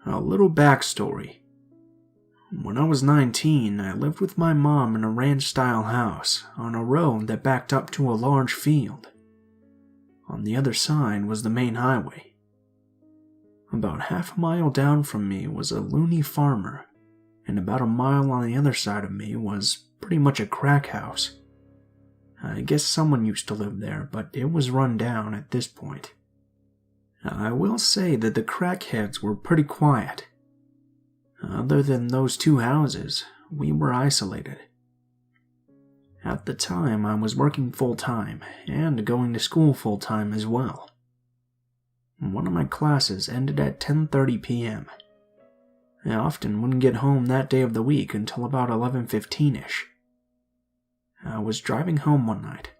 A little backstory. When I was 19, I lived with my mom in a ranch-style house on a road that backed up to a large field. On the other side was the main highway. About half a mile down from me was a loony farmer, and about a mile on the other side of me was pretty much a crack house. I guess someone used to live there, but it was run down at this point. I will say that the crackheads were pretty quiet. Other than those two houses, we were isolated. At the time, I was working full-time and going to school full-time as well. One of my classes ended at 10:30 p.m. I often wouldn't get home that day of the week until about 11:15ish. I was driving home one night,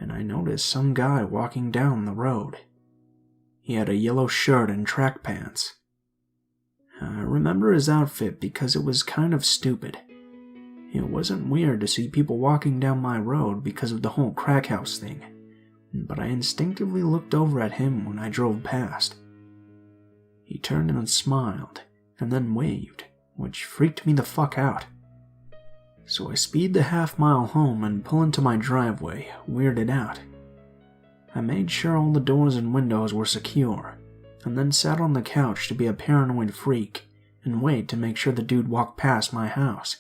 and I noticed some guy walking down the road. He had a yellow shirt and track pants. I remember his outfit because it was kind of stupid. It wasn't weird to see people walking down my road because of the whole crack house thing, but I instinctively looked over at him when I drove past. He turned and smiled, and then waved, which freaked me the fuck out. So I speed the half-mile home and pull into my driveway, weirded out. I made sure all the doors and windows were secure, and then sat on the couch to be a paranoid freak and wait to make sure the dude walked past my house.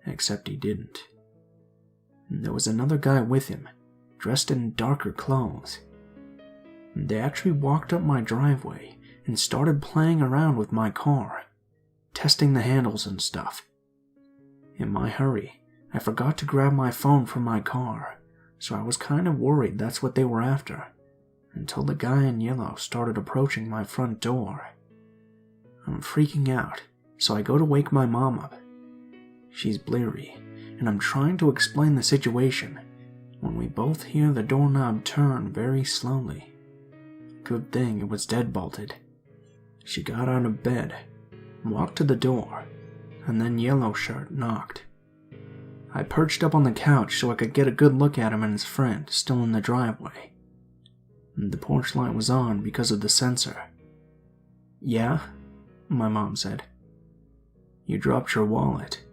Except he didn't. There was another guy with him, dressed in darker clothes. They actually walked up my driveway and started playing around with my car, testing the handles and stuff. In my hurry, I forgot to grab my phone from my car, so I was kind of worried that's what they were after, until the guy in yellow started approaching my front door. I'm freaking out, so I go to wake my mom up. She's bleary, and I'm trying to explain the situation when we both hear the doorknob turn very slowly. Good thing it was deadbolted. She got out of bed, walked to the door, and then Yellow Shirt knocked. I perched up on the couch so I could get a good look at him and his friend still in the driveway. The porch light was on because of the sensor. "Yeah?" my mom said. "You dropped your wallet."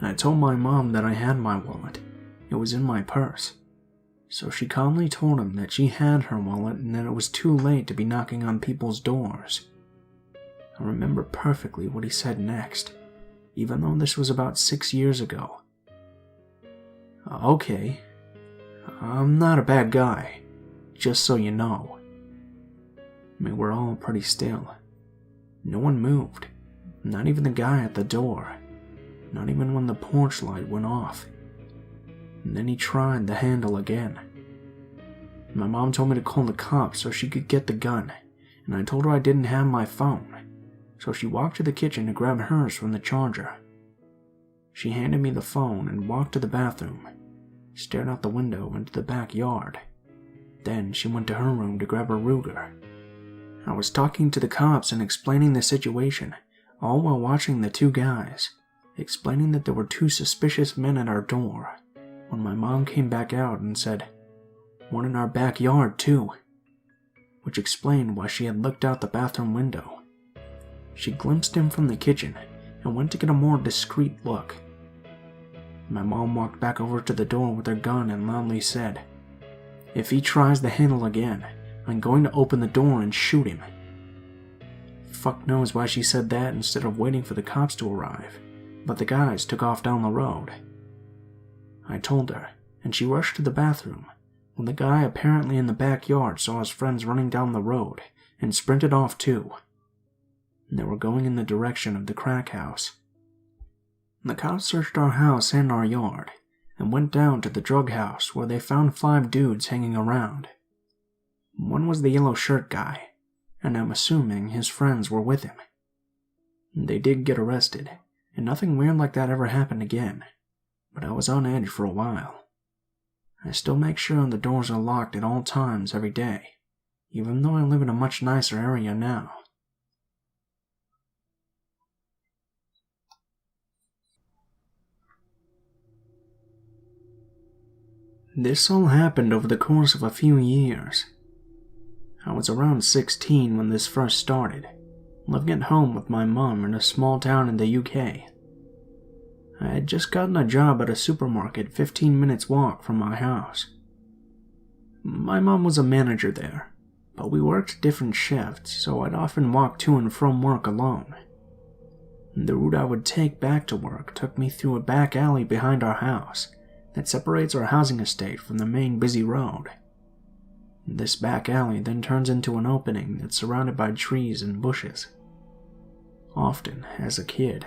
I told my mom that I had my wallet. It was in my purse. So she calmly told him that she had her wallet and that it was too late to be knocking on people's doors. I remember perfectly what he said next, even though this was about 6 years ago. "Okay, I'm not a bad guy, just so you know." We were all pretty still. No one moved, not even the guy at the door, not even when the porch light went off. And then he tried the handle again. My mom told me to call the cops so she could get the gun, and I told her I didn't have my phone, so she walked to the kitchen to grab hers from the charger. She handed me the phone and walked to the bathroom, stared out the window into the backyard. Then she went to her room to grab her Ruger. I was talking to the cops and explaining the situation, all while watching the two guys, explaining that there were two suspicious men at our door, when my mom came back out and said, "One in our backyard too," which explained why she had looked out the bathroom window. She glimpsed him from the kitchen and went to get a more discreet look. My mom walked back over to the door with her gun and loudly said, "If he tries the handle again, I'm going to open the door and shoot him." Fuck knows why she said that instead of waiting for the cops to arrive, but the guys took off down the road. I told her, and she rushed to the bathroom, when the guy apparently in the backyard saw his friends running down the road and sprinted off too. They were going in the direction of the crack house. The cops searched our house and our yard, and went down to the drug house where they found 5 dudes hanging around. One was the yellow shirt guy, and I'm assuming his friends were with him. They did get arrested, and nothing weird like that ever happened again, but I was on edge for a while. I still make sure the doors are locked at all times every day, even though I live in a much nicer area now. This all happened over the course of a few years. I was around 16 when this first started, living at home with my mom in a small town in the UK. I had just gotten a job at a supermarket 15 minutes walk from my house. My mom was a manager there, but we worked different shifts, so I'd often walk to and from work alone. The route I would take back to work took me through a back alley behind our house that separates our housing estate from the main busy road. This back alley then turns into an opening that's surrounded by trees and bushes. Often, as a kid,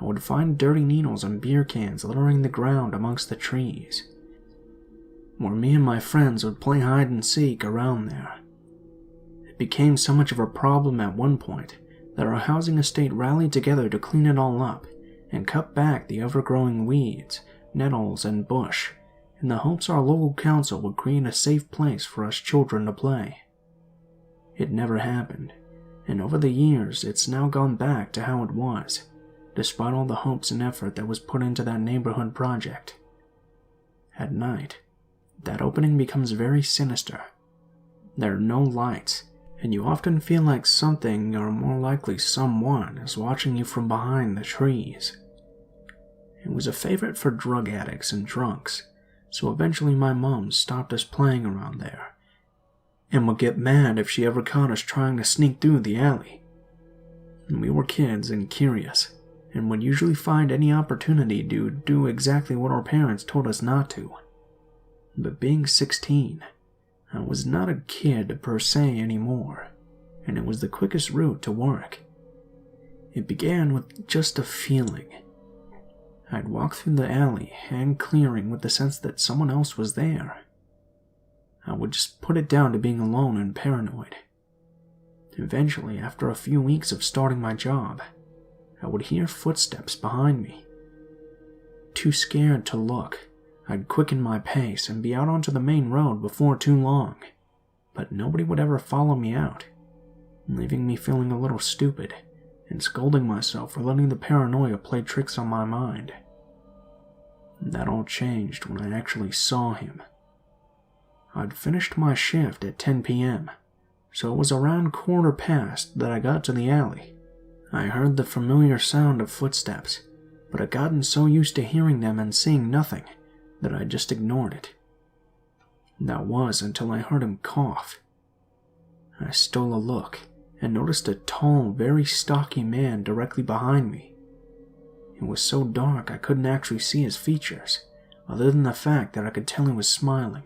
I would find dirty needles and beer cans littering the ground amongst the trees, where me and my friends would play hide and seek around there. It became so much of a problem at one point that our housing estate rallied together to clean it all up and cut back the overgrowing weeds, nettles, and bush, in the hopes our local council would create a safe place for us children to play. It never happened, and over the years it's now gone back to how it was, despite all the hopes and effort that was put into that neighborhood project. At night, that opening becomes very sinister. There are no lights, and you often feel like something, or more likely someone, is watching you from behind the trees. It was a favorite for drug addicts and drunks, so eventually my mom stopped us playing around there, and would get mad if she ever caught us trying to sneak through the alley. We were kids and curious, and would usually find any opportunity to do exactly what our parents told us not to. But being 16, I was not a kid per se anymore, and it was the quickest route to work. It began with just a feeling. I'd walk through the alley and clearing with the sense that someone else was there. I would just put it down to being alone and paranoid. Eventually, after a few weeks of starting my job, I would hear footsteps behind me. Too scared to look, I'd quicken my pace and be out onto the main road before too long, but nobody would ever follow me out, leaving me feeling a little stupid and scolding myself for letting the paranoia play tricks on my mind. That all changed when I actually saw him. I'd finished my shift at 10 p.m., so it was around 1:15 that I got to the alley. I heard the familiar sound of footsteps, but I'd gotten so used to hearing them and seeing nothing that I just ignored it. That was until I heard him cough. I stole a look and noticed a tall, very stocky man directly behind me. It was so dark I couldn't actually see his features, other than the fact that I could tell he was smiling.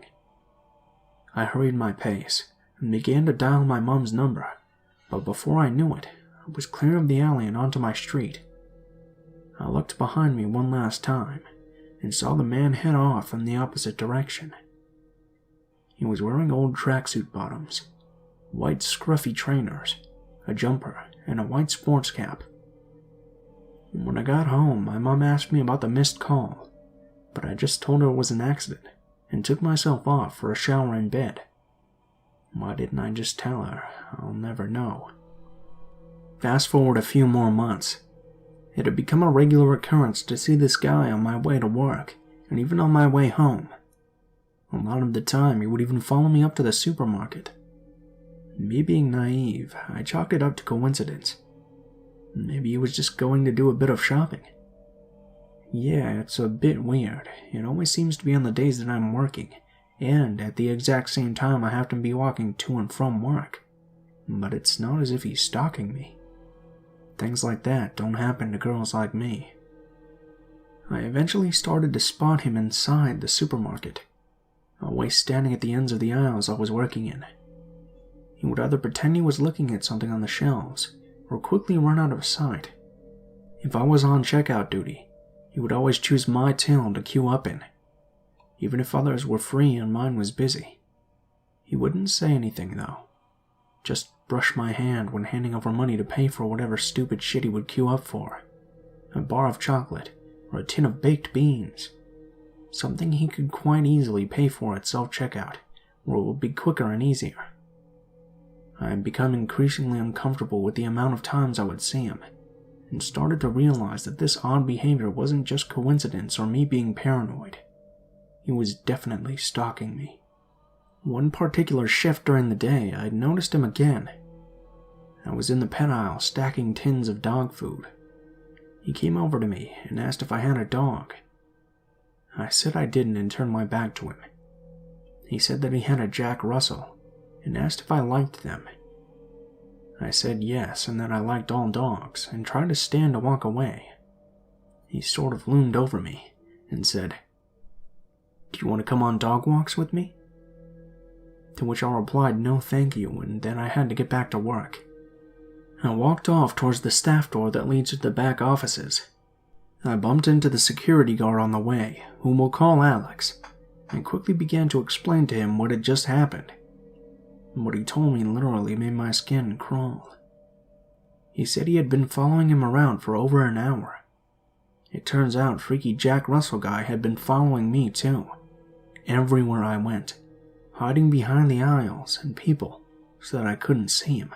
I hurried my pace and began to dial my mom's number, but before I knew it, I was clear of the alley and onto my street. I looked behind me one last time and saw the man head off in the opposite direction. He was wearing old tracksuit bottoms, white scruffy trainers, a jumper, and a white sports cap. When I got home, my mom asked me about the missed call, but I just told her it was an accident and took myself off for a shower in bed. Why didn't I just tell her? I'll never know. Fast forward a few more months. It had become a regular occurrence to see this guy on my way to work, and even on my way home. A lot of the time, he would even follow me up to the supermarket. Me being naive, I chalked it up to coincidence. Maybe he was just going to do a bit of shopping. Yeah, it's a bit weird. It always seems to be on the days that I'm working, and at the exact same time I have to be walking to and from work. But it's not as if he's stalking me. Things like that don't happen to girls like me. I eventually started to spot him inside the supermarket, always standing at the ends of the aisles I was working in. He would either pretend he was looking at something on the shelves, or quickly run out of sight. If I was on checkout duty, he would always choose my till to queue up in, even if others were free and mine was busy. He wouldn't say anything though, just brush my hand when handing over money to pay for whatever stupid shit he would queue up for, a bar of chocolate or a tin of baked beans, something he could quite easily pay for at self-checkout, where it would be quicker and easier. I had become increasingly uncomfortable with the amount of times I would see him, and started to realize that this odd behavior wasn't just coincidence or me being paranoid. He was definitely stalking me. One particular shift during the day, I'd noticed him again. I was in the pet aisle stacking tins of dog food. He came over to me and asked if I had a dog. I said I didn't and turned my back to him. He said that he had a Jack Russell and asked if I liked them. I said yes and that I liked all dogs and tried to stand to walk away. He sort of loomed over me and said, "Do you want to come on dog walks with me?" To which I replied no thank you, and then I had to get back to work. I walked off towards the staff door that leads to the back offices. I bumped into the security guard on the way, whom we'll call Alex, and quickly began to explain to him what had just happened. What he told me literally made my skin crawl. He said he had been following him around for over an hour. It turns out freaky Jack Russell guy had been following me too, everywhere I went, hiding behind the aisles and people so that I couldn't see him.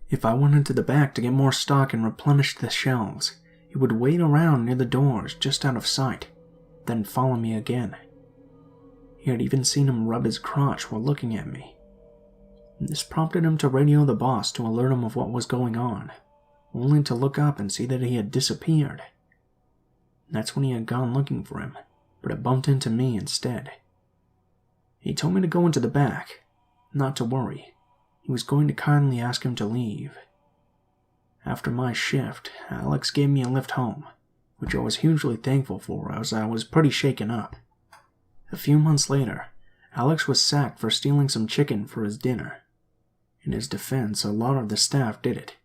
If I went into the back to get more stock and replenish the shelves, he would wait around near the doors just out of sight, then follow me again. He had even seen him rub his crotch while looking at me. This prompted him to radio the boss to alert him of what was going on, only to look up and see that he had disappeared. That's when he had gone looking for him, but had bumped into me instead. He told me to go into the back, not to worry. He was going to kindly ask him to leave. After my shift, Alex gave me a lift home, which I was hugely thankful for as I was pretty shaken up. A few months later, Alex was sacked for stealing some chicken for his dinner. In his defense, a lot of the staff did it.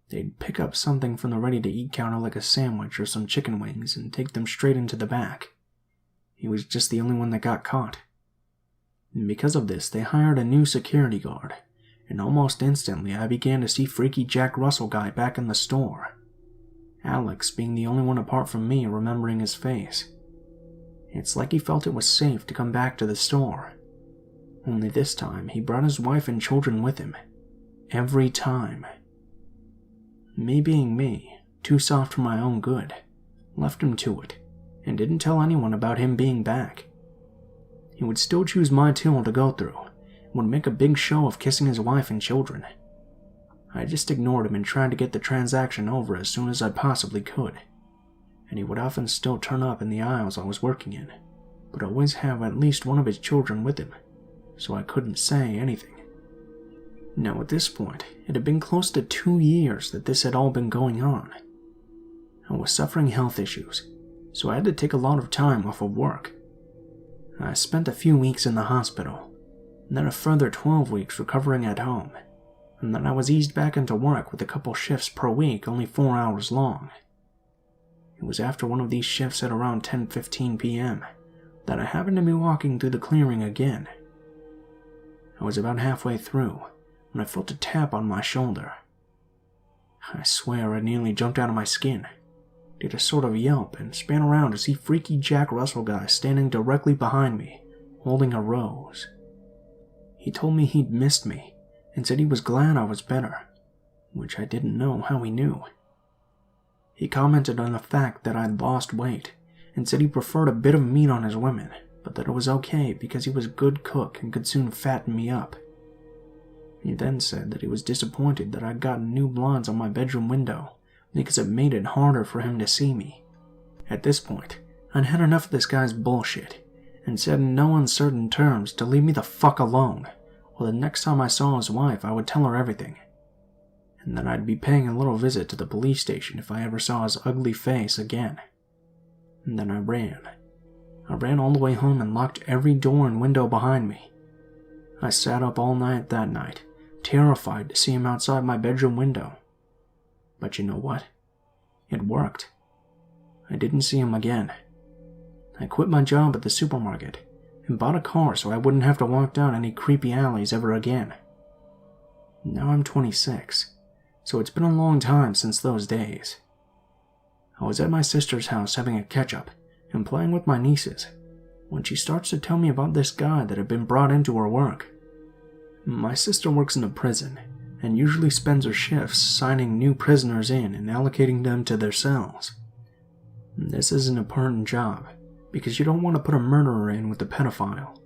They'd pick up something from the ready-to-eat counter like a sandwich or some chicken wings and take them straight into the back. He was just the only one that got caught. And because of this, they hired a new security guard, and almost instantly I began to see freaky Jack Russell guy back in the store. Alex being the only one apart from me remembering his face. It's like he felt it was safe to come back to the store. Only this time, he brought his wife and children with him. Every time. Me being me, too soft for my own good, left him to it, and didn't tell anyone about him being back. He would still choose my till to go through, and would make a big show of kissing his wife and children. I just ignored him and tried to get the transaction over as soon as I possibly could, and he would often still turn up in the aisles I was working in, but always have at least one of his children with him, so I couldn't say anything. Now at this point, it had been close to 2 years that this had all been going on. I was suffering health issues, so I had to take a lot of time off of work. I spent a few weeks in the hospital, and then a further 12 weeks recovering at home, and then I was eased back into work with a couple shifts per week, only 4 hours long. It was after one of these shifts at around 10:15 p.m. that I happened to be walking through the clearing again. I was about halfway through when I felt a tap on my shoulder. I swear I nearly jumped out of my skin, did a sort of yelp, and span around to see freaky Jack Russell guy standing directly behind me, holding a rose. He told me he'd missed me, and said he was glad I was better, which I didn't know how he knew. He commented on the fact that I'd lost weight, and said he preferred a bit of meat on his women, but that it was okay because he was a good cook and could soon fatten me up. He then said that he was disappointed that I'd gotten new blinds on my bedroom window because it made it harder for him to see me. At this point, I'd had enough of this guy's bullshit, and said in no uncertain terms to leave me the fuck alone, or the next time I saw his wife I would tell her everything, and that I'd be paying a little visit to the police station if I ever saw his ugly face again. And then I ran. I ran all the way home and locked every door and window behind me. I sat up all night that night, terrified to see him outside my bedroom window. But you know what? It worked. I didn't see him again. I quit my job at the supermarket and bought a car so I wouldn't have to walk down any creepy alleys ever again. Now I'm 26, so it's been a long time since those days. I was at my sister's house having a catch-up and playing with my nieces when she starts to tell me about this guy that had been brought into her work. My sister works in a prison and usually spends her shifts signing new prisoners in and allocating them to their cells. This is an important job because you don't want to put a murderer in with a pedophile.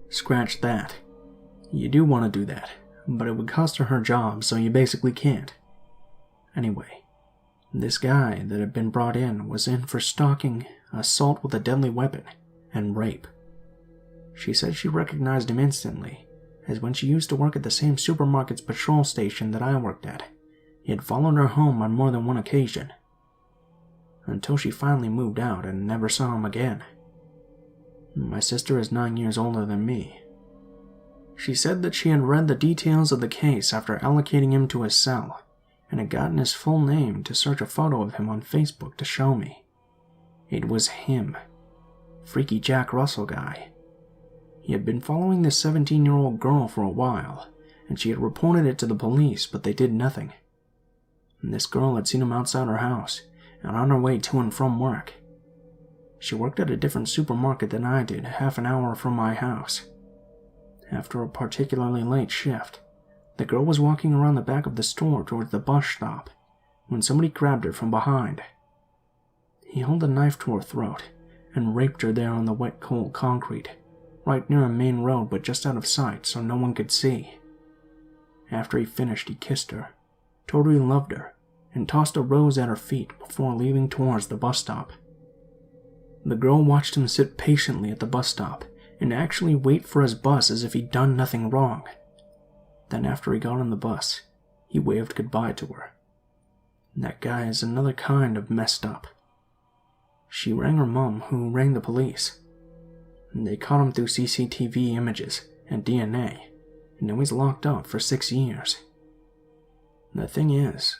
Scratch that. You do want to do that, but it would cost her her job, so you basically can't. Anyway, this guy that had been brought in was in for stalking, assault with a deadly weapon, and rape. She said she recognized him instantly, as when she used to work at the same supermarket's patrol station that I worked at, he had followed her home on more than one occasion, until she finally moved out and never saw him again. My sister is 9 years older than me. She said that she had read the details of the case after allocating him to his cell, and had gotten his full name to search a photo of him on Facebook to show me. It was him. Freaky Jack Russell guy. He had been following this 17-year-old girl for a while, and she had reported it to the police, but they did nothing. And this girl had seen him outside her house, and on her way to and from work. She worked at a different supermarket than I did, half an hour from my house. After a particularly late shift, the girl was walking around the back of the store towards the bus stop, when somebody grabbed her from behind. He held a knife to her throat, and raped her there on the wet, cold concrete, right near a main road but just out of sight so no one could see. After he finished, he kissed her, told her he loved her, and tossed a rose at her feet before leaving towards the bus stop. The girl watched him sit patiently at the bus stop and actually wait for his bus as if he'd done nothing wrong. Then after he got on the bus, he waved goodbye to her. That guy is another kind of messed up. She rang her mom, who rang the police. They caught him through CCTV images and DNA, and now he's locked up for 6 years. The thing is,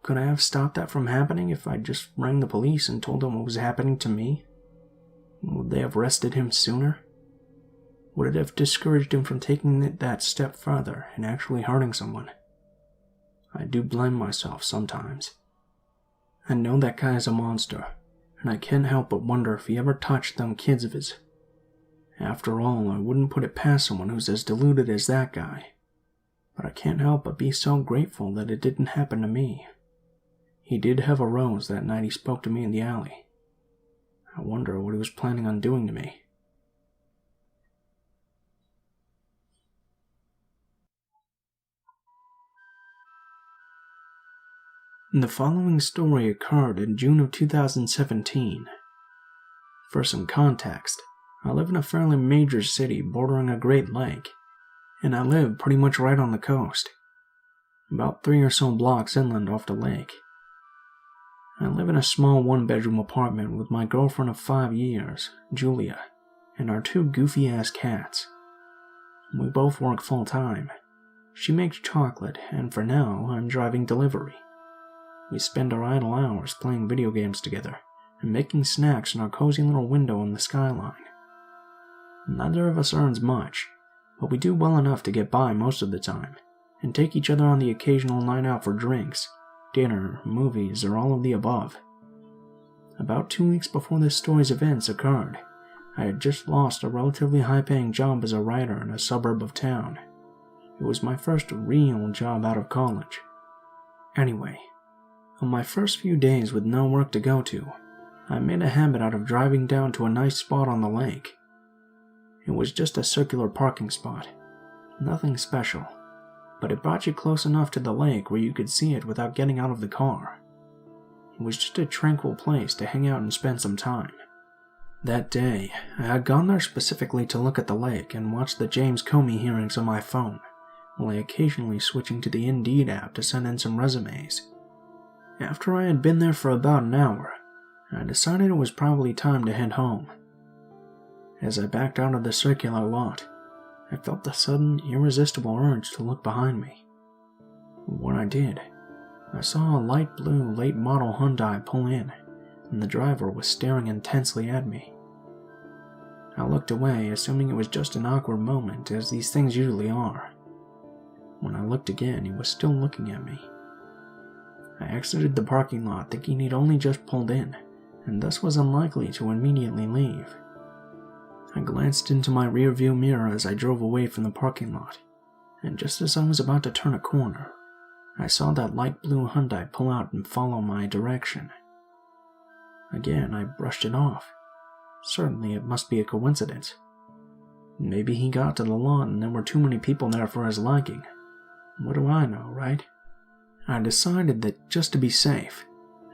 could I have stopped that from happening if I just rang the police and told them what was happening to me? Would they have arrested him sooner? Would it have discouraged him from taking it that step further and actually hurting someone? I do blame myself sometimes. I know that guy is a monster, and I can't help but wonder if he ever touched them kids of his. After all, I wouldn't put it past someone who's as deluded as that guy. But I can't help but be so grateful that it didn't happen to me. He did have a rose that night he spoke to me in the alley. I wonder what he was planning on doing to me. The following story occurred in June of 2017. For some context, I live in a fairly major city bordering a Great Lake, and I live pretty much right on the coast, about 3 or so blocks inland off the lake. I live in a small one-bedroom apartment with my girlfriend of 5 years, Julia, and our 2 goofy-ass cats. We both work full-time. She makes chocolate, and for now, I'm driving delivery. We spend our idle hours playing video games together and making snacks in our cozy little window in the skyline. Neither of us earns much, but we do well enough to get by most of the time, and take each other on the occasional night out for drinks, dinner, movies, or all of the above. About 2 weeks before this story's events occurred, I had just lost a relatively high-paying job as a writer in a suburb of town. It was my first real job out of college. Anyway, on my first few days with no work to go to, I made a habit out of driving down to a nice spot on the lake. It was just a circular parking spot, nothing special, but it brought you close enough to the lake where you could see it without getting out of the car. It was just a tranquil place to hang out and spend some time. That day, I had gone there specifically to look at the lake and watch the James Comey hearings on my phone, while occasionally switching to the Indeed app to send in some resumes. After I had been there for about an hour, I decided it was probably time to head home. As I backed out of the circular lot, I felt the sudden, irresistible urge to look behind me. When I did, I saw a light blue late model Hyundai pull in, and the driver was staring intensely at me. I looked away, assuming it was just an awkward moment, as these things usually are. When I looked again, he was still looking at me. I exited the parking lot thinking he'd only just pulled in, and thus was unlikely to immediately leave. I glanced into my rearview mirror as I drove away from the parking lot, and just as I was about to turn a corner, I saw that light blue Hyundai pull out and follow my direction. Again, I brushed it off. Certainly it must be a coincidence. Maybe he got to the lot and there were too many people there for his liking, What do I know, right? I decided that just to be safe,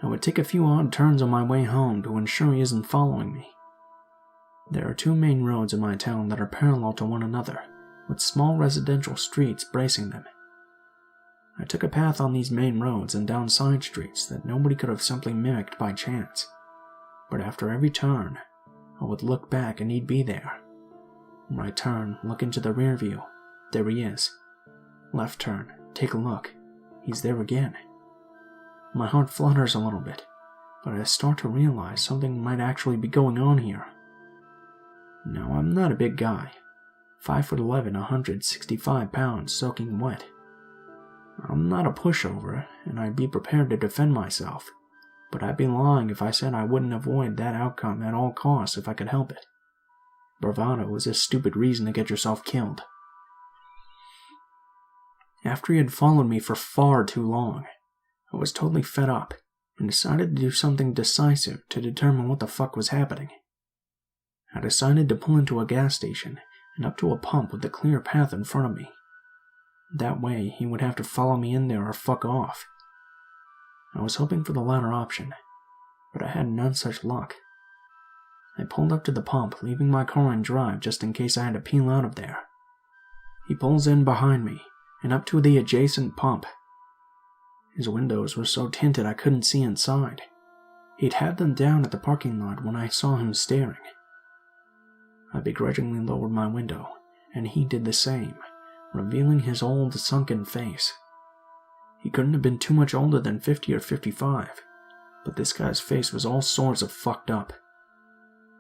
I would take a few odd turns on my way home to ensure he isn't following me. There are 2 main roads in my town that are parallel to one another, with small residential streets bracing them. I took a path on these main roads and down side streets that nobody could have simply mimicked by chance. But after every turn, I would look back and he'd be there. Right turn, look into the rear view. There he is. Left turn, take a look. He's there again. My heart flutters a little bit, but I start to realize something might actually be going on here. Now, I'm not a big guy. 5'11", 165 pounds, soaking wet. I'm not a pushover, and I'd be prepared to defend myself, but I'd be lying if I said I wouldn't avoid that outcome at all costs if I could help it. Bravado is a stupid reason to get yourself killed. After he had followed me for far too long, I was totally fed up and decided to do something decisive to determine what the fuck was happening. I decided to pull into a gas station and up to a pump with a clear path in front of me. That way, he would have to follow me in there or fuck off. I was hoping for the latter option, but I had none such luck. I pulled up to the pump, leaving my car in drive just in case I had to peel out of there. He pulls in behind me and up to the adjacent pump. His windows were so tinted I couldn't see inside. He'd had them down at the parking lot when I saw him staring. I begrudgingly lowered my window, and he did the same, revealing his old, sunken face. He couldn't have been too much older than 50 or 55, but this guy's face was all sorts of fucked up.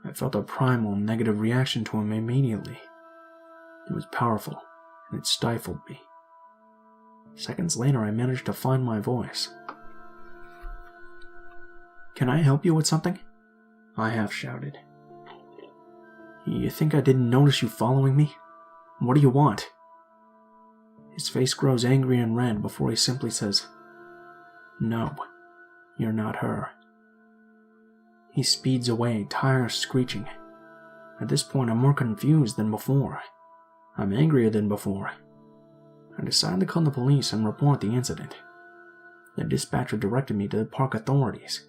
I felt a primal, negative reaction to him immediately. It was powerful, and it stifled me. Seconds later, I managed to find my voice. "Can I help you with something?" I half shouted. "You think I didn't notice you following me? What do you want?" His face grows angry and red before he simply says, "No, you're not her." He speeds away, tires screeching. At this point, I'm more confused than before. I'm angrier than before. I decide to call the police and report the incident. The dispatcher directed me to the park authorities.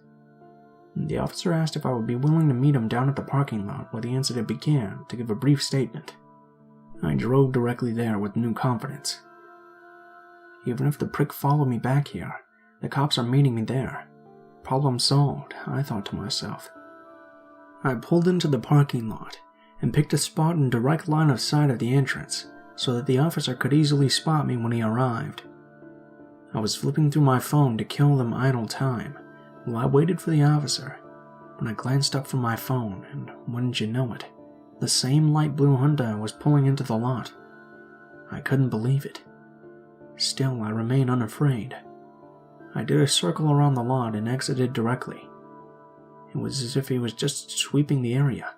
The officer asked if I would be willing to meet him down at the parking lot where the incident began to give a brief statement. I drove directly there with new confidence. Even if the prick followed me back here, the cops are meeting me there. Problem solved, I thought to myself. I pulled into the parking lot and picked a spot in direct line of sight of the entrance so that the officer could easily spot me when he arrived. I was flipping through my phone to kill them idle time while I waited for the officer when I glanced up from my phone, and wouldn't you know it, the same light blue Hyundai was pulling into the lot. I couldn't believe it. Still, I remained unafraid. I did a circle around the lot and exited directly. It was as if he was just sweeping the area.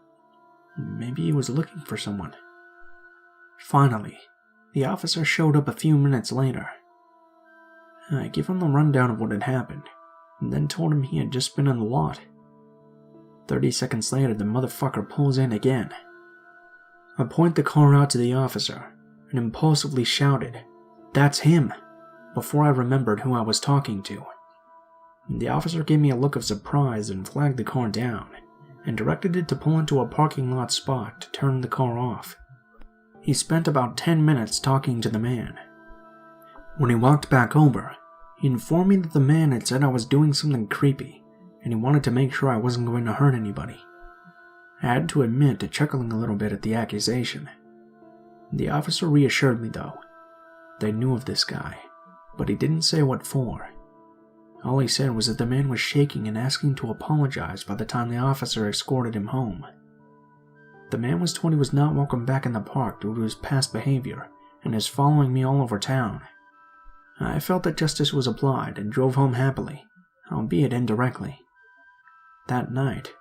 Maybe he was looking for someone. Finally, the officer showed up a few minutes later. I gave him the rundown of what had happened, and then told him he had just been in the lot. 30 seconds later, the motherfucker pulls in again. I point the car out to the officer and impulsively shouted, "That's him!" before I remembered who I was talking to. The officer gave me a look of surprise and flagged the car down, and directed it to pull into a parking lot spot to turn the car off. He spent about 10 minutes talking to the man. When he walked back over, he informed me that the man had said I was doing something creepy, and he wanted to make sure I wasn't going to hurt anybody. I had to admit to chuckling a little bit at the accusation. The officer reassured me, though. They knew of this guy, but he didn't say what for. All he said was that the man was shaking and asking to apologize by the time the officer escorted him home. The man was told he was not welcome back in the park due to his past behavior and is following me all over town. I felt that justice was applied and drove home happily, albeit indirectly. That night,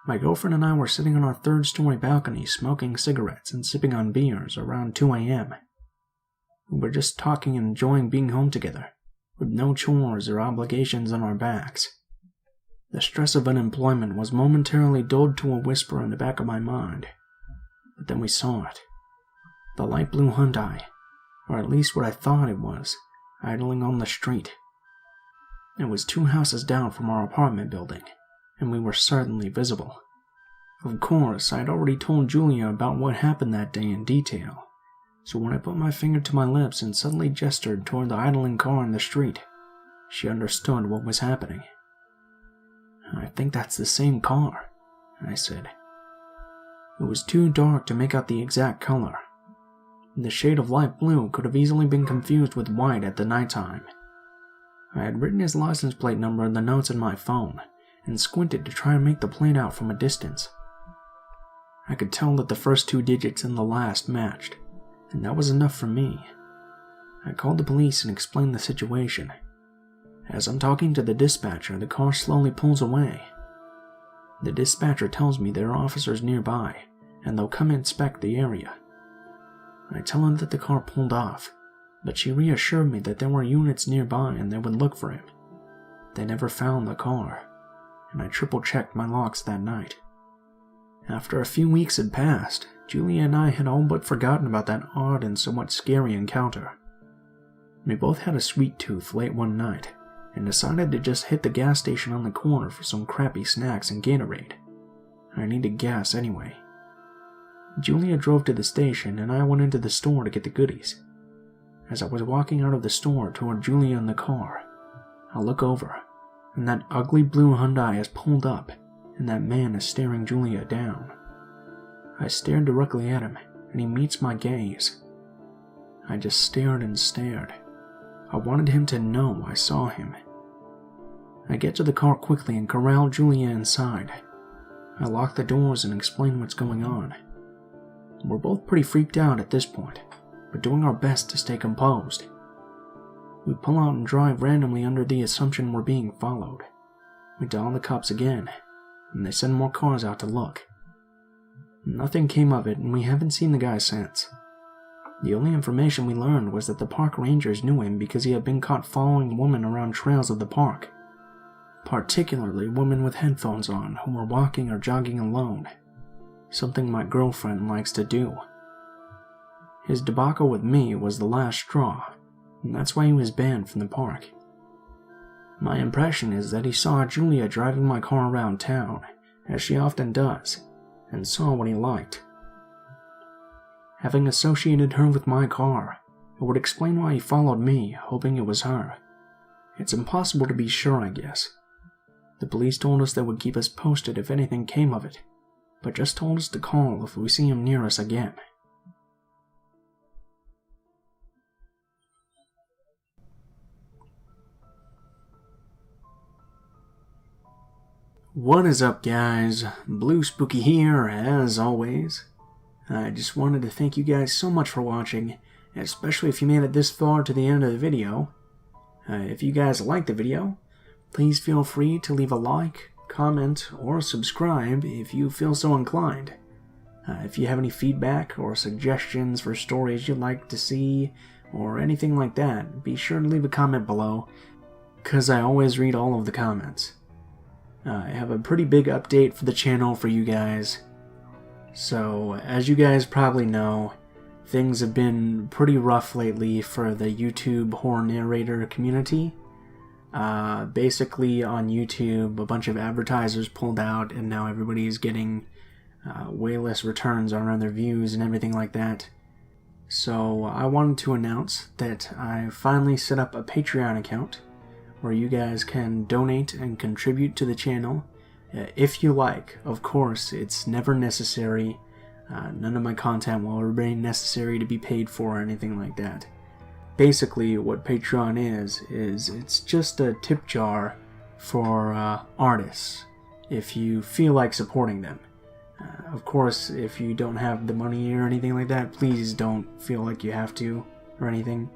my girlfriend and I were sitting on our third-story balcony smoking cigarettes and sipping on beers around 2 a.m. We were just talking and enjoying being home together, with no chores or obligations on our backs. The stress of unemployment was momentarily dulled to a whisper in the back of my mind. But then we saw it. The light blue Hyundai. or at least what I thought it was, idling on the street. It was 2 houses down from our apartment building, and we were certainly visible. Of course, I'd already told Julia about what happened that day in detail, so when I put my finger to my lips and suddenly gestured toward the idling car in the street, she understood what was happening. "I think that's the same car," I said. It was too dark to make out the exact color. The shade of light blue could have easily been confused with white at the nighttime. I had written his license plate number in the notes in my phone, and squinted to try and make the plate out from a distance. I could tell that the first 2 digits and the last matched, and that was enough for me. I called the police and explained the situation. As I'm talking to the dispatcher, the car slowly pulls away. The dispatcher tells me there are officers nearby, and they'll come inspect the area. I tell him that the car pulled off, but she reassured me that there were units nearby and they would look for him. They never found the car, and I triple-checked my locks that night. After a few weeks had passed, Julia and I had all but forgotten about that odd and somewhat scary encounter. We both had a sweet tooth late one night, and decided to just hit the gas station on the corner for some crappy snacks and Gatorade. I needed gas anyway. Julia drove to the station, and I went into the store to get the goodies. As I was walking out of the store toward Julia in the car, I look over, and that ugly blue Hyundai has pulled up, and that man is staring Julia down. I stared directly at him, and he meets my gaze. I just stared and stared. I wanted him to know I saw him. I get to the car quickly and corral Julia inside. I lock the doors and explain what's going on. We're both pretty freaked out at this point, but doing our best to stay composed. We pull out and drive randomly under the assumption we're being followed. We dial the cops again, and they send more cars out to look. Nothing came of it, and we haven't seen the guy since. The only information we learned was that the park rangers knew him because he had been caught following women around trails of the park, particularly women with headphones on who were walking or jogging alone, something my girlfriend likes to do. His debacle with me was the last straw, and that's why he was banned from the park. My impression is that he saw Julia driving my car around town, as she often does, and saw what he liked. Having associated her with my car, it would explain why he followed me, hoping it was her. It's impossible to be sure, I guess. The police told us they would keep us posted if anything came of it, but just told us to call if we see him near us again. What is up, guys? Blue Spooky here, as always. I just wanted to thank you guys so much for watching, especially if you made it this far to the end of the video. If you guys like the video, please feel free to leave a like, comment, or subscribe if you feel so inclined. If you have any feedback or suggestions for stories you'd like to see, or anything like that, be sure to leave a comment below, because I always read all of the comments. I have a pretty big update for the channel for you guys. So, as you guys probably know, things have been pretty rough lately for the YouTube horror narrator community. Basically, on YouTube, a bunch of advertisers pulled out, and now everybody's getting way less returns on their views and everything like that. So, I wanted to announce that I finally set up a Patreon account where you guys can donate and contribute to the channel. If you like, of course, it's never necessary. None of my content will ever be necessary to be paid for or anything like that. Basically, what Patreon is it's just a tip jar for artists, if you feel like supporting them. Of course, if you don't have the money or anything like that, please don't feel like you have to or anything.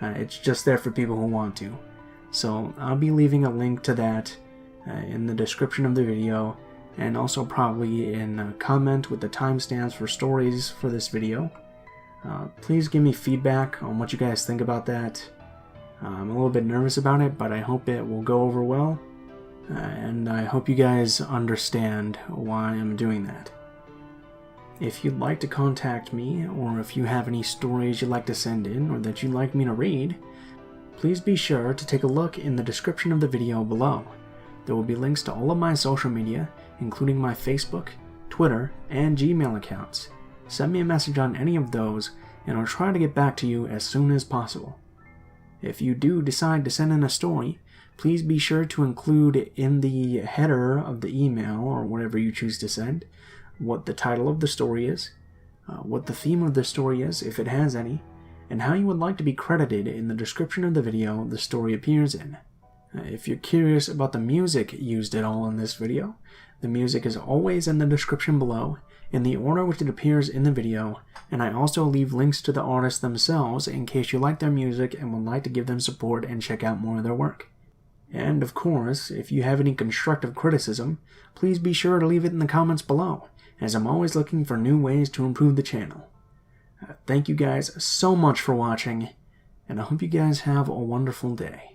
It's just there for people who want to. So I'll be leaving a link to that in the description of the video, and also probably in a comment with the timestamps for stories for this video. Please give me feedback on what you guys think about that. I'm a little bit nervous about it, but I hope it will go over well, and I hope you guys understand why I'm doing that. If you'd like to contact me, or if you have any stories you'd like to send in or that you'd like me to read, please be sure to take a look in the description of the video below. There will be links to all of my social media, including my Facebook, Twitter, and Gmail accounts. Send me a message on any of those, and I'll try to get back to you as soon as possible. If you do decide to send in a story, please be sure to include in the header of the email, or whatever you choose to send, what the title of the story is, what the theme of the story is, if it has any, and how you would like to be credited in the description of the video the story appears in. If you're curious about the music used at all in this video, the music is always in the description below, in the order which it appears in the video, and I also leave links to the artists themselves in case you like their music and would like to give them support and check out more of their work. And of course, if you have any constructive criticism, please be sure to leave it in the comments below, as I'm always looking for new ways to improve the channel. Thank you guys so much for watching, and I hope you guys have a wonderful day.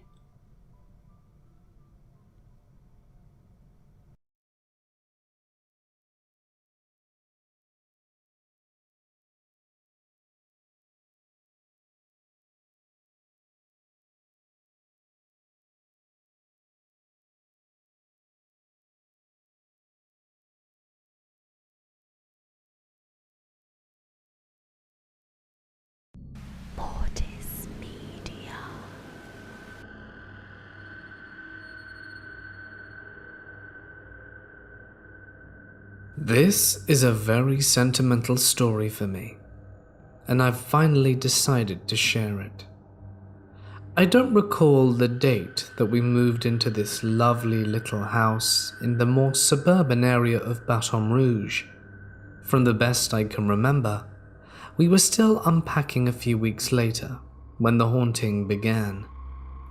This is a very sentimental story for me, and I've finally decided to share it. I don't recall the date that we moved into this lovely little house in the more suburban area of Baton Rouge. From the best I can remember, we were still unpacking a few weeks later when the haunting began,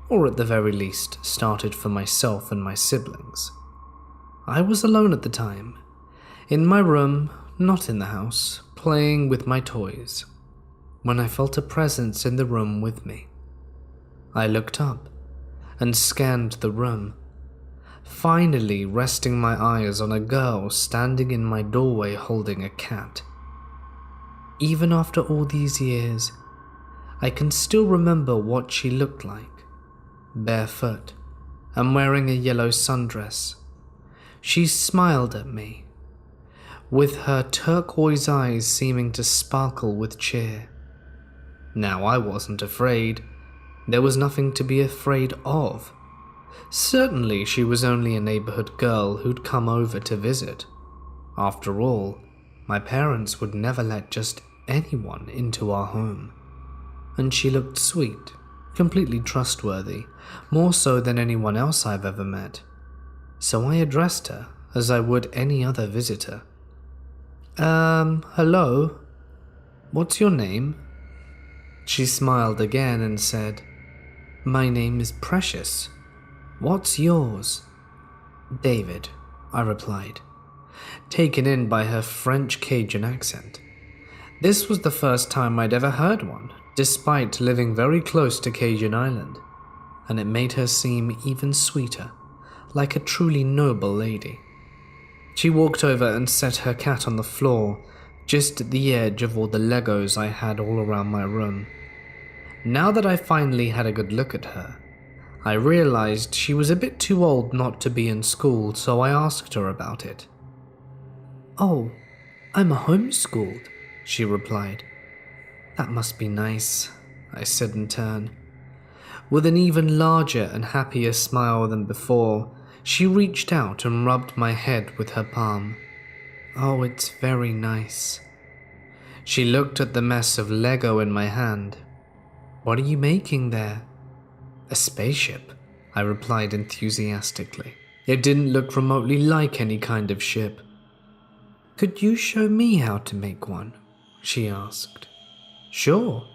or at the very least started for myself and my siblings. I was alone at the time, in my room, not in the house, playing with my toys, when I felt a presence in the room with me. I looked up and scanned the room, finally resting my eyes on a girl standing in my doorway holding a cat. Even after all these years, I can still remember what she looked like, barefoot and wearing a yellow sundress. She smiled at me, with her turquoise eyes seeming to sparkle with cheer. Now, I wasn't afraid. There was nothing to be afraid of. Certainly, she was only a neighborhood girl who'd come over to visit. After all, my parents would never let just anyone into our home. And she looked sweet, completely trustworthy, more so than anyone else I've ever met. So I addressed her as I would any other visitor. Hello? What's your name? She smiled again and said, My name is Precious. What's yours? David, I replied, taken in by her French Cajun accent. This was the first time I'd ever heard one, despite living very close to Cajun Island, and it made her seem even sweeter, like a truly noble lady. She walked over and set her cat on the floor, just at the edge of all the Legos I had all around my room. Now that I finally had a good look at her, I realized she was a bit too old not to be in school, so I asked her about it. Oh, I'm homeschooled, she replied. That must be nice, I said in turn. With an even larger and happier smile than before, she reached out and rubbed my head with her palm. Oh, it's very nice. She looked at the mess of Lego in my hand. What are you making there? A spaceship, I replied enthusiastically. It didn't look remotely like any kind of ship. Could you show me how to make one? She asked. Sure.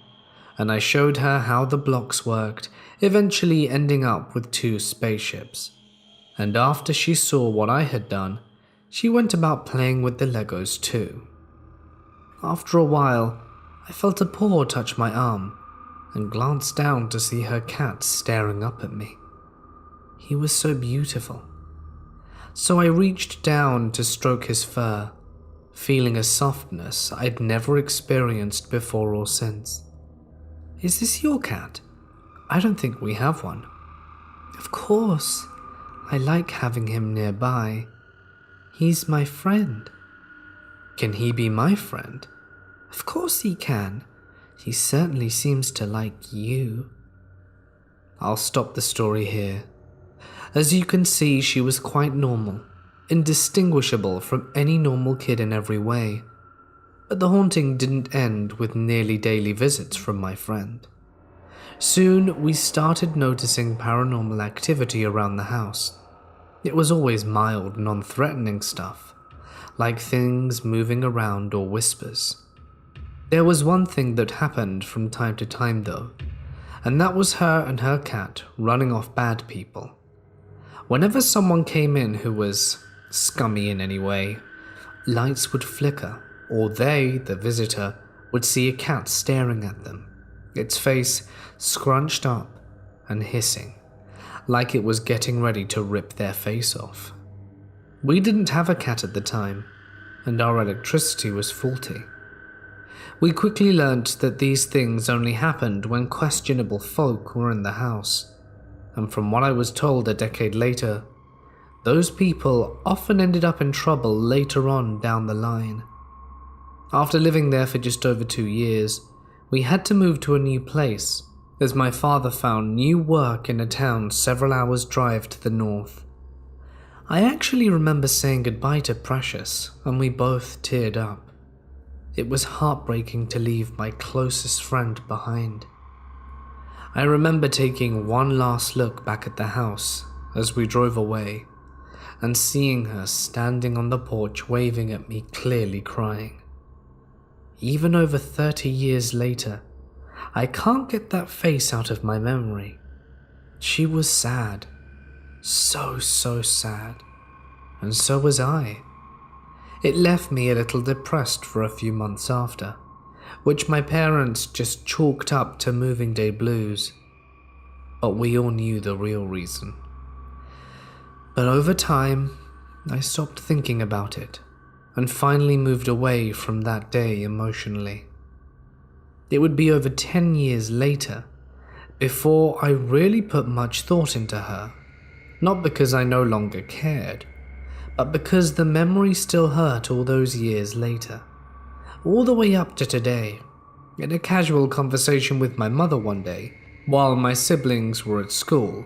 And I showed her how the blocks worked, eventually ending up with 2 spaceships. And after she saw what I had done, she went about playing with the Legos too. After a while, I felt a paw touch my arm and glanced down to see her cat staring up at me. He was so beautiful. So I reached down to stroke his fur, feeling a softness I'd never experienced before or since. "Is this your cat? I don't think we have one." "Of course. I like having him nearby. He's my friend." "Can he be my friend?" "Of course he can. He certainly seems to like you." I'll stop the story here. As you can see, she was quite normal, indistinguishable from any normal kid in every way. But the haunting didn't end with nearly daily visits from my friend. Soon, we started noticing paranormal activity around the house. It was always mild, non-threatening stuff, like things moving around or whispers. There was one thing that happened from time to time though, and that was her and her cat running off bad people. Whenever someone came in who was scummy in any way, lights would flicker, or they, the visitor, would see a cat staring at them, its face scrunched up and hissing, like it was getting ready to rip their face off. We didn't have a cat at the time, and our electricity was faulty. We quickly learnt that these things only happened when questionable folk were in the house, and from what I was told a decade later, those people often ended up in trouble later on down the line. After living there for just over 2 years, we had to move to a new place, as my father found new work in a town several hours' drive to the north. I actually remember saying goodbye to Precious, and we both teared up. It was heartbreaking to leave my closest friend behind. I remember taking one last look back at the house as we drove away, and seeing her standing on the porch waving at me, clearly crying. Even over 30 years later, I can't get that face out of my memory. She was sad. So sad. And so was I. It left me a little depressed for a few months after, which my parents just chalked up to moving day blues. But we all knew the real reason. But over time, I stopped thinking about it, and finally moved away from that day emotionally. It would be over 10 years later before I really put much thought into her, not because I no longer cared, but because the memory still hurt all those years later, all the way up to today. In a casual conversation with my mother one day, while my siblings were at school,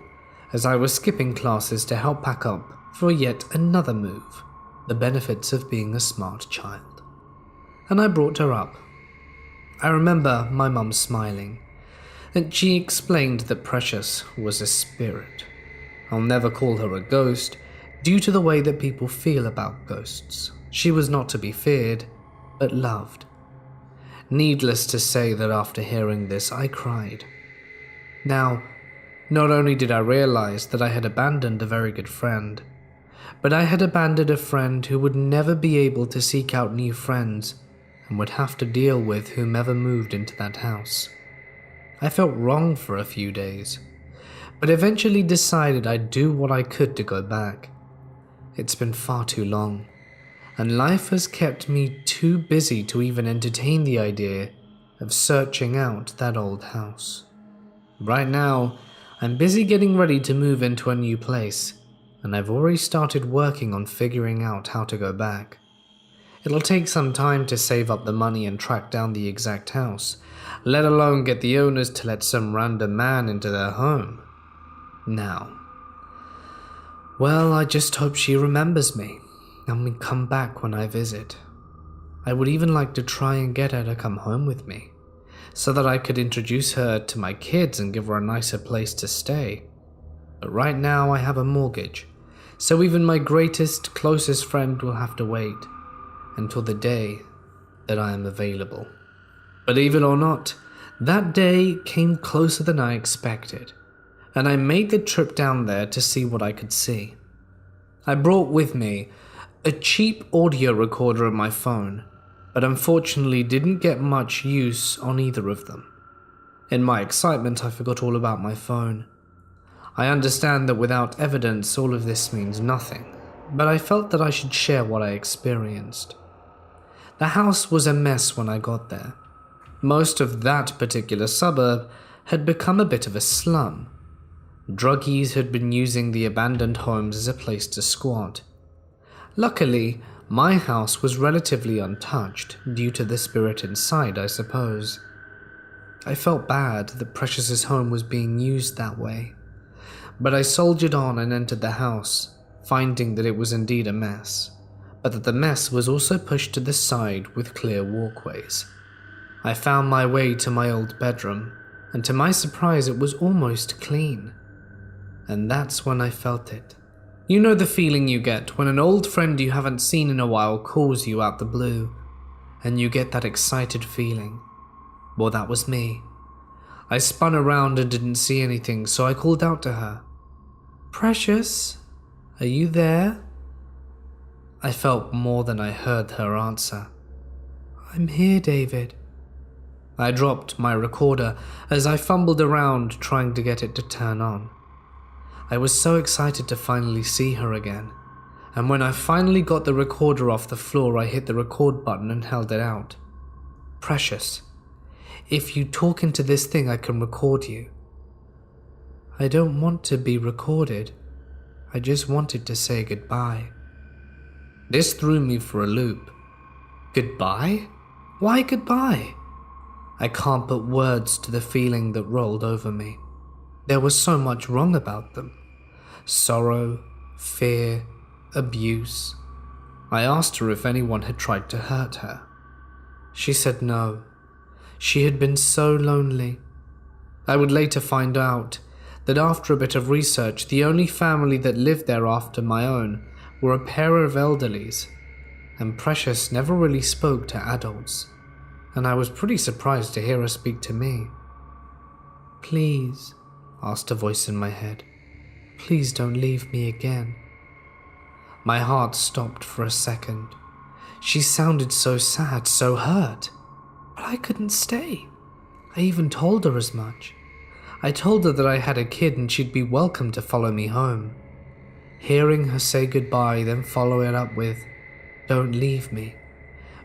as I was skipping classes to help pack up for yet another move, the benefits of being a smart child. And I brought her up. I remember my mum smiling, and she explained that Precious was a spirit. I'll never call her a ghost, due to the way that people feel about ghosts. She was not to be feared, but loved. Needless to say that after hearing this, I cried. Now, not only did I realize that I had abandoned a very good friend, but I had abandoned a friend who would never be able to seek out new friends and would have to deal with whomever moved into that house. I felt wrong for a few days, but eventually decided I'd do what I could to go back. It's been far too long, and life has kept me too busy to even entertain the idea of searching out that old house. Right now, I'm busy getting ready to move into a new place, and I've already started working on figuring out how to go back. It'll take some time to save up the money and track down the exact house, let alone get the owners to let some random man into their home. Now, well, I just hope she remembers me and will come back when I visit. I would even like to try and get her to come home with me, so that I could introduce her to my kids and give her a nicer place to stay. But right now I have a mortgage, so even my greatest, closest friend will have to wait until the day that I am available. Believe it or not, that day came closer than I expected, and I made the trip down there to see what I could see. I brought with me a cheap audio recorder and my phone, but unfortunately didn't get much use on either of them. In my excitement, I forgot all about my phone. I understand that without evidence, all of this means nothing, but I felt that I should share what I experienced. The house was a mess when I got there. Most of that particular suburb had become a bit of a slum. Druggies had been using the abandoned homes as a place to squat. Luckily, my house was relatively untouched due to the spirit inside, I suppose. I felt bad that Precious's home was being used that way, but I soldiered on and entered the house, finding that it was indeed a mess, but that the mess was also pushed to the side with clear walkways. I found my way to my old bedroom, and to my surprise it was almost clean. And that's when I felt it. You know the feeling you get when an old friend you haven't seen in a while calls you out the blue, and you get that excited feeling. Well, that was me. I spun around and didn't see anything, so I called out to her. "Precious, are you there?" I felt more than I heard her answer. "I'm here, David." I dropped my recorder as I fumbled around trying to get it to turn on. I was so excited to finally see her again, and when I finally got the recorder off the floor, I hit the record button and held it out. "Precious, if you talk into this thing, I can record you." "I don't want to be recorded. I just wanted to say goodbye." This threw me for a loop. Goodbye? Why goodbye? I can't put words to the feeling that rolled over me. There was so much wrong about them. Sorrow, fear, abuse. I asked her if anyone had tried to hurt her. She said no. She had been so lonely. I would later find out that after a bit of research, the only family that lived there after my own were a pair of elderlies, and Precious never really spoke to adults, and I was pretty surprised to hear her speak to me. "Please," asked a voice in my head, "please don't leave me again." My heart stopped for a second. She sounded so sad, so hurt, but I couldn't stay. I even told her as much. I told her that I had a kid and she'd be welcome to follow me home. Hearing her say goodbye, then follow it up with, "Don't leave me,"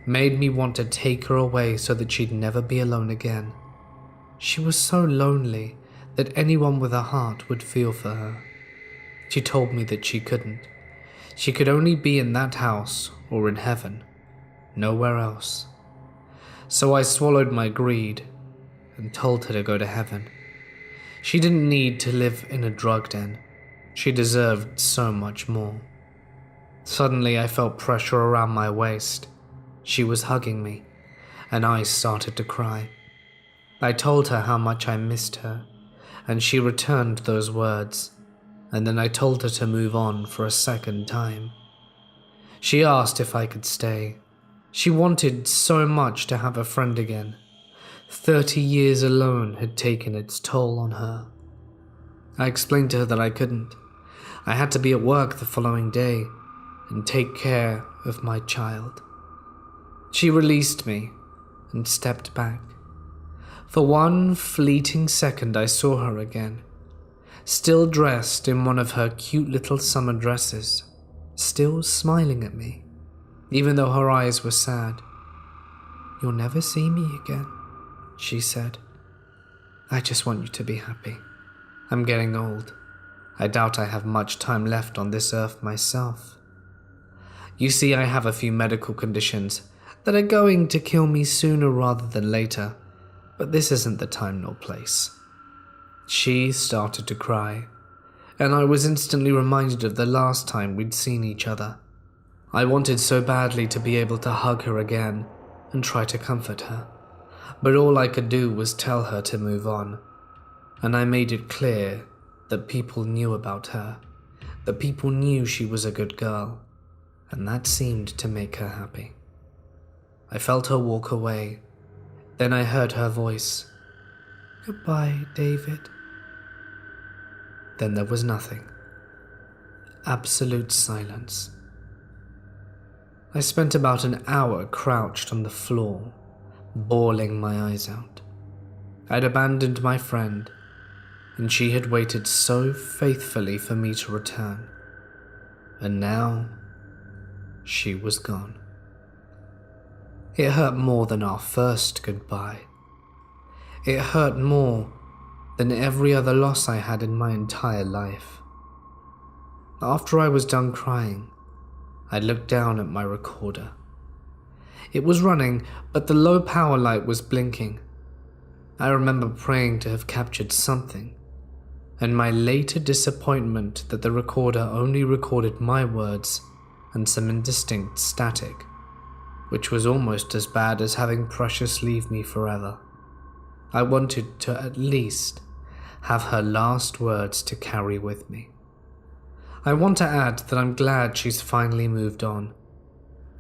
made me want to take her away so that she'd never be alone again. She was so lonely that anyone with a heart would feel for her. She told me that she couldn't. She could only be in that house or in heaven, nowhere else. So I swallowed my greed and told her to go to heaven. She didn't need to live in a drug den. She deserved so much more. Suddenly I felt pressure around my waist. She was hugging me, and I started to cry. I told her how much I missed her, and she returned those words, and then I told her to move on for a second time. She asked if I could stay. She wanted so much to have a friend again. 30 years alone had taken its toll on her. I explained to her that I couldn't. I had to be at work the following day and take care of my child. She released me and stepped back. For one fleeting second I saw her again, still dressed in one of her cute little summer dresses, still smiling at me, even though her eyes were sad. "You'll never see me again," she said. "I just want you to be happy. I'm getting old. I doubt I have much time left on this earth myself. You see, I have a few medical conditions that are going to kill me sooner rather than later, but this isn't the time nor place." She started to cry, and I was instantly reminded of the last time we'd seen each other. I wanted so badly to be able to hug her again and try to comfort her, but all I could do was tell her to move on, and I made it clear that people knew about her, that people knew she was a good girl, and that seemed to make her happy. I felt her walk away. Then I heard her voice, "Goodbye, David." Then there was nothing. Absolute silence. I spent about an hour crouched on the floor, bawling my eyes out. I'd abandoned my friend, and she had waited so faithfully for me to return. And now, she was gone. It hurt more than our first goodbye. It hurt more than every other loss I had in my entire life. After I was done crying, I looked down at my recorder. It was running, but the low power light was blinking. I remember praying to have captured something, and my later disappointment that the recorder only recorded my words and some indistinct static, which was almost as bad as having Precious leave me forever. I wanted to at least have her last words to carry with me. I want to add that I'm glad she's finally moved on.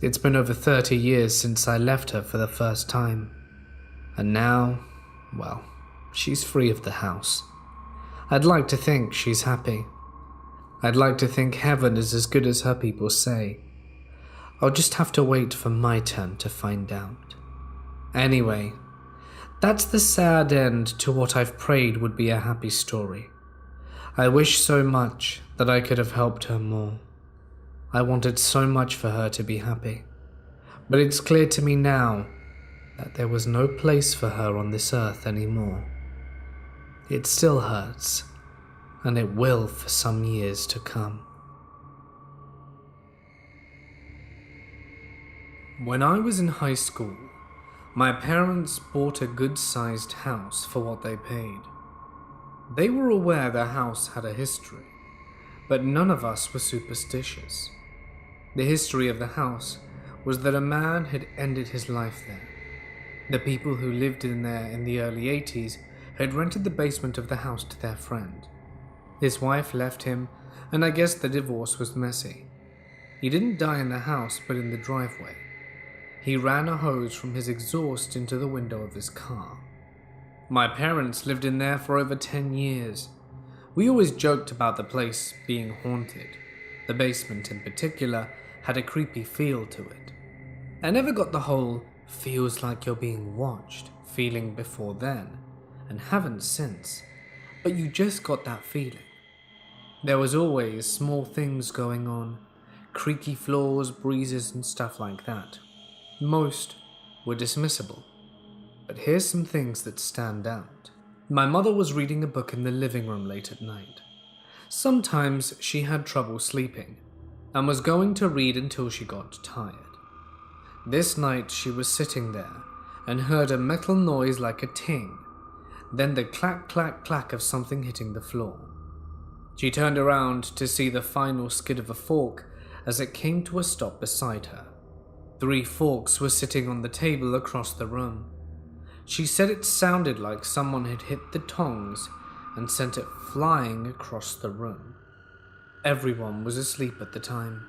It's been over 30 years since I left her for the first time, and now, well, she's free of the house. I'd like to think she's happy. I'd like to think heaven is as good as her people say. I'll just have to wait for my turn to find out. Anyway, that's the sad end to what I've prayed would be a happy story. I wish so much that I could have helped her more. I wanted so much for her to be happy, but it's clear to me now that there was no place for her on this earth anymore. It still hurts, and it will for some years to come. When I was in high school, my parents bought a good-sized house for what they paid. They were aware the house had a history, but none of us were superstitious. The history of the house was that a man had ended his life there. The people who lived in there in the early 80s had rented the basement of the house to their friend. His wife left him, and I guess the divorce was messy. He didn't die in the house, but in the driveway. He ran a hose from his exhaust into the window of his car. My parents lived in there for over 10 years. We always joked about the place being haunted. The basement in particular had a creepy feel to it. I never got the whole feels like you're being watched feeling before then, and haven't since, but you just got that feeling. There was always small things going on, creaky floors, breezes and stuff like that. Most were dismissible, but here's some things that stand out. My mother was reading a book in the living room late at night. Sometimes she had trouble sleeping, and was going to read until she got tired. This night she was sitting there, and heard a metal noise like a ting, then the clack clack clack of something hitting the floor. She turned around to see the final skid of a fork as it came to a stop beside her. 3 forks were sitting on the table across the room. She said it sounded like someone had hit the tongs and sent it flying across the room. Everyone was asleep at the time.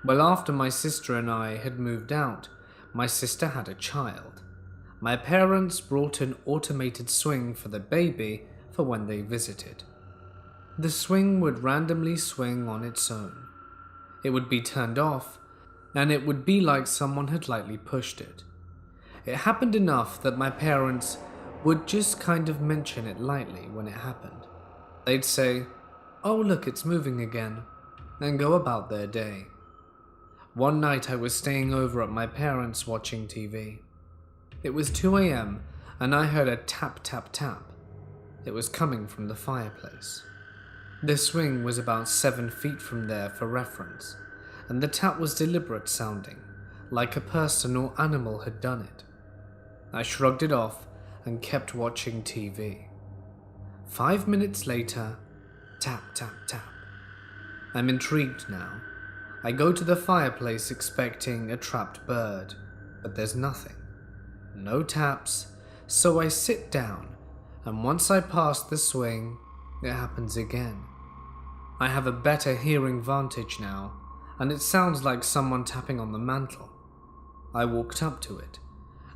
Well, after my sister and I had moved out, my sister had a child. My parents brought an automated swing for the baby for when they visited. The swing would randomly swing on its own. It would be turned off, and it would be like someone had lightly pushed it. It happened enough that my parents would just kind of mention it lightly when it happened. They'd say, "Oh look, it's moving again," and go about their day. One night I was staying over at my parents' watching TV. It was 2 a.m. and I heard a tap tap tap. It was coming from the fireplace. The swing was about 7 feet from there for reference, and the tap was deliberate sounding, like a person or animal had done it. I shrugged it off and kept watching TV. 5 minutes later, tap tap tap. I'm intrigued now. I go to the fireplace expecting a trapped bird, but there's nothing. No taps, so I sit down, and once I pass the swing, it happens again. I have a better hearing vantage now, and it sounds like someone tapping on the mantel. I walked up to it,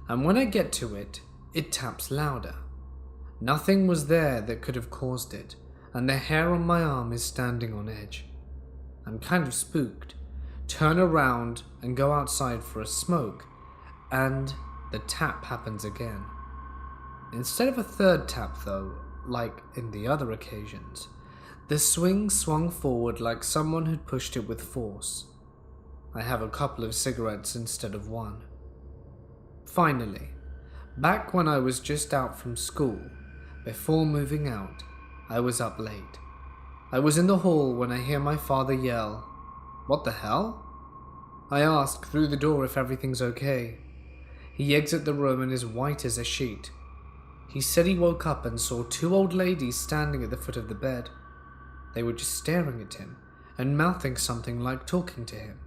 and when I get to it, it taps louder. Nothing was there that could have caused it, and the hair on my arm is standing on edge. I'm kind of spooked, turn around and go outside for a smoke, and the tap happens again. Instead of a third tap though, like in the other occasions, the swing swung forward like someone had pushed it with force. I have a couple of cigarettes instead of one. Finally, back when I was just out from school, before moving out, I was up late. I was in the hall when I hear my father yell, "What the hell?" I ask through the door if everything's okay. He exits the room and is white as a sheet. He said he woke up and saw two old ladies standing at the foot of the bed. They were just staring at him and mouthing something like talking to him.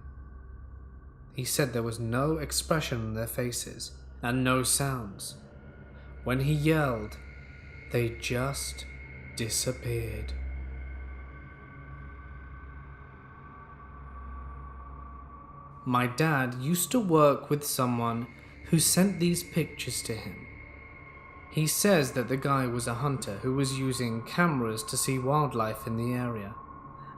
He said there was no expression on their faces and no sounds. When he yelled, they just disappeared. My dad used to work with someone who sent these pictures to him. He says that the guy was a hunter who was using cameras to see wildlife in the area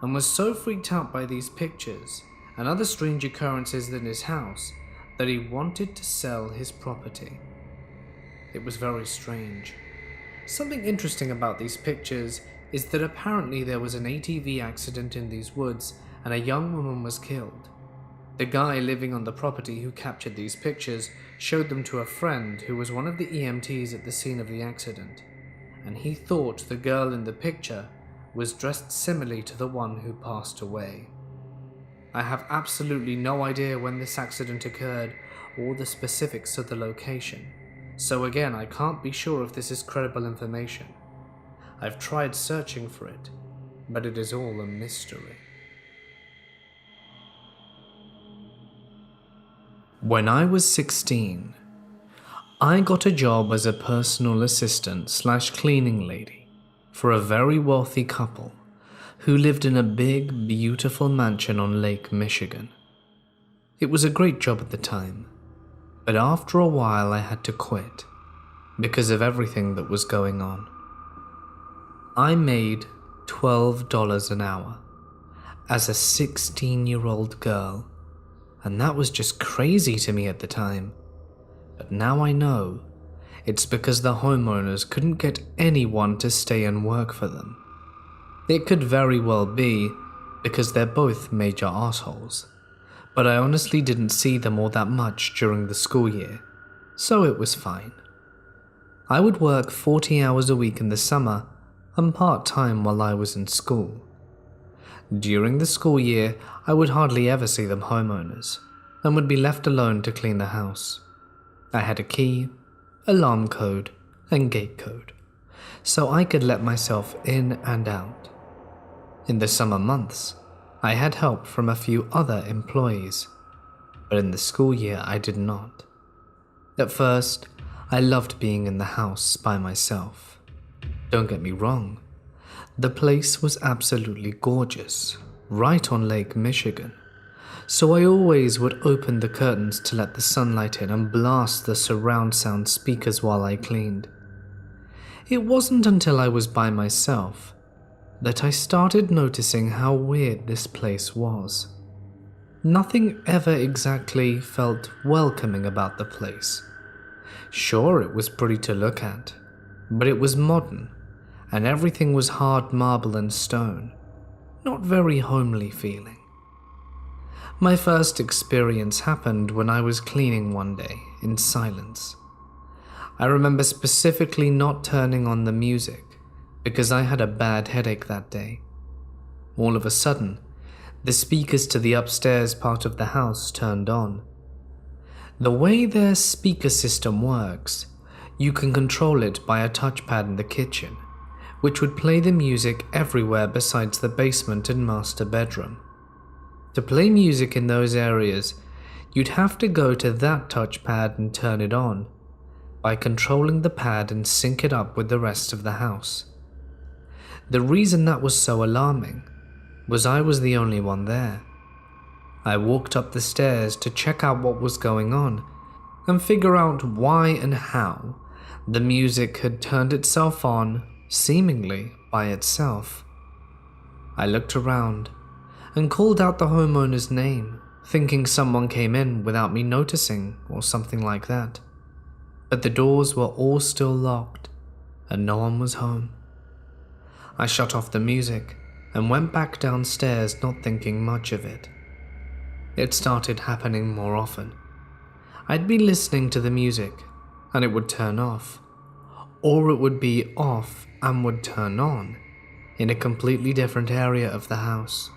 and was so freaked out by these pictures and other strange occurrences in his house that he wanted to sell his property. It was very strange. Something interesting about these pictures is that apparently there was an ATV accident in these woods and a young woman was killed. The guy living on the property who captured these pictures showed them to a friend who was one of the EMTs at the scene of the accident, and he thought the girl in the picture was dressed similarly to the one who passed away. I have absolutely no idea when this accident occurred or the specifics of the location, so again I can't be sure if this is credible information. I've tried searching for it, but it is all a mystery. When I was 16, I got a job as a personal assistant / cleaning lady for a very wealthy couple who lived in a big, beautiful mansion on Lake Michigan. It was a great job at the time, but after a while I had to quit because of everything that was going on. I made $12 an hour as a 16-year-old girl, and that was just crazy to me at the time. But now I know it's because the homeowners couldn't get anyone to stay and work for them. It could very well be because they're both major assholes, but I honestly didn't see them all that much during the school year, so it was fine. I would work 40 hours a week in the summer and part-time while I was in school. During the school year, I would hardly ever see them homeowners and would be left alone to clean the house. I had a key, alarm code, and gate code, so I could let myself in and out. In the summer months, I had help from a few other employees, but in the school year I did not. At first, I loved being in the house by myself. Don't get me wrong, the place was absolutely gorgeous, right on Lake Michigan, so I always would open the curtains to let the sunlight in and blast the surround sound speakers while I cleaned. It wasn't until I was by myself that I started noticing how weird this place was. Nothing ever exactly felt welcoming about the place. Sure, it was pretty to look at, but it was modern, and everything was hard marble and stone, not very homely feeling. My first experience happened when I was cleaning one day, in silence. I remember specifically not turning on the music, because I had a bad headache that day. All of a sudden, the speakers to the upstairs part of the house turned on. The way their speaker system works, you can control it by a touchpad in the kitchen, which would play the music everywhere besides the basement and master bedroom. To play music in those areas, you'd have to go to that touchpad and turn it on, by controlling the pad and sync it up with the rest of the house. The reason that was so alarming was I was the only one there. I walked up the stairs to check out what was going on and figure out why and how the music had turned itself on, seemingly by itself. I looked around and called out the homeowner's name, thinking someone came in without me noticing or something like that. But the doors were all still locked and no one was home. I shut off the music and went back downstairs, not thinking much of it. It started happening more often. I'd be listening to the music and it would turn off, or it would be off and would turn on in a completely different area of the house.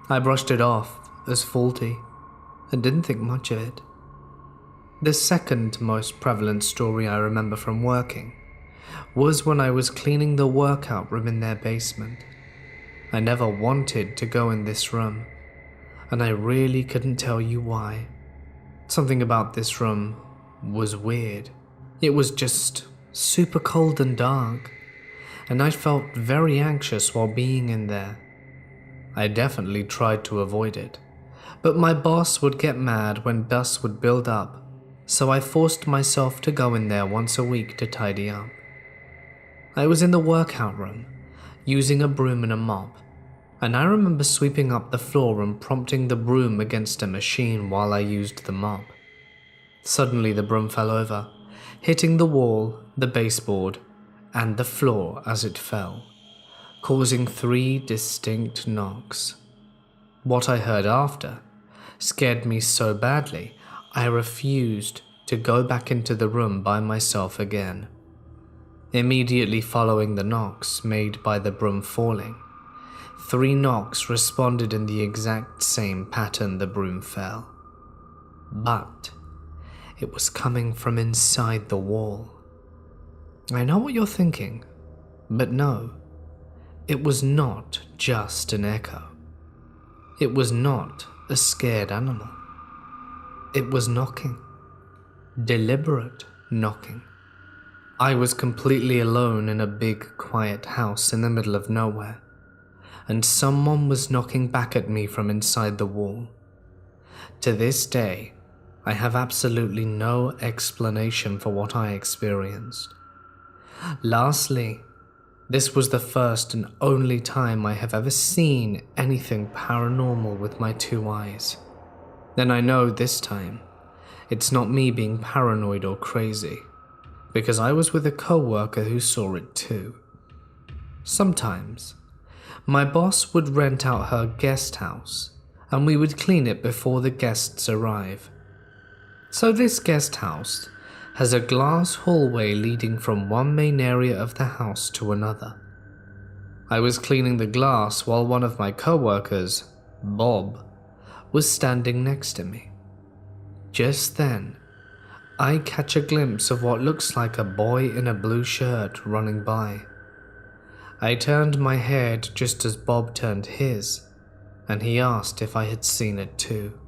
I brushed it off as faulty and didn't think much of it. The second most prevalent story I remember from working was when I was cleaning the workout room in their basement. I never wanted to go in this room, and I really couldn't tell you why. Something about this room was weird. It was just super cold and dark, and I felt very anxious while being in there. I definitely tried to avoid it, but my boss would get mad when dust would build up, so I forced myself to go in there once a week to tidy up. I was in the workout room, using a broom and a mop, and I remember sweeping up the floor and prompting the broom against a machine while I used the mop. Suddenly the broom fell over, hitting the wall, the baseboard, and the floor as it fell, causing 3 distinct knocks. What I heard after scared me so badly, I refused to go back into the room by myself again. Immediately following the knocks made by the broom falling, 3 knocks responded in the exact same pattern the broom fell. But it was coming from inside the wall. I know what you're thinking, but no, it was not just an echo. It was not a scared animal. It was knocking. Deliberate knocking. I was completely alone in a big, quiet house in the middle of nowhere, and someone was knocking back at me from inside the wall. To this day, I have absolutely no explanation for what I experienced. Lastly, this was the first and only time I have ever seen anything paranormal with my 2 eyes. And I know this time, it's not me being paranoid or crazy, because I was with a coworker who saw it too. Sometimes, my boss would rent out her guest house, and we would clean it before the guests arrive. So this guest house has a glass hallway leading from one main area of the house to another. I was cleaning the glass while one of my coworkers, Bob, was standing next to me. Just then, I catch a glimpse of what looks like a boy in a blue shirt running by. I turned my head just as Bob turned his, and he asked if I had seen it too.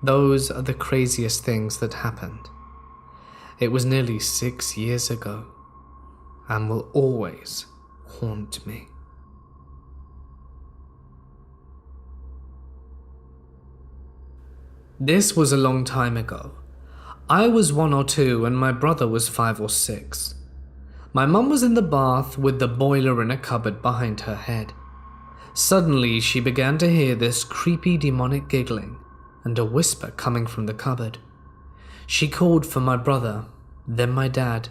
Those are the craziest things that happened. It was nearly 6 years ago, and will always haunt me. This was a long time ago. I was 1 or 2 and my brother was 5 or 6. My mum was in the bath with the boiler in a cupboard behind her head. Suddenly she began to hear this creepy demonic giggling and a whisper coming from the cupboard. She called for my brother, then my dad,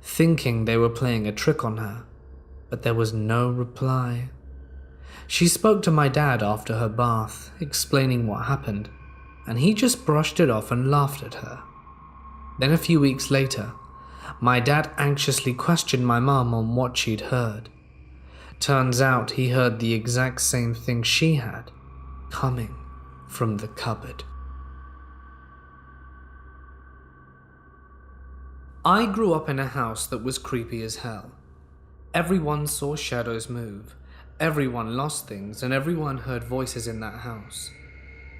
thinking they were playing a trick on her, but there was no reply. She spoke to my dad after her bath, explaining what happened, and he just brushed it off and laughed at her. Then a few weeks later, my dad anxiously questioned my mum on what she'd heard. Turns out he heard the exact same thing she had, coming from the cupboard. I grew up in a house that was creepy as hell. Everyone saw shadows move, everyone lost things, and everyone heard voices in that house.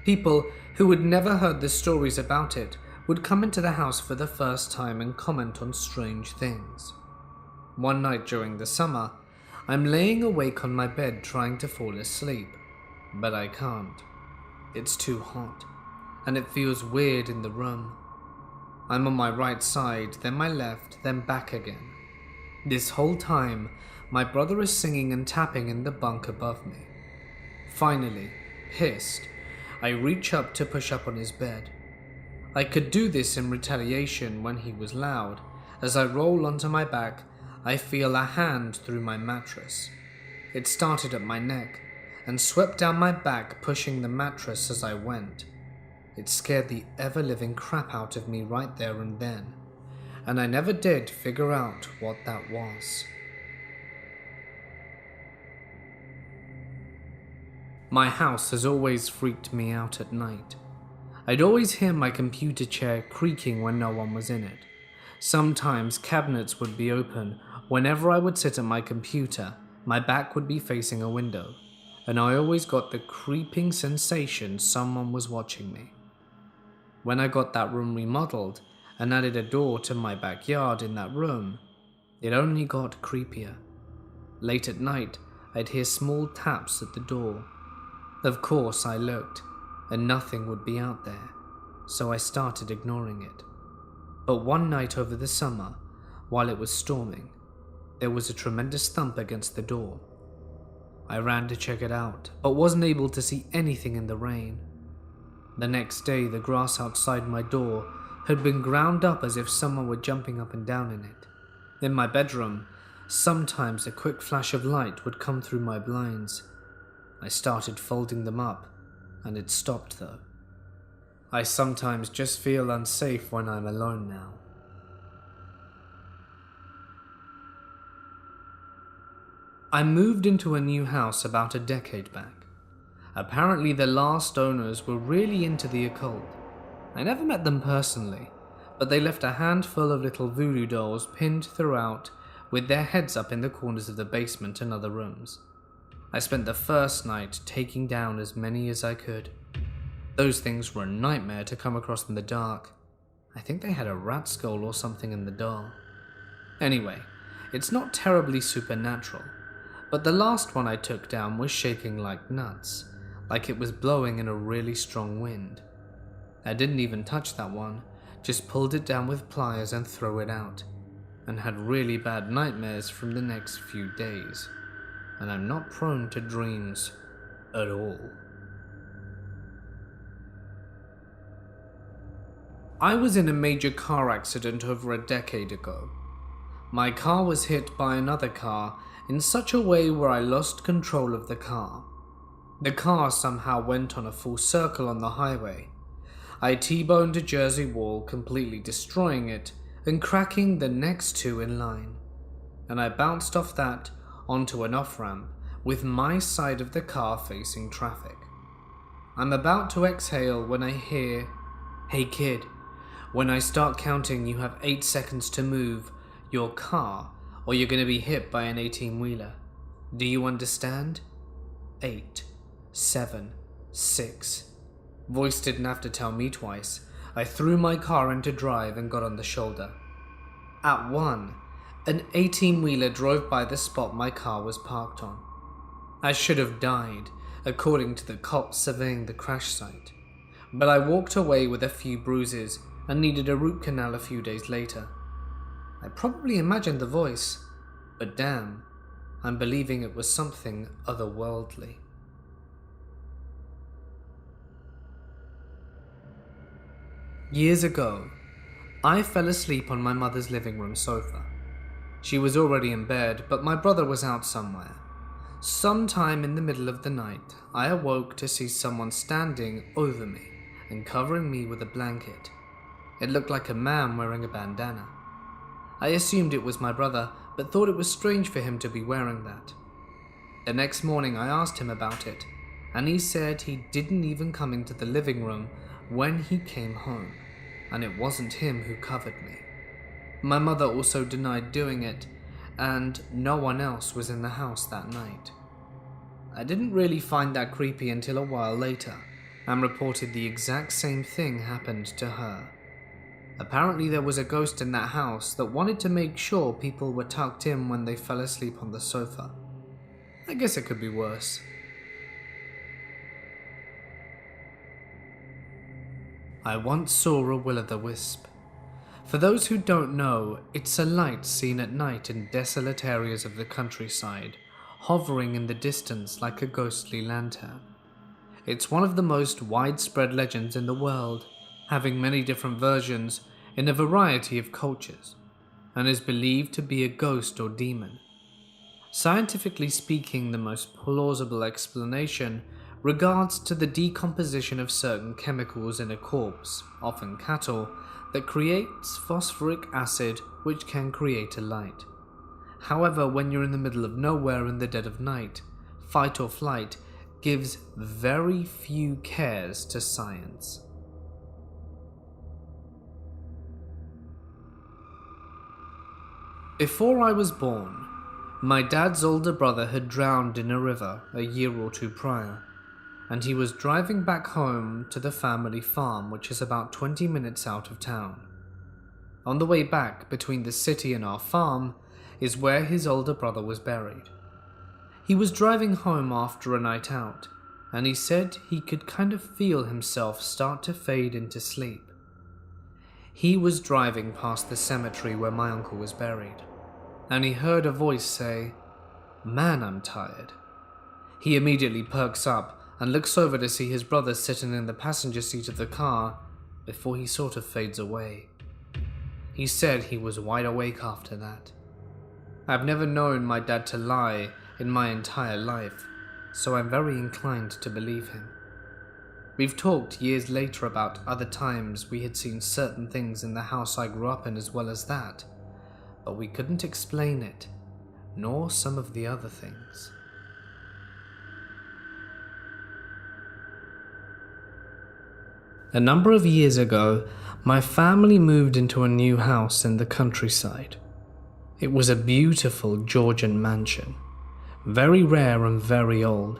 People who had never heard the stories about it would come into the house for the first time and comment on strange things. One night during the summer, I'm laying awake on my bed trying to fall asleep, but I can't. It's too hot, and it feels weird in the room. I'm on my right side, then my left, then back again. This whole time, my brother is singing and tapping in the bunk above me. Finally, pissed, I reach up to push up on his bed. I could do this in retaliation when he was loud. As I roll onto my back, I feel a hand through my mattress. It started at my neck and swept down my back, pushing the mattress as I went. It scared the ever-living crap out of me right there and then, and I never did figure out what that was. My house has always freaked me out at night. I'd always hear my computer chair creaking when no one was in it. Sometimes cabinets would be open. Whenever I would sit at my computer, my back would be facing a window, and I always got the creeping sensation someone was watching me. When I got that room remodeled and added a door to my backyard in that room, it only got creepier. Late at night, I'd hear small taps at the door. Of course, I looked, and nothing would be out there, so I started ignoring it. But one night over the summer, while it was storming, there was a tremendous thump against the door. I ran to check it out, but wasn't able to see anything in the rain. The next day, the grass outside my door had been ground up as if someone were jumping up and down in it. In my bedroom, sometimes a quick flash of light would come through my blinds. I started folding them up, and it stopped though. I sometimes just feel unsafe when I'm alone now. I moved into a new house about a decade back. Apparently the last owners were really into the occult. I never met them personally, but they left a handful of little voodoo dolls pinned throughout with their heads up in the corners of the basement and other rooms. I spent the first night taking down as many as I could. Those things were a nightmare to come across in the dark. I think they had a rat skull or something in the doll. Anyway, it's not terribly supernatural, but the last one I took down was shaking like nuts, like it was blowing in a really strong wind. I didn't even touch that one, just pulled it down with pliers and threw it out, and had really bad nightmares from the next few days. And I'm not prone to dreams at all. I was in a major car accident over a decade ago. My car was hit by another car in such a way where I lost control of the car. The car somehow went on a full circle on the highway. I T-boned a Jersey wall, completely destroying it and cracking the next two in line. And I bounced off that onto an off-ramp with my side of the car facing traffic. I'm about to exhale when I hear, "Hey kid, when I start counting you have 8 seconds to move your car or you're going to be hit by an 18-wheeler. Do you understand?" 8, 7, 6. Voice didn't have to tell me twice. I threw my car into drive and got on the shoulder. At 1, an 18-wheeler drove by the spot my car was parked on. I should have died, according to the cops surveying the crash site, but I walked away with a few bruises and needed a root canal a few days later. I probably imagined the voice, but damn, I'm believing it was something otherworldly. Years ago, I fell asleep on my mother's living room sofa. She was already in bed, but my brother was out somewhere. Sometime in the middle of the night, I awoke to see someone standing over me and covering me with a blanket. It looked like a man wearing a bandana. I assumed it was my brother, but thought it was strange for him to be wearing that. The next morning I asked him about it, and he said he didn't even come into the living room when he came home, and it wasn't him who covered me. My mother also denied doing it, and no one else was in the house that night. I didn't really find that creepy until a while later, and reported the exact same thing happened to her. Apparently there was a ghost in that house that wanted to make sure people were tucked in when they fell asleep on the sofa. I guess it could be worse. I once saw a will-o'-the-wisp. For those who don't know, it's a light seen at night in desolate areas of the countryside, hovering in the distance like a ghostly lantern. It's one of the most widespread legends in the world, having many different versions in a variety of cultures, and is believed to be a ghost or demon. Scientifically speaking, the most plausible explanation regards to the decomposition of certain chemicals in a corpse, often cattle, that creates phosphoric acid which can create a light. However, when you're in the middle of nowhere in the dead of night, fight or flight gives very few cares to science. Before I was born, my dad's older brother had drowned in a river a year or two prior, and he was driving back home to the family farm, which is about 20 minutes out of town. On the way back between the city and our farm is where his older brother was buried. He was driving home after a night out, and he said he could kind of feel himself start to fade into sleep. He was driving past the cemetery where my uncle was buried, and he heard a voice say, "Man, I'm tired." He immediately perks up and looks over to see his brother sitting in the passenger seat of the car before he sort of fades away. He said he was wide awake after that. I've never known my dad to lie in my entire life, so I'm very inclined to believe him. We've talked years later about other times we had seen certain things in the house I grew up in as well as that, but we couldn't explain it, nor some of the other things. A number of years ago, my family moved into a new house in the countryside. It was a beautiful Georgian mansion, very rare and very old,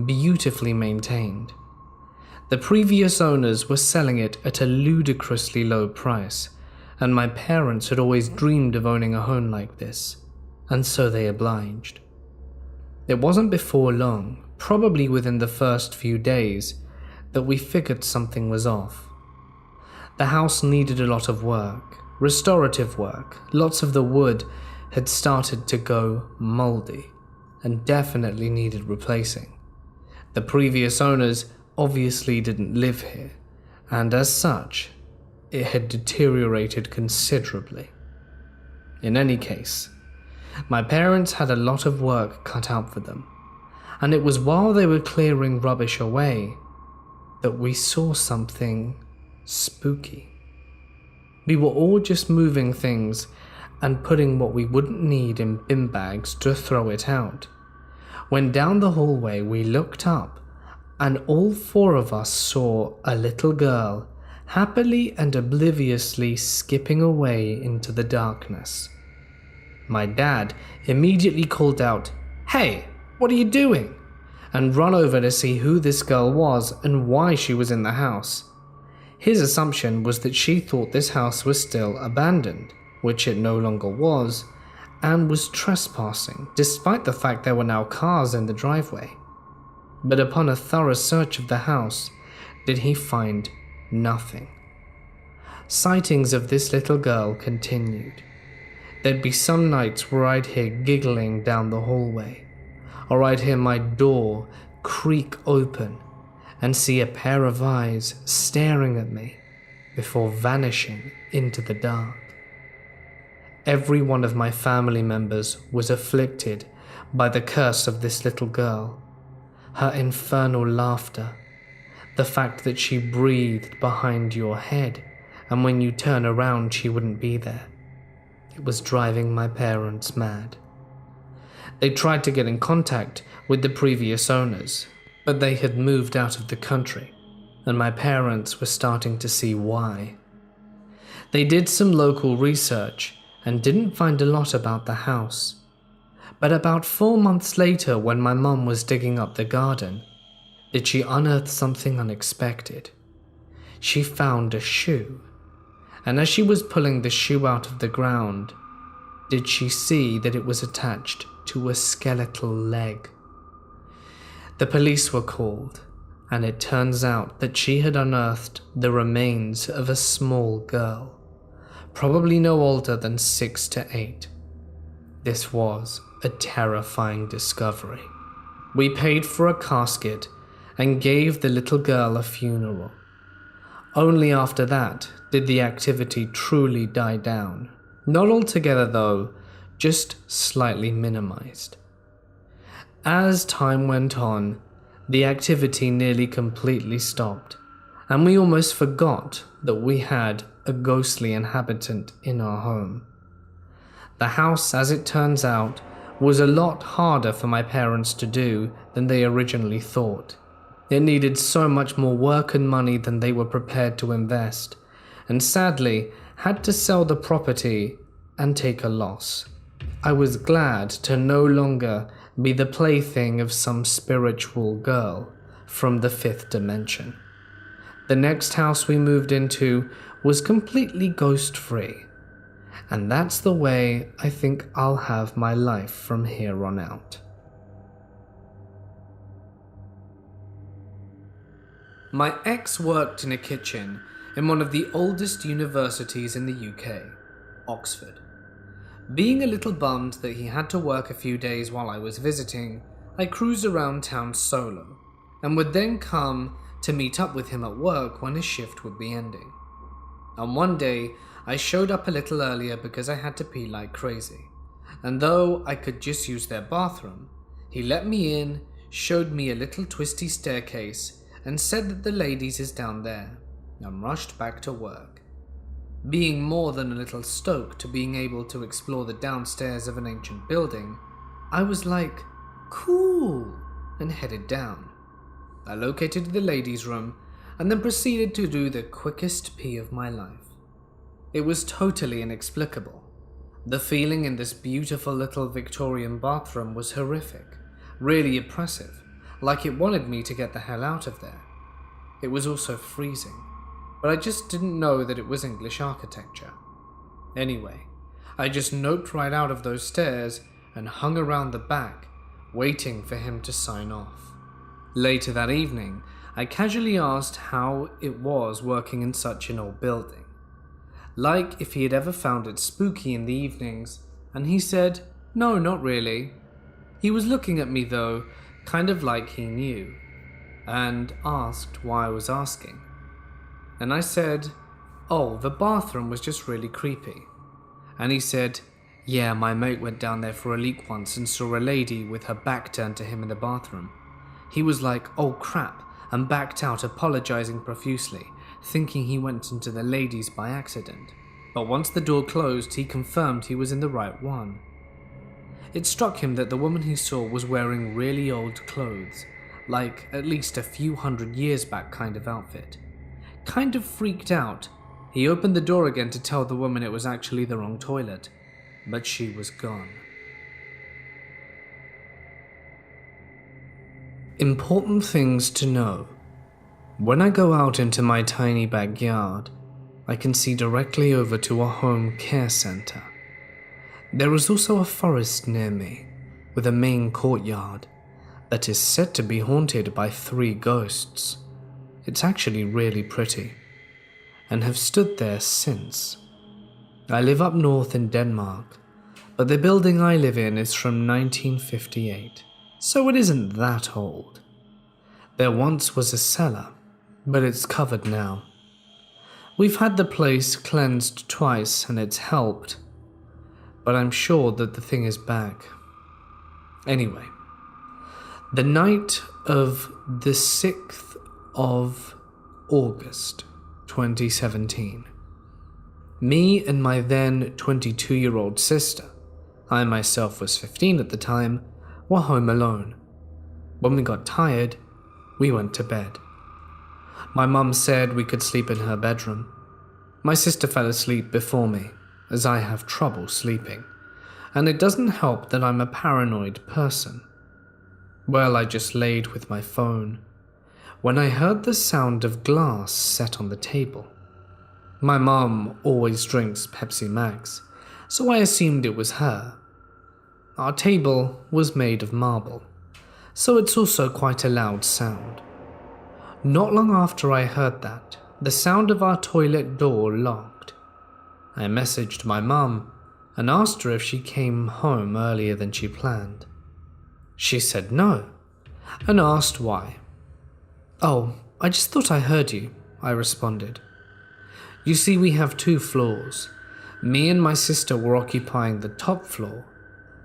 beautifully maintained. The previous owners were selling it at a ludicrously low price, and my parents had always dreamed of owning a home like this, and so they obliged. It wasn't before long, probably within the first few days, that we figured something was off. The house needed a lot of work, restorative work. Lots of the wood had started to go moldy and definitely needed replacing. The previous owners obviously didn't live here, and as such, it had deteriorated considerably. In any case, my parents had a lot of work cut out for them, and it was while they were clearing rubbish away that we saw something spooky. We were all just moving things and putting what we wouldn't need in bin bags to throw it out. When down the hallway we looked up, and all four of us saw a little girl happily and obliviously skipping away into the darkness. My dad immediately called out, "Hey, what are you doing?" and run over to see who this girl was and why she was in the house. His assumption was that she thought this house was still abandoned, which it no longer was, and was trespassing, despite the fact there were now cars in the driveway. But upon a thorough search of the house, did he find nothing. Sightings of this little girl continued. There'd be some nights where I'd hear giggling down the hallway, or I'd hear my door creak open and see a pair of eyes staring at me before vanishing into the dark. Every one of my family members was afflicted by the curse of this little girl. Her infernal laughter, the fact that she breathed behind your head and when you turn around she wouldn't be there. It was driving my parents mad. They tried to get in contact with the previous owners, but they had moved out of the country, and my parents were starting to see why. They did some local research and didn't find a lot about the house. But about 4 months later, when my mum was digging up the garden, did she unearth something unexpected. She found a shoe, and as she was pulling the shoe out of the ground, did she see that it was attached to a skeletal leg. The police were called, and it turns out that she had unearthed the remains of a small girl, probably no older than 6 to 8. This was a terrifying discovery. We paid for a casket and gave the little girl a funeral. Only after that did the activity truly die down. Not altogether though, just slightly minimized. As time went on, The activity nearly completely stopped, and we almost forgot that we had a ghostly inhabitant in our home. The house, as it turns out, was a lot harder for my parents to do than they originally thought. It needed so much more work and money than they were prepared to invest, and sadly had to sell the property and take a loss. I was glad to no longer be the plaything of some spiritual girl from the fifth dimension. The next house we moved into was completely ghost-free, and that's the way I think I'll have my life from here on out. My ex worked in a kitchen in one of the oldest universities in the UK, Oxford. Being a little bummed that he had to work a few days while I was visiting, I cruised around town solo, and would then come to meet up with him at work when his shift would be ending. And one day, I showed up a little earlier because I had to pee like crazy, and though I could just use their bathroom, he let me in, showed me a little twisty staircase, and said that the ladies is down there, and rushed back to work. Being more than a little stoked to being able to explore the downstairs of an ancient building, I was like, cool, and headed down. I located the ladies' room, and then proceeded to do the quickest pee of my life. It was totally inexplicable. The feeling in this beautiful little Victorian bathroom was horrific, really oppressive, like it wanted me to get the hell out of there. It was also freezing, but I just didn't know that it was English architecture. Anyway, I just noped right out of those stairs and hung around the back, waiting for him to sign off. Later that evening, I casually asked how it was working in such an old building, like if he had ever found it spooky in the evenings, and he said, no, not really. He was looking at me though, kind of like he knew, and asked why I was asking. And I said, oh, the bathroom was just really creepy. And he said, yeah, my mate went down there for a leak once and saw a lady with her back turned to him in the bathroom. He was like, oh crap, and backed out, apologizing profusely, thinking he went into the ladies by accident. But once the door closed, he confirmed he was in the right one. It struck him that the woman he saw was wearing really old clothes, like at least a few 100 years back kind of outfit. Kind of freaked out, he opened the door again to tell the woman it was actually the wrong toilet, but she was gone. Important things to know. When I go out into my tiny backyard, I can see directly over to a home care center. There is also a forest near me, with a main courtyard that is said to be haunted by 3 ghosts. It's actually really pretty, and have stood there since. I live up north in Denmark, but the building I live in is from 1958, so it isn't that old. There once was a cellar, but it's covered now. We've had the place cleansed twice and it's helped, but I'm sure that the thing is back. Anyway, the night of the 6th of August 2017, me and my then 22-year-old sister, I myself was 15 at the time, were home alone. When we got tired, we went to bed. My mum said we could sleep in her bedroom. My sister fell asleep before me, as I have trouble sleeping, and it doesn't help that I'm a paranoid person. Well, I just laid with my phone when I heard the sound of glass set on the table. My mum always drinks Pepsi Max, so I assumed it was her. Our table was made of marble, so it's also quite a loud sound. Not long after I heard that, the sound of our toilet door locked. I messaged my mum and asked her if she came home earlier than she planned. She said no, and asked why. Oh, I just thought I heard you, I responded. You see, we have 2 floors. Me and my sister were occupying the top floor,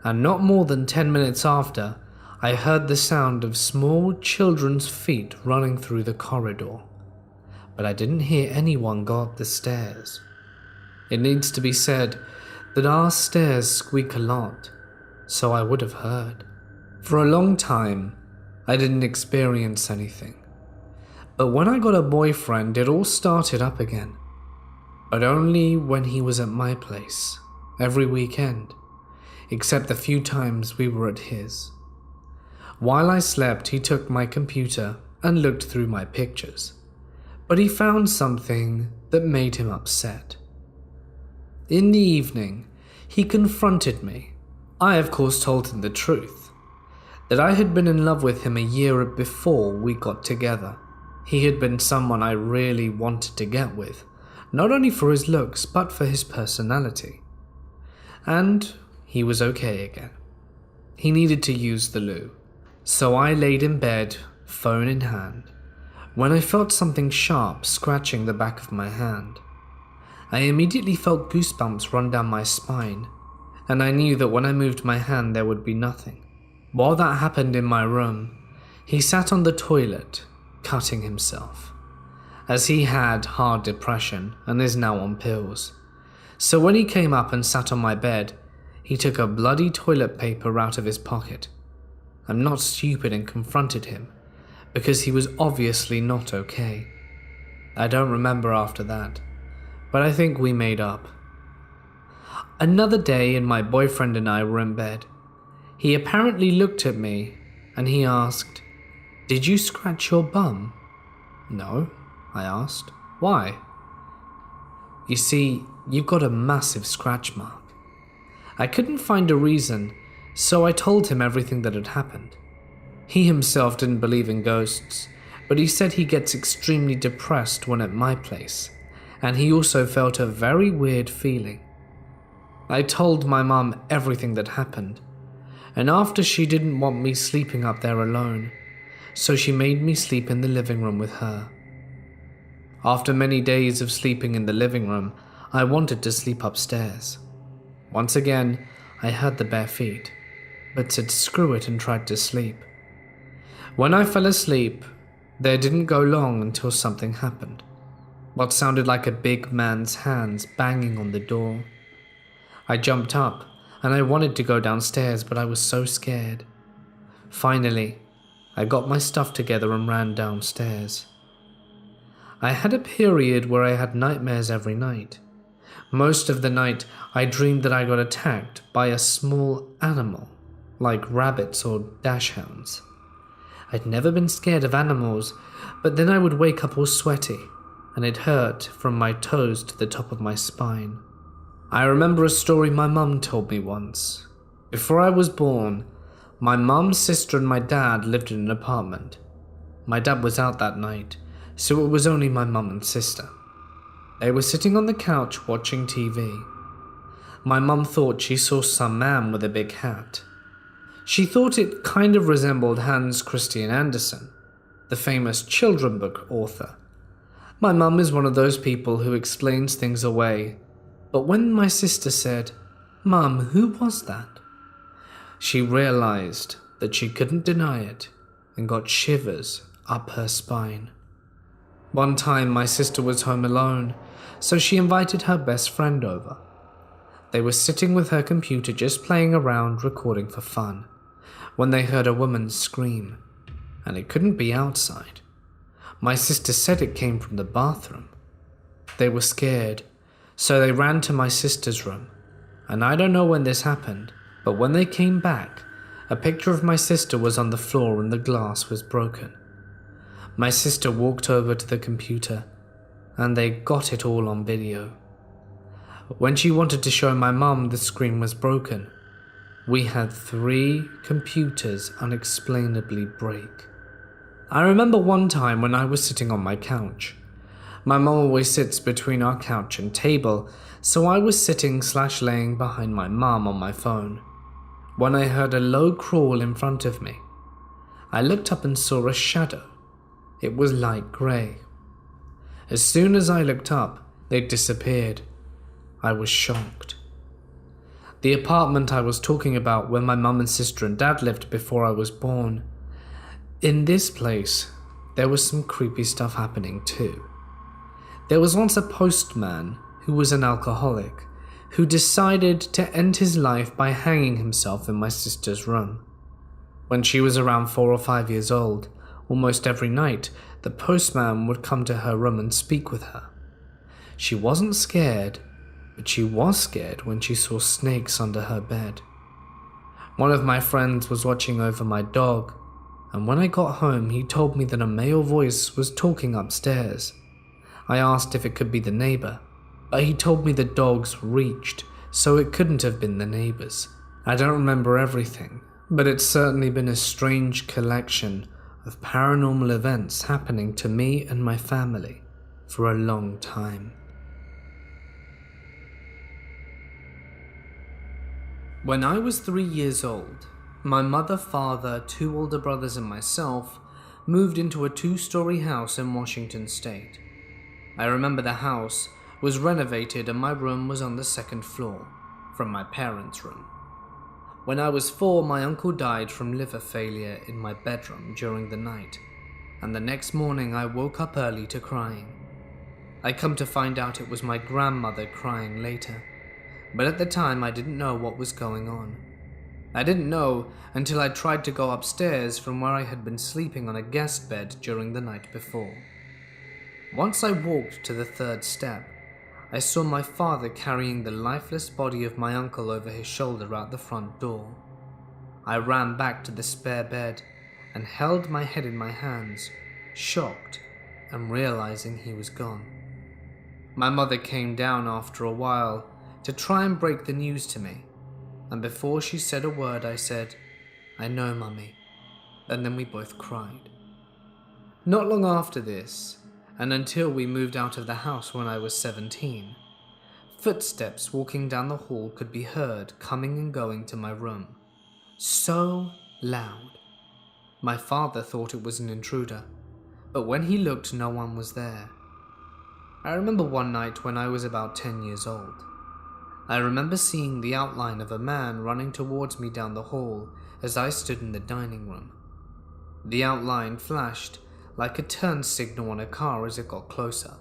and not more than 10 minutes after, I heard the sound of small children's feet running through the corridor, but I didn't hear anyone go up the stairs. It needs to be said that our stairs squeak a lot, so I would have heard. For a long time, I didn't experience anything. But when I got a boyfriend, it all started up again. But only when he was at my place, every weekend, except the few times we were at his. While I slept, he took my computer and looked through my pictures, but he found something that made him upset. In the evening, he confronted me. I, of course, told him the truth, that I had been in love with him a year before we got together. He had been someone I really wanted to get with, not only for his looks, but for his personality. And he was okay again. He needed to use the loo. So I laid in bed, phone in hand, when I felt something sharp scratching the back of my hand. I immediately felt goosebumps run down my spine, and I knew that when I moved my hand there would be nothing. While that happened in my room, he sat on the toilet, cutting himself, as he had hard depression and is now on pills. So when he came up and sat on my bed, he took a bloody toilet paper out of his pocket. I'm not stupid and confronted him, because he was obviously not okay. I don't remember after that, but I think we made up. Another day and my boyfriend and I were in bed. He apparently looked at me and he asked, "Did you scratch your bum?" "No," I asked. "Why?" "You see, you've got a massive scratch mark." I couldn't find a reason, so I told him everything that had happened. He himself didn't believe in ghosts, but he said he gets extremely depressed when at my place, and he also felt a very weird feeling. I told my mum everything that happened, and after she didn't want me sleeping up there alone, so she made me sleep in the living room with her. After many days of sleeping in the living room, I wanted to sleep upstairs. Once again, I heard the bare feet, but said screw it and tried to sleep. When I fell asleep, there didn't go long until something happened. What sounded like a big man's hands banging on the door. I jumped up and I wanted to go downstairs, but I was so scared. Finally, I got my stuff together and ran downstairs. I had a period where I had nightmares every night. Most of the night, I dreamed that I got attacked by a small animal, like rabbits or dachshunds. I'd never been scared of animals, but then I would wake up all sweaty, and it hurt from my toes to the top of my spine. I remember a story my mum told me once. Before I was born, my mum, sister, and my dad lived in an apartment. My dad was out that night, so it was only my mum and sister. They were sitting on the couch watching TV. My mum thought she saw some man with a big hat. She thought it kind of resembled Hans Christian Andersen, the famous children book author. My mum is one of those people who explains things away, but when my sister said, "Mum, who was that?" she realized that she couldn't deny it and got shivers up her spine. One time my sister was home alone, so she invited her best friend over. They were sitting with her computer just playing around, recording for fun, when they heard a woman scream, and it couldn't be outside. My sister said it came from the bathroom. They were scared, so they ran to my sister's room, and I don't know when this happened, but when they came back, a picture of my sister was on the floor and the glass was broken. My sister walked over to the computer, and they got it all on video. When she wanted to show my mum the screen was broken, we had 3 computers unexplainably break. I remember one time when I was sitting on my couch. My mum always sits between our couch and table, so I was sitting/laying behind my mum on my phone, when I heard a low crawl in front of me. I looked up and saw a shadow. It was light grey. As soon as I looked up, it disappeared. I was shocked. The apartment I was talking about where my mum and sister and dad lived before I was born. In this place, there was some creepy stuff happening too. There was once a postman who was an alcoholic who decided to end his life by hanging himself in my sister's room. When she was around 4 or 5 years old, almost every night, the postman would come to her room and speak with her. She wasn't scared, but she was scared when she saw snakes under her bed. One of my friends was watching over my dog, and when I got home, he told me that a male voice was talking upstairs. I asked if it could be the neighbor, but he told me the dogs reached, so it couldn't have been the neighbors. I don't remember everything, but it's certainly been a strange collection of paranormal events happening to me and my family for a long time. When I was 3 years old, my mother, father, 2 older brothers and myself moved into a 2-story house in Washington State. I remember the house was renovated and my room was on the 2nd floor, from my parents' room. When I was 4, my uncle died from liver failure in my bedroom during the night, and the next morning I woke up early to crying. I come to find out it was my grandmother crying later, but at the time I didn't know what was going on. I didn't know until I tried to go upstairs from where I had been sleeping on a guest bed during the night before. Once I walked to the 3rd step, I saw my father carrying the lifeless body of my uncle over his shoulder out the front door. I ran back to the spare bed and held my head in my hands, shocked and realizing he was gone. My mother came down after a while to try and break the news to me, and before she said a word I said, "I know, Mummy," and then we both cried. Not long after this, and until we moved out of the house when I was 17, footsteps walking down the hall could be heard coming and going to my room. So loud. My father thought it was an intruder, but when he looked, no one was there. I remember one night when I was about 10 years old. I remember seeing the outline of a man running towards me down the hall as I stood in the dining room. The outline flashed like a turn signal on a car as it got closer.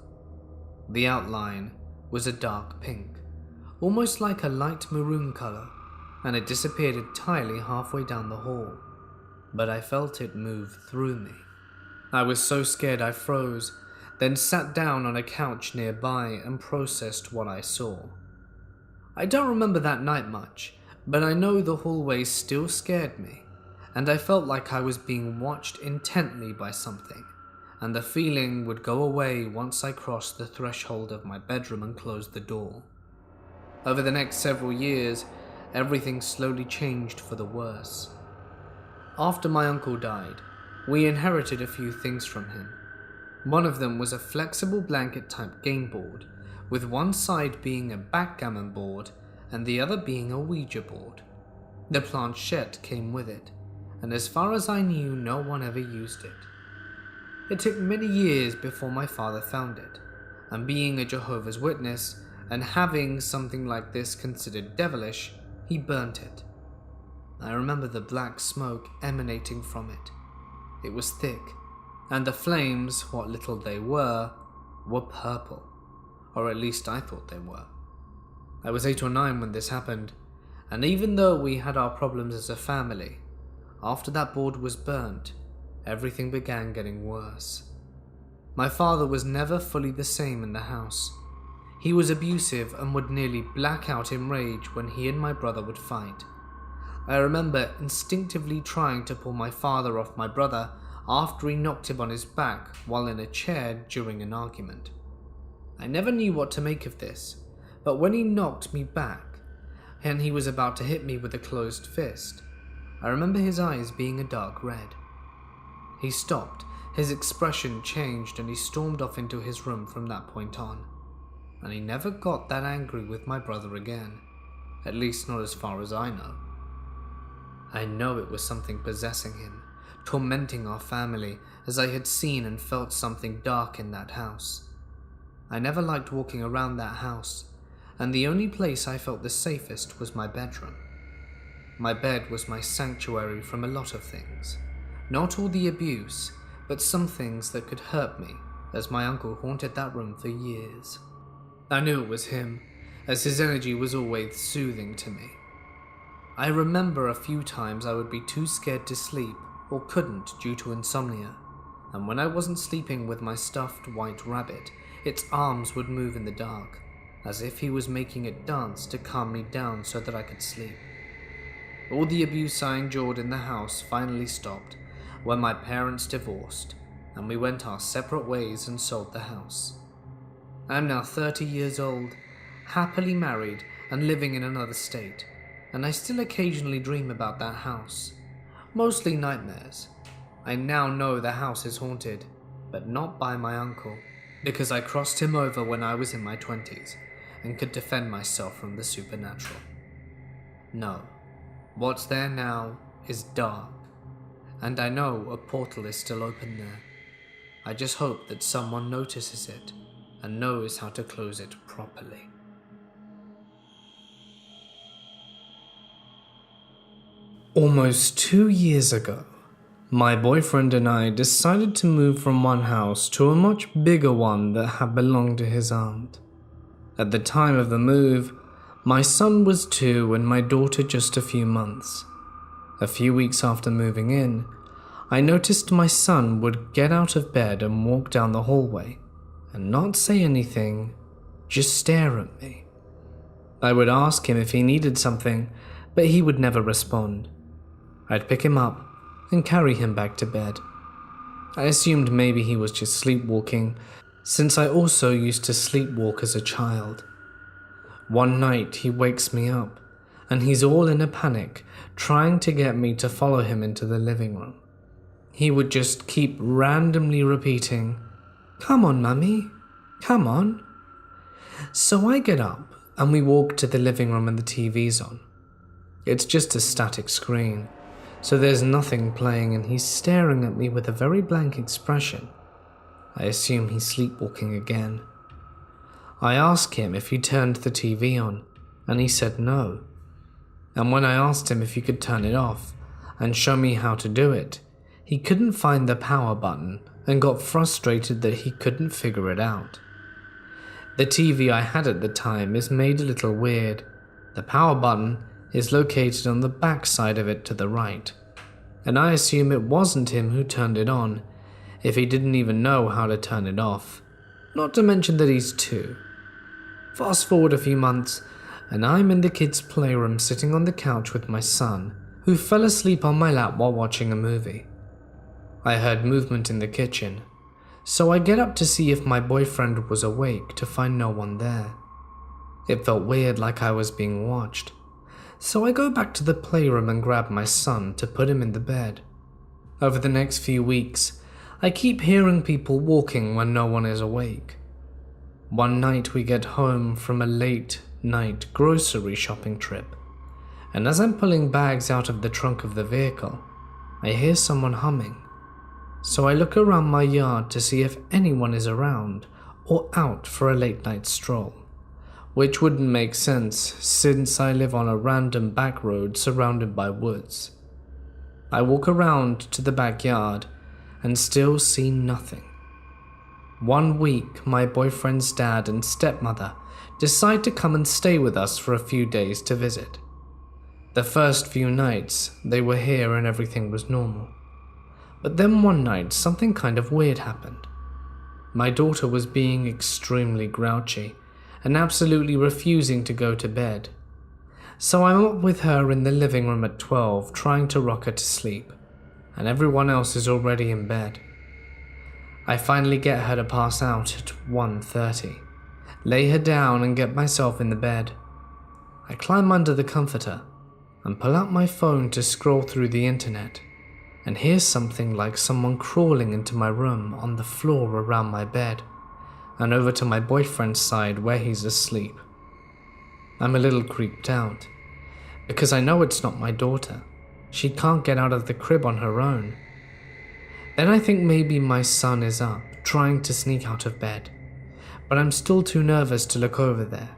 The outline was a dark pink, almost like a light maroon color, and it disappeared entirely halfway down the hall, but I felt it move through me. I was so scared I froze, then sat down on a couch nearby and processed what I saw. I don't remember that night much, but I know the hallway still scared me, and I felt like I was being watched intently by something, and the feeling would go away once I crossed the threshold of my bedroom and closed the door. Over the next several years, everything slowly changed for the worse. After my uncle died, we inherited a few things from him. One of them was a flexible blanket-type game board, with one side being a backgammon board and the other being a Ouija board. The planchette came with it, and as far as I knew, no one ever used it. It took many years before my father found it, and being a Jehovah's Witness and having something like this considered devilish, he burnt it. I remember the black smoke emanating from it. It was thick, and the flames, what little they were purple. Or at least I thought they were. I was 8 or 9 when this happened, and even though we had our problems as a family, after that board was burnt, everything began getting worse. My father was never fully the same in the house. He was abusive and would nearly black out in rage when he and my brother would fight. I remember instinctively trying to pull my father off my brother after he knocked him on his back while in a chair during an argument. I never knew what to make of this, but when he knocked me back, and he was about to hit me with a closed fist, I remember his eyes being a dark red. He stopped, his expression changed, and he stormed off into his room from that point on. And he never got that angry with my brother again, at least not as far as I know. I know it was something possessing him, tormenting our family, as I had seen and felt something dark in that house. I never liked walking around that house, and the only place I felt the safest was my bedroom. My bed was my sanctuary from a lot of things. Not all the abuse, but some things that could hurt me, as my uncle haunted that room for years. I knew it was him, as his energy was always soothing to me. I remember a few times I would be too scared to sleep or couldn't due to insomnia, and when I wasn't sleeping with my stuffed white rabbit, its arms would move in the dark, as if he was making it dance to calm me down so that I could sleep. All the abuse I endured in the house finally stopped when my parents divorced, and we went our separate ways and sold the house. I'm now 30 years old, happily married and living in another state, and I still occasionally dream about that house. Mostly nightmares. I now know the house is haunted, but not by my uncle, because I crossed him over when I was in my 20s and could defend myself from the supernatural. No, what's there now is dark, and I know a portal is still open there. I just hope that someone notices it and knows how to close it properly. Almost 2 years ago, my boyfriend and I decided to move from one house to a much bigger one that had belonged to his aunt. At the time of the move, my son was 2 and my daughter just a few months. A few weeks after moving in, I noticed my son would get out of bed and walk down the hallway and not say anything, just stare at me. I would ask him if he needed something, but he would never respond. I'd pick him up and carry him back to bed. I assumed maybe he was just sleepwalking, since I also used to sleepwalk as a child. One night he wakes me up, and he's all in a panic, trying to get me to follow him into the living room. He would just keep randomly repeating, "Come on, Mummy, come on." So I get up and we walk to the living room and the TV's on. It's just a static screen, so there's nothing playing, and he's staring at me with a very blank expression. I assume he's sleepwalking again. I ask him if he turned the TV on, and he said no. And when I asked him if he could turn it off and show me how to do it, he couldn't find the power button and got frustrated that he couldn't figure it out. The TV I had at the time is made a little weird. The power button is located on the back side of it to the right, and I assume it wasn't him who turned it on, if he didn't even know how to turn it off, not to mention that he's 2. Fast forward a few months, and I'm in the kids' playroom sitting on the couch with my son, who fell asleep on my lap while watching a movie. I heard movement in the kitchen, so I get up to see if my boyfriend was awake to find no one there. It felt weird, like I was being watched. So I go back to the playroom and grab my son to put him in the bed. Over the next few weeks, I keep hearing people walking when no one is awake. One night we get home from a late night grocery shopping trip, and as I'm pulling bags out of the trunk of the vehicle, I hear someone humming. So I look around my yard to see if anyone is around or out for a late night stroll, which wouldn't make sense since I live on a random back road surrounded by woods. I walk around to the backyard and still see nothing. 1 week, my boyfriend's dad and stepmother decide to come and stay with us for a few days to visit. The first few nights, they were here and everything was normal. But then one night, something kind of weird happened. My daughter was being extremely grouchy and absolutely refusing to go to bed. So I'm up with her in the living room at 12 trying to rock her to sleep, and everyone else is already in bed. I finally get her to pass out at 1:30, lay her down and get myself in the bed. I climb under the comforter and pull out my phone to scroll through the internet and hear something like someone crawling into my room on the floor around my bed and over to my boyfriend's side where he's asleep. I'm a little creeped out, because I know it's not my daughter. She can't get out of the crib on her own. Then I think maybe my son is up, trying to sneak out of bed, but I'm still too nervous to look over there.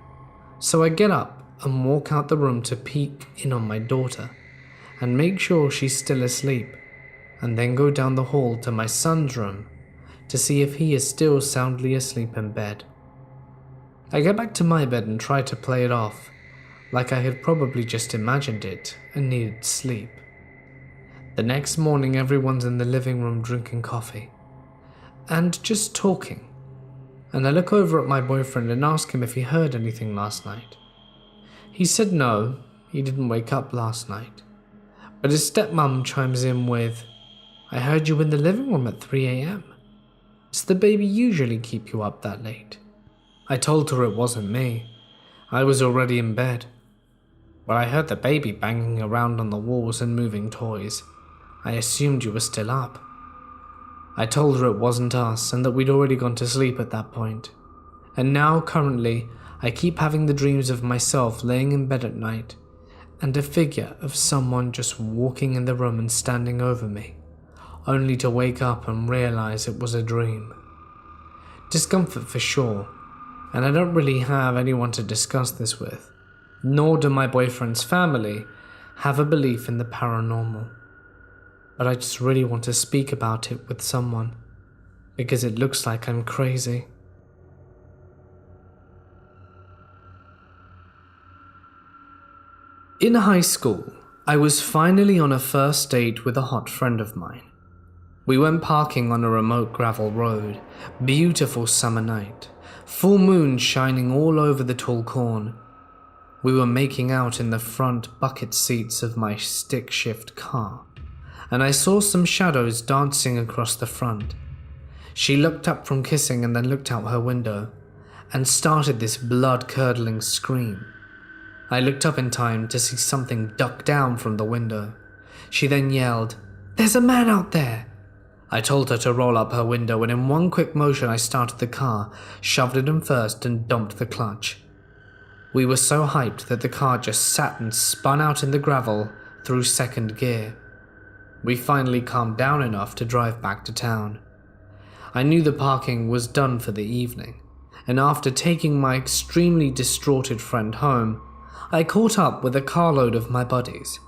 So I get up and walk out the room to peek in on my daughter and make sure she's still asleep, and then go down the hall to my son's room to see if he is still soundly asleep in bed. I get back to my bed and try to play it off, like I had probably just imagined it and needed sleep. The next morning, everyone's in the living room drinking coffee and just talking, and I look over at my boyfriend and ask him if he heard anything last night. He said no, he didn't wake up last night, but his stepmom chimes in with, "I heard you in the living room at 3 a.m. Does the baby usually keep you up that late?" I told her it wasn't me. I was already in bed. "Well, I heard the baby banging around on the walls and moving toys. I assumed you were still up." I told her it wasn't us and that we'd already gone to sleep at that point. And now, currently, I keep having the dreams of myself laying in bed at night and a figure of someone just walking in the room and standing over me, only to wake up and realize it was a dream. Discomfort for sure, and I don't really have anyone to discuss this with, nor do my boyfriend's family have a belief in the paranormal. But I just really want to speak about it with someone, because it looks like I'm crazy. In high school, I was finally on a first date with a hot friend of mine. We went parking on a remote gravel road, beautiful summer night, full moon shining all over the tall corn. We were making out in the front bucket seats of my stick shift car, and I saw some shadows dancing across the front. She looked up from kissing and then looked out her window and started this blood-curdling scream. I looked up in time to see something duck down from the window. She then yelled, "There's a man out there!" I told her to roll up her window, and in one quick motion I started the car, shoved it in first and dumped the clutch. We were so hyped that the car just sat and spun out in the gravel through second gear. We finally calmed down enough to drive back to town. I knew the parking was done for the evening, and after taking my extremely distraughted friend home, I caught up with a carload of my buddies.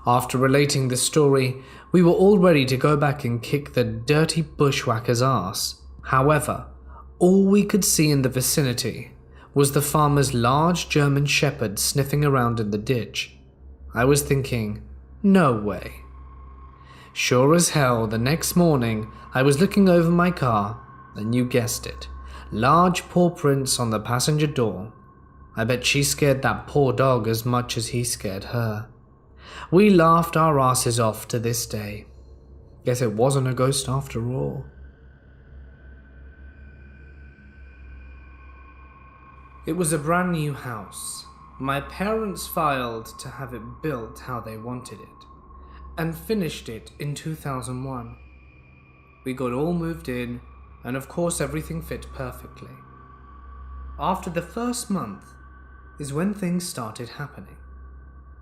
After relating the story, we were all ready to go back and kick the dirty bushwhacker's ass. However, all we could see in the vicinity was the farmer's large German shepherd sniffing around in the ditch. I was thinking, no way. Sure as hell, the next morning, I was looking over my car, and you guessed it, large paw prints on the passenger door. I bet she scared that poor dog as much as he scared her. We laughed our asses off to this day. Guess it wasn't a ghost after all. It was a brand new house. My parents filed to have it built how they wanted it, and finished it in 2001. We got all moved in, and of course everything fit perfectly. After the first month is when things started happening.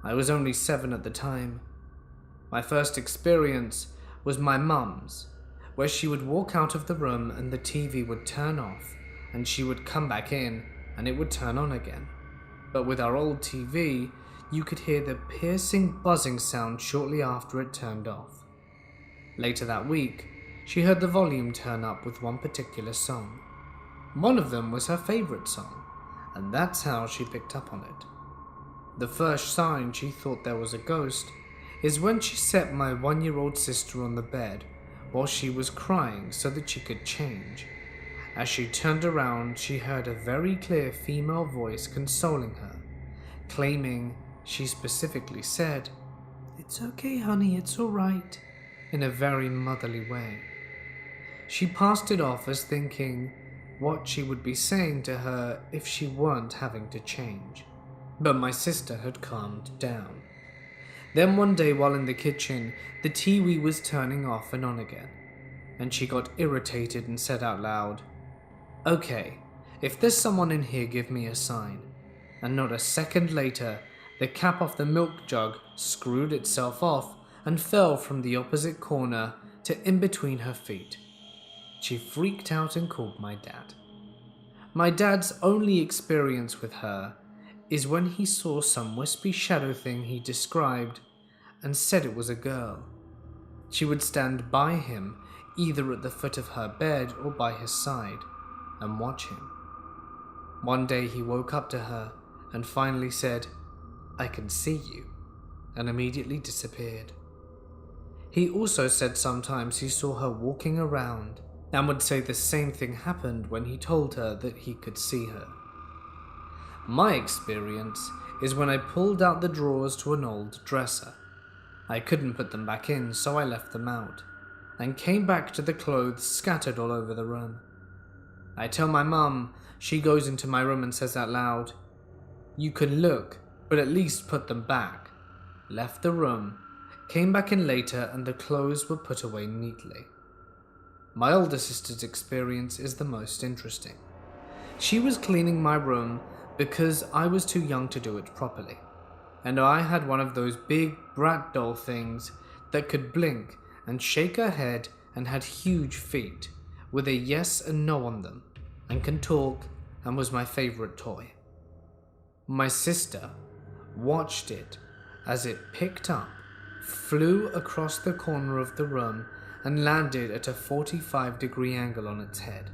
I was only 7 at the time. My first experience was my mum's, where she would walk out of the room and the TV would turn off, and she would come back in and it would turn on again. But with our old TV, you could hear the piercing buzzing sound shortly after it turned off. Later that week, she heard the volume turn up with one particular song. One of them was her favorite song, and that's how she picked up on it. The first sign she thought there was a ghost is when she set my 1-year-old sister on the bed while she was crying so that she could change. As she turned around, she heard a very clear female voice consoling her, claiming she specifically said, "It's okay, honey, it's all right," in a very motherly way. She passed it off as thinking what she would be saying to her if she weren't having to change. But my sister had calmed down. Then one day while in the kitchen, the TV was turning off and on again, and she got irritated and said out loud, "Okay, if there's someone in here, give me a sign." And not a second later, the cap off the milk jug screwed itself off and fell from the opposite corner to in between her feet. She freaked out and called my dad. My dad's only experience with her is when he saw some wispy shadow thing he described and said it was a girl. She would stand by him, either at the foot of her bed or by his side, and watch him. One day he woke up to her and finally said, "I can see you," and immediately disappeared. He also said sometimes he saw her walking around and would say the same thing happened when he told her that he could see her. My experience is when I pulled out the drawers to an old dresser. I couldn't put them back in, so I left them out, and came back to the clothes scattered all over the room. I tell my mum, she goes into my room and says out loud, "You can look, but at least put them back." Left the room, came back in later, and the clothes were put away neatly. My older sister's experience is the most interesting. She was cleaning my room because I was too young to do it properly, and I had one of those big brat doll things that could blink and shake her head and had huge feet with a yes and no on them and can talk and was my favorite toy. My sister watched it as it picked up, flew across the corner of the room and landed at a 45-degree angle on its head.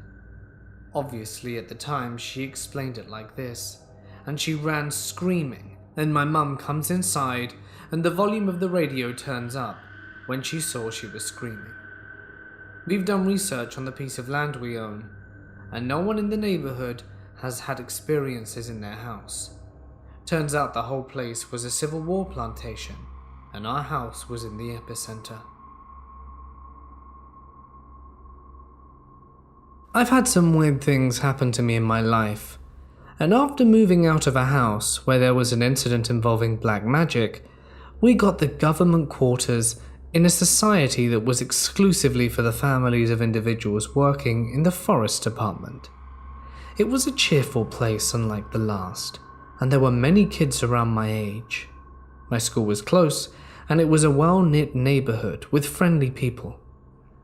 Obviously at the time she explained it like this, and she ran screaming, and my mum comes inside and the volume of the radio turns up when she saw she was screaming. We've done research on the piece of land we own, and no one in the neighborhood has had experiences in their house. Turns out the whole place was a Civil War plantation, and our house was in the epicenter. I've had some weird things happen to me in my life, and after moving out of a house where there was an incident involving black magic, we got the government quarters in a society that was exclusively for the families of individuals working in the forest department. It was a cheerful place unlike the last, and there were many kids around my age. My school was close, and it was a well-knit neighborhood with friendly people.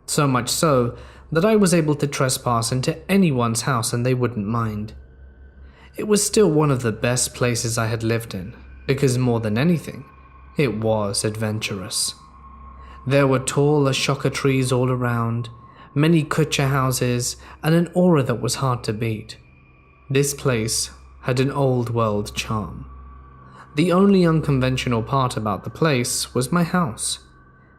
So much so that I was able to trespass into anyone's house and they wouldn't mind. It was still one of the best places I had lived in, because more than anything, it was adventurous. There were tall Ashoka trees all around, many kucha houses, and an aura that was hard to beat. This place had an old world charm. The only unconventional part about the place was my house.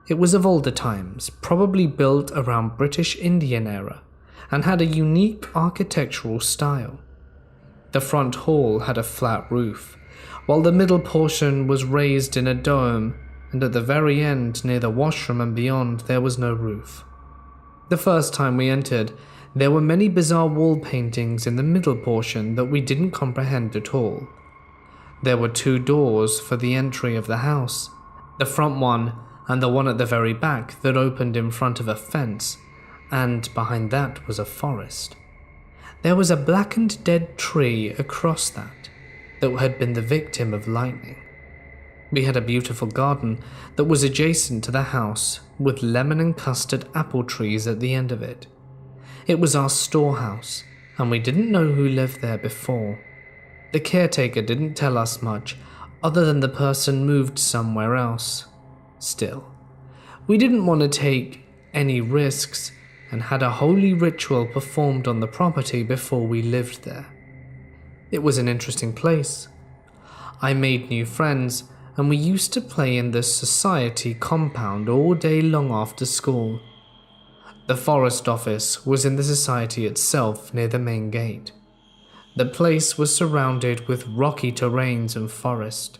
It was of older times, probably built around British Indian era, and had a unique architectural style. The front hall had a flat roof, while the middle portion was raised in a dome, and at the very end, near the washroom and beyond, there was no roof. The first time we entered, there were many bizarre wall paintings in the middle portion that we didn't comprehend at all. There were 2 doors for the entry of the house, the front one and the one at the very back that opened in front of a fence, and behind that was a forest. There was a blackened dead tree across that had been the victim of lightning. We had a beautiful garden that was adjacent to the house with lemon and custard apple trees at the end of it. It was our storehouse, and we didn't know who lived there before. The caretaker didn't tell us much other than the person moved somewhere else. Still, we didn't want to take any risks and had a holy ritual performed on the property before we lived there. It was an interesting place. I made new friends, and we used to play in the society compound all day long after school. The forest office was in the society itself near the main gate. The place was surrounded with rocky terrains and forest.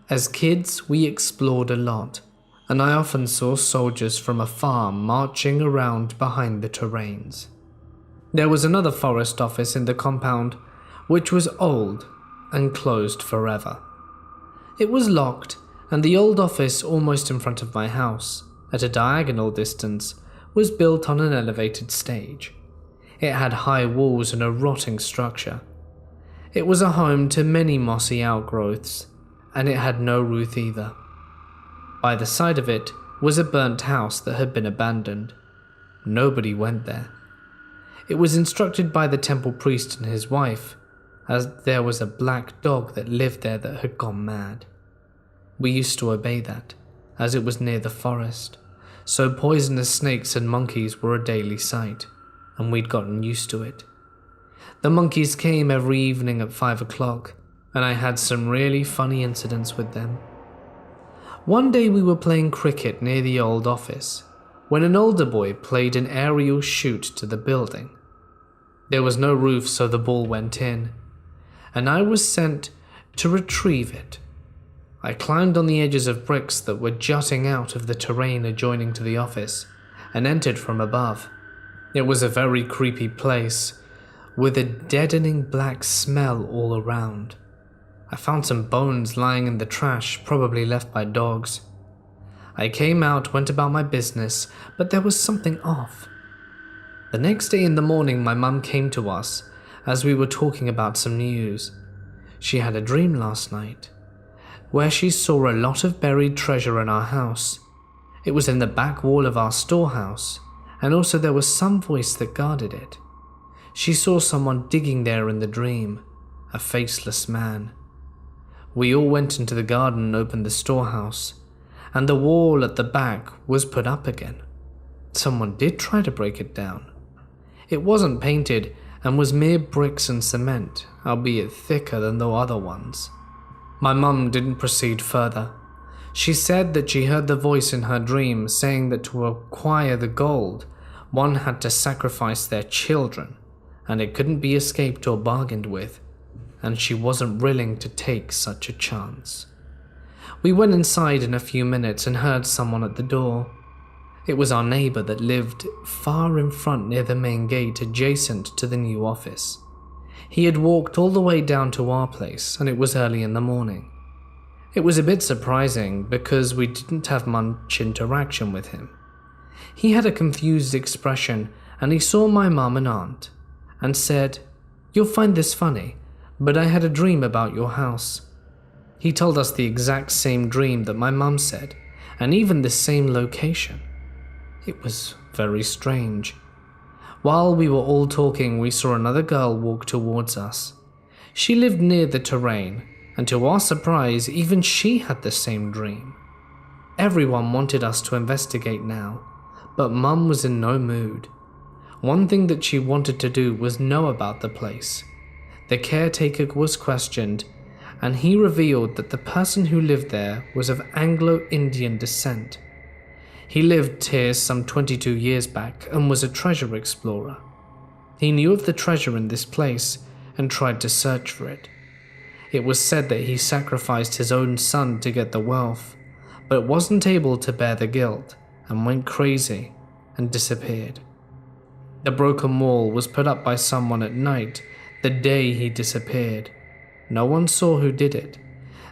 As kids, we explored a lot, and I often saw soldiers from afar marching around behind the terrains. There was another forest office in the compound, which was old and closed forever. It was locked, and the old office almost in front of my house, at a diagonal distance, was built on an elevated stage. It had high walls and a rotting structure. It was a home to many mossy outgrowths, and it had no roof either. By the side of it was a burnt house that had been abandoned. Nobody went there. It was instructed by the temple priest and his wife, as there was a black dog that lived there that had gone mad. We used to obey that, as it was near the forest, so poisonous snakes and monkeys were a daily sight, and we'd gotten used to it. The monkeys came every evening at 5 o'clock, and I had some really funny incidents with them. One day we were playing cricket near the old office, when an older boy played an aerial shoot to the building. There was no roof, so the ball went in, and I was sent to retrieve it. I climbed on the edges of bricks that were jutting out of the terrain adjoining to the office, and entered from above. It was a very creepy place, with a deadening black smell all around. I found some bones lying in the trash, probably left by dogs. I came out, went about my business, but there was something off. The next day in the morning, my mum came to us as we were talking about some news. She had a dream last night, where she saw a lot of buried treasure in our house. It was in the back wall of our storehouse, and also there was some voice that guarded it. She saw someone digging there in the dream, a faceless man. We all went into the garden and opened the storehouse, and the wall at the back was put up again. Someone did try to break it down. It wasn't painted and was mere bricks and cement, albeit thicker than the other ones. My mum didn't proceed further. She said that she heard the voice in her dream saying that to acquire the gold, one had to sacrifice their children, and it couldn't be escaped or bargained with, and she wasn't willing to take such a chance. We went inside in a few minutes and heard someone at the door. It was our neighbor that lived far in front near the main gate adjacent to the new office. He had walked all the way down to our place, and it was early in the morning. It was a bit surprising because we didn't have much interaction with him. He had a confused expression, and he saw my mum and aunt and said, "You'll find this funny, but I had a dream about your house." He told us the exact same dream that my mum said, and even the same location. It was very strange. While we were all talking, we saw another girl walk towards us. She lived near the terrain, and to our surprise, even she had the same dream. Everyone wanted us to investigate now, but Mum was in no mood. One thing that she wanted to do was know about the place. The caretaker was questioned, and he revealed that the person who lived there was of Anglo-Indian descent. He lived here some 22 years back and was a treasure explorer. He knew of the treasure in this place and tried to search for it. It was said that he sacrificed his own son to get the wealth, but wasn't able to bear the guilt and went crazy and disappeared. The broken wall was put up by someone at night the day he disappeared. No one saw who did it.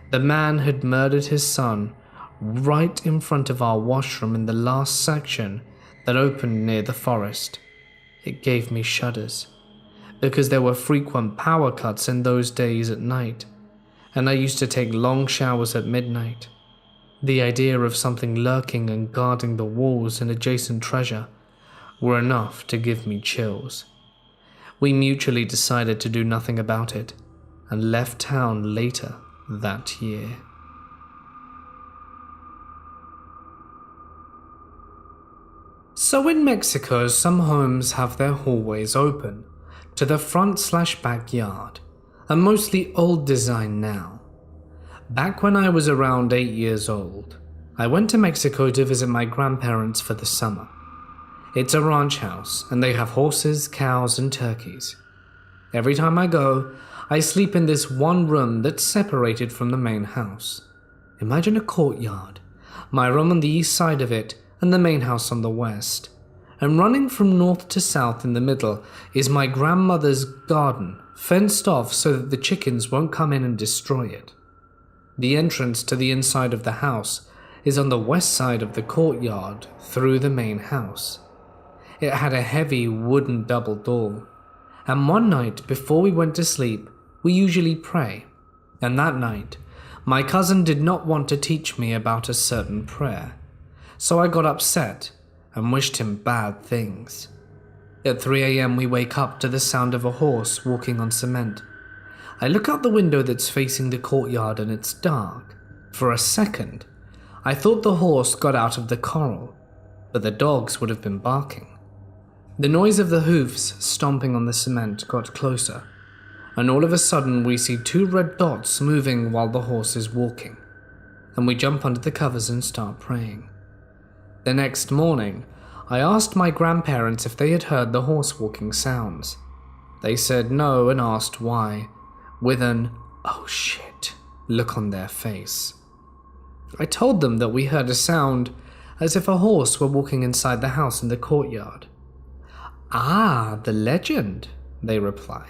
The man had murdered his son right in front of our washroom in the last section that opened near the forest. It gave me shudders, because there were frequent power cuts in those days at night, and I used to take long showers at midnight. The idea of something lurking and guarding the walls and adjacent treasure were enough to give me chills. We mutually decided to do nothing about it, and left town later that year. So in Mexico, some homes have their hallways open to the front/backyard, and mostly old design now. Back when I was around 8 years old, I went to Mexico to visit my grandparents for the summer. It's a ranch house, and they have horses, cows, and turkeys. Every time I go, I sleep in this one room that's separated from the main house. Imagine a courtyard, my room on the east side of it, and the main house on the west. And running from north to south in the middle is my grandmother's garden, fenced off so that the chickens won't come in and destroy it. The entrance to the inside of the house is on the west side of the courtyard through the main house. It had a heavy wooden double door, and one night before we went to sleep, we usually pray, and that night, my cousin did not want to teach me about a certain prayer, so I got upset and wished him bad things. At 3 a.m. we wake up to the sound of a horse walking on cement. I look out the window that's facing the courtyard and it's dark. For a second, I thought the horse got out of the corral, but the dogs would have been barking. The noise of the hoofs stomping on the cement got closer, and all of a sudden we see 2 red dots moving while the horse is walking, and we jump under the covers and start praying. The next morning, I asked my grandparents if they had heard the horse walking sounds. They said no and asked why, with an "oh shit" look on their face. I told them that we heard a sound as if a horse were walking inside the house in the courtyard. "Ah, the legend," they reply.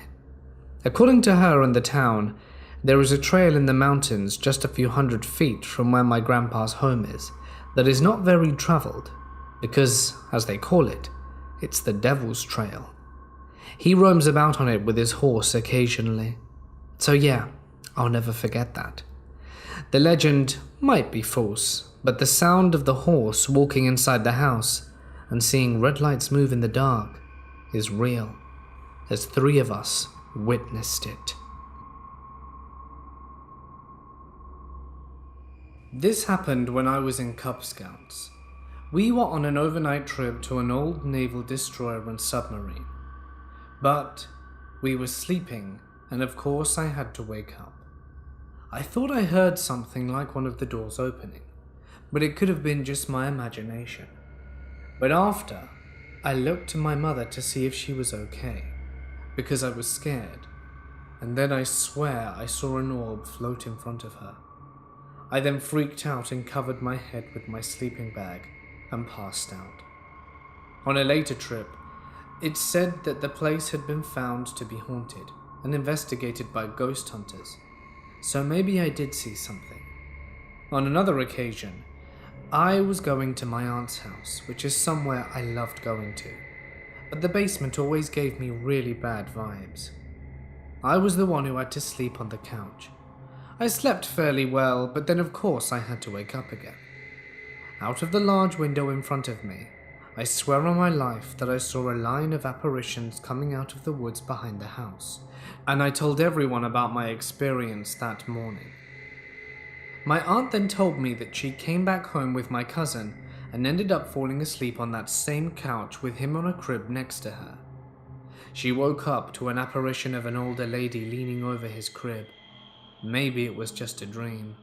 According to her and the town, there is a trail in the mountains just a few hundred feet from where my grandpa's home is that is not very traveled because, as they call it, it's the Devil's Trail. He roams about on it with his horse occasionally. So yeah, I'll never forget that. The legend might be false, but the sound of the horse walking inside the house and seeing red lights move in the dark is real, as 3 of us witnessed it. This happened when I was in Cub Scouts. We were on an overnight trip to an old naval destroyer and submarine. But we were sleeping, and of course I had to wake up. I thought I heard something like one of the doors opening, but it could have been just my imagination. But after, I looked to my mother to see if she was okay, because I was scared, and then I swear I saw an orb float in front of her. I then freaked out and covered my head with my sleeping bag and passed out. On a later trip, it's said that the place had been found to be haunted and investigated by ghost hunters, so maybe I did see something. On another occasion, I was going to my aunt's house, which is somewhere I loved going to, but the basement always gave me really bad vibes. I was the one who had to sleep on the couch. I slept fairly well, but then of course I had to wake up again. Out of the large window in front of me, I swear on my life that I saw a line of apparitions coming out of the woods behind the house, and I told everyone about my experience that morning. My aunt then told me that she came back home with my cousin and ended up falling asleep on that same couch with him on a crib next to her. She woke up to an apparition of an older lady leaning over his crib. Maybe it was just a dream,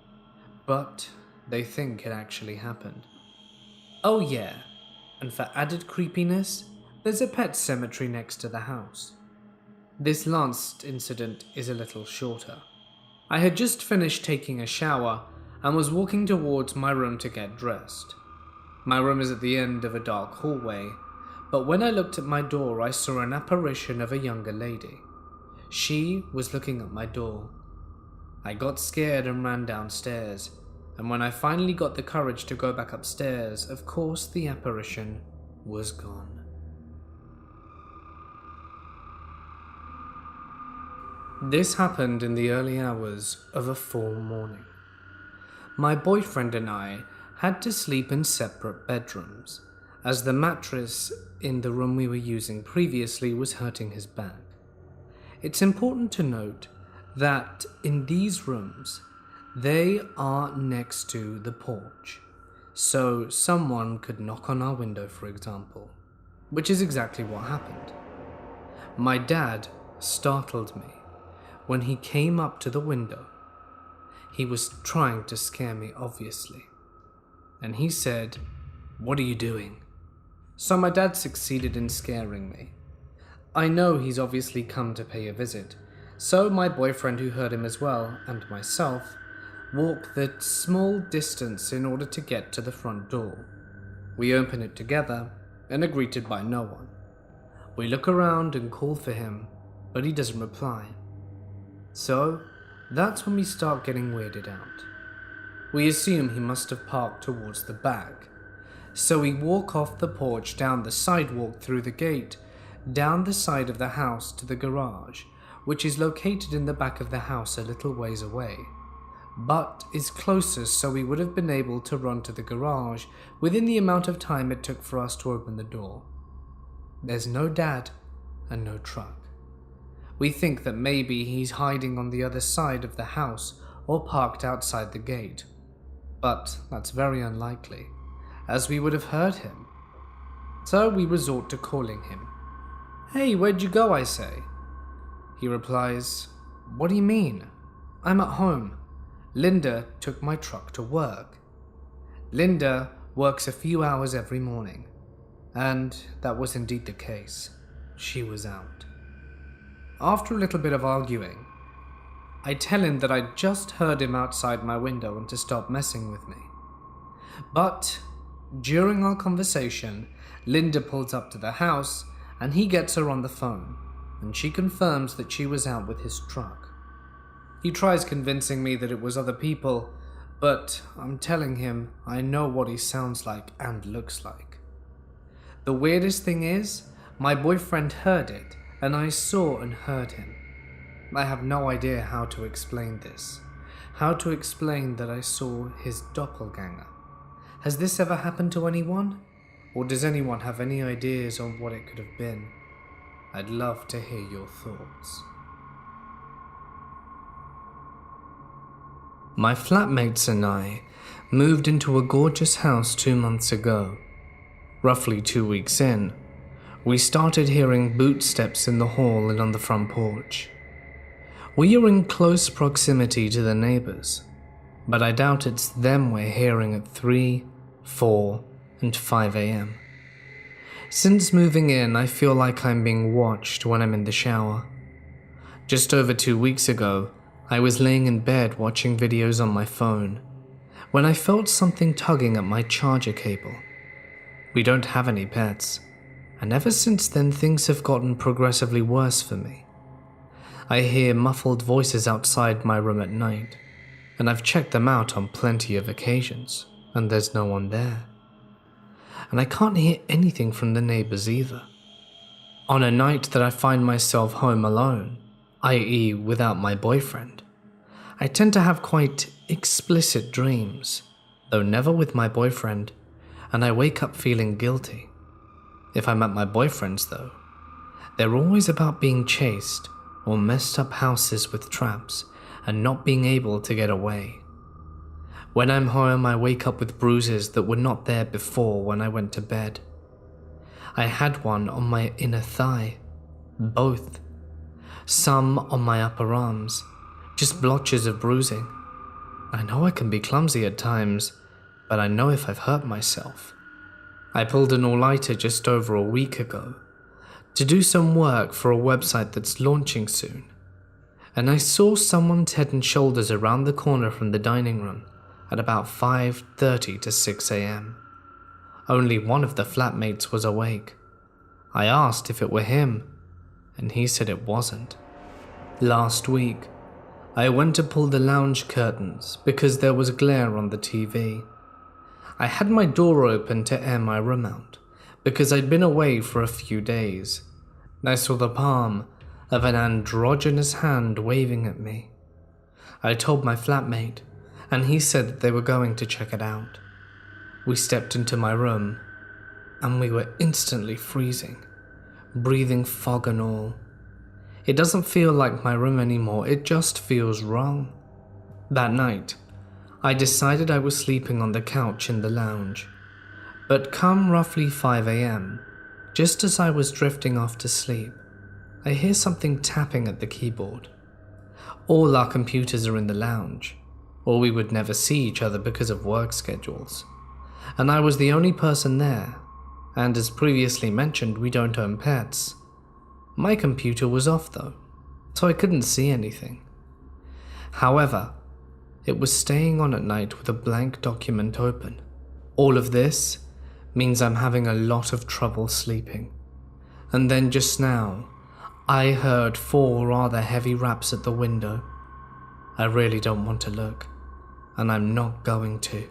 but they think it actually happened. Oh yeah, and for added creepiness, there's a pet cemetery next to the house. This last incident is a little shorter. I had just finished taking a shower and was walking towards my room to get dressed. My room is at the end of a dark hallway, but when I looked at my door, I saw an apparition of a younger lady. She was looking at my door. I got scared and ran downstairs, and when I finally got the courage to go back upstairs, of course the apparition was gone. This happened in the early hours of a fall morning. My boyfriend and I had to sleep in separate bedrooms, as the mattress in the room we were using previously was hurting his back. It's important to note that in these rooms, they are next to the porch, so someone could knock on our window, for example, which is exactly what happened. My dad startled me when he came up to the window. He was trying to scare me, obviously, and he said, "What are you doing?" So my dad succeeded in scaring me. I know he's obviously come to pay a visit, so my boyfriend, who heard him as well, and myself, walk the small distance in order to get to the front door. We open it together and are greeted by no one. We look around and call for him, but he doesn't reply. So that's when we start getting weirded out. We assume he must have parked towards the back, so we walk off the porch down the sidewalk through the gate, down the side of the house to the garage, which is located in the back of the house a little ways away, but is closest, so we would have been able to run to the garage within the amount of time it took for us to open the door. There's no dad and no truck. We think that maybe he's hiding on the other side of the house or parked outside the gate. But that's very unlikely, as we would have heard him. So we resort to calling him. "Hey, where'd you go?" I say. He replies, "What do you mean? I'm at home. Linda took my truck to work." Linda works a few hours every morning, and that was indeed the case. She was out. After a little bit of arguing, I tell him that I just heard him outside my window and to stop messing with me. But during our conversation, Linda pulls up to the house and he gets her on the phone, and she confirms that she was out with his truck. He tries convincing me that it was other people, but I'm telling him I know what he sounds like and looks like. The weirdest thing is, my boyfriend heard it, and I saw and heard him. I have no idea how to explain this. How to explain that I saw his doppelganger. Has this ever happened to anyone? Or does anyone have any ideas on what it could have been? I'd love to hear your thoughts. My flatmates and I moved into a gorgeous house 2 months ago. Roughly 2 weeks in, we started hearing boot steps in the hall and on the front porch. We are in close proximity to the neighbors, but I doubt it's them we're hearing at 3, 4, and 5 a.m. Since moving in, I feel like I'm being watched when I'm in the shower. Just over 2 weeks ago, I was laying in bed watching videos on my phone when I felt something tugging at my charger cable. We don't have any pets, and ever since then things have gotten progressively worse for me. I hear muffled voices outside my room at night, and I've checked them out on plenty of occasions, and there's no one there. And I can't hear anything from the neighbors either. On a night that I find myself home alone, i.e. without my boyfriend, I tend to have quite explicit dreams, though never with my boyfriend, and I wake up feeling guilty. If I'm at my boyfriend's though, they're always about being chased or messed up houses with traps and not being able to get away. When I'm home, I wake up with bruises that were not there before when I went to bed. I had one on my inner thigh, both. Some on my upper arms, just blotches of bruising. I know I can be clumsy at times, but I know if I've hurt myself. I pulled an all-nighter just over a week ago to do some work for a website that's launching soon, and I saw someone's head and shoulders around the corner from the dining room at about 5:30 to 6 a.m. Only one of the flatmates was awake. I asked if it were him, and he said it wasn't. Last week, I went to pull the lounge curtains because there was glare on the TV. I had my door open to air my room out because I'd been away for a few days. I saw the palm of an androgynous hand waving at me. I told my flatmate, and he said that they were going to check it out. We stepped into my room, and we were instantly freezing, breathing fog and all. It doesn't feel like my room anymore, it just feels wrong. That night, I decided I was sleeping on the couch in the lounge, but come roughly 5 a.m., just as I was drifting off to sleep, I hear something tapping at the keyboard. All our computers are in the lounge, or we would never see each other because of work schedules, and I was the only person there, and as previously mentioned, we don't own pets. My computer was off though, so I couldn't see anything. However, it was staying on at night with a blank document open. All of this means I'm having a lot of trouble sleeping. And then just now, I heard 4 rather heavy raps at the window. I really don't want to look, and I'm not going to.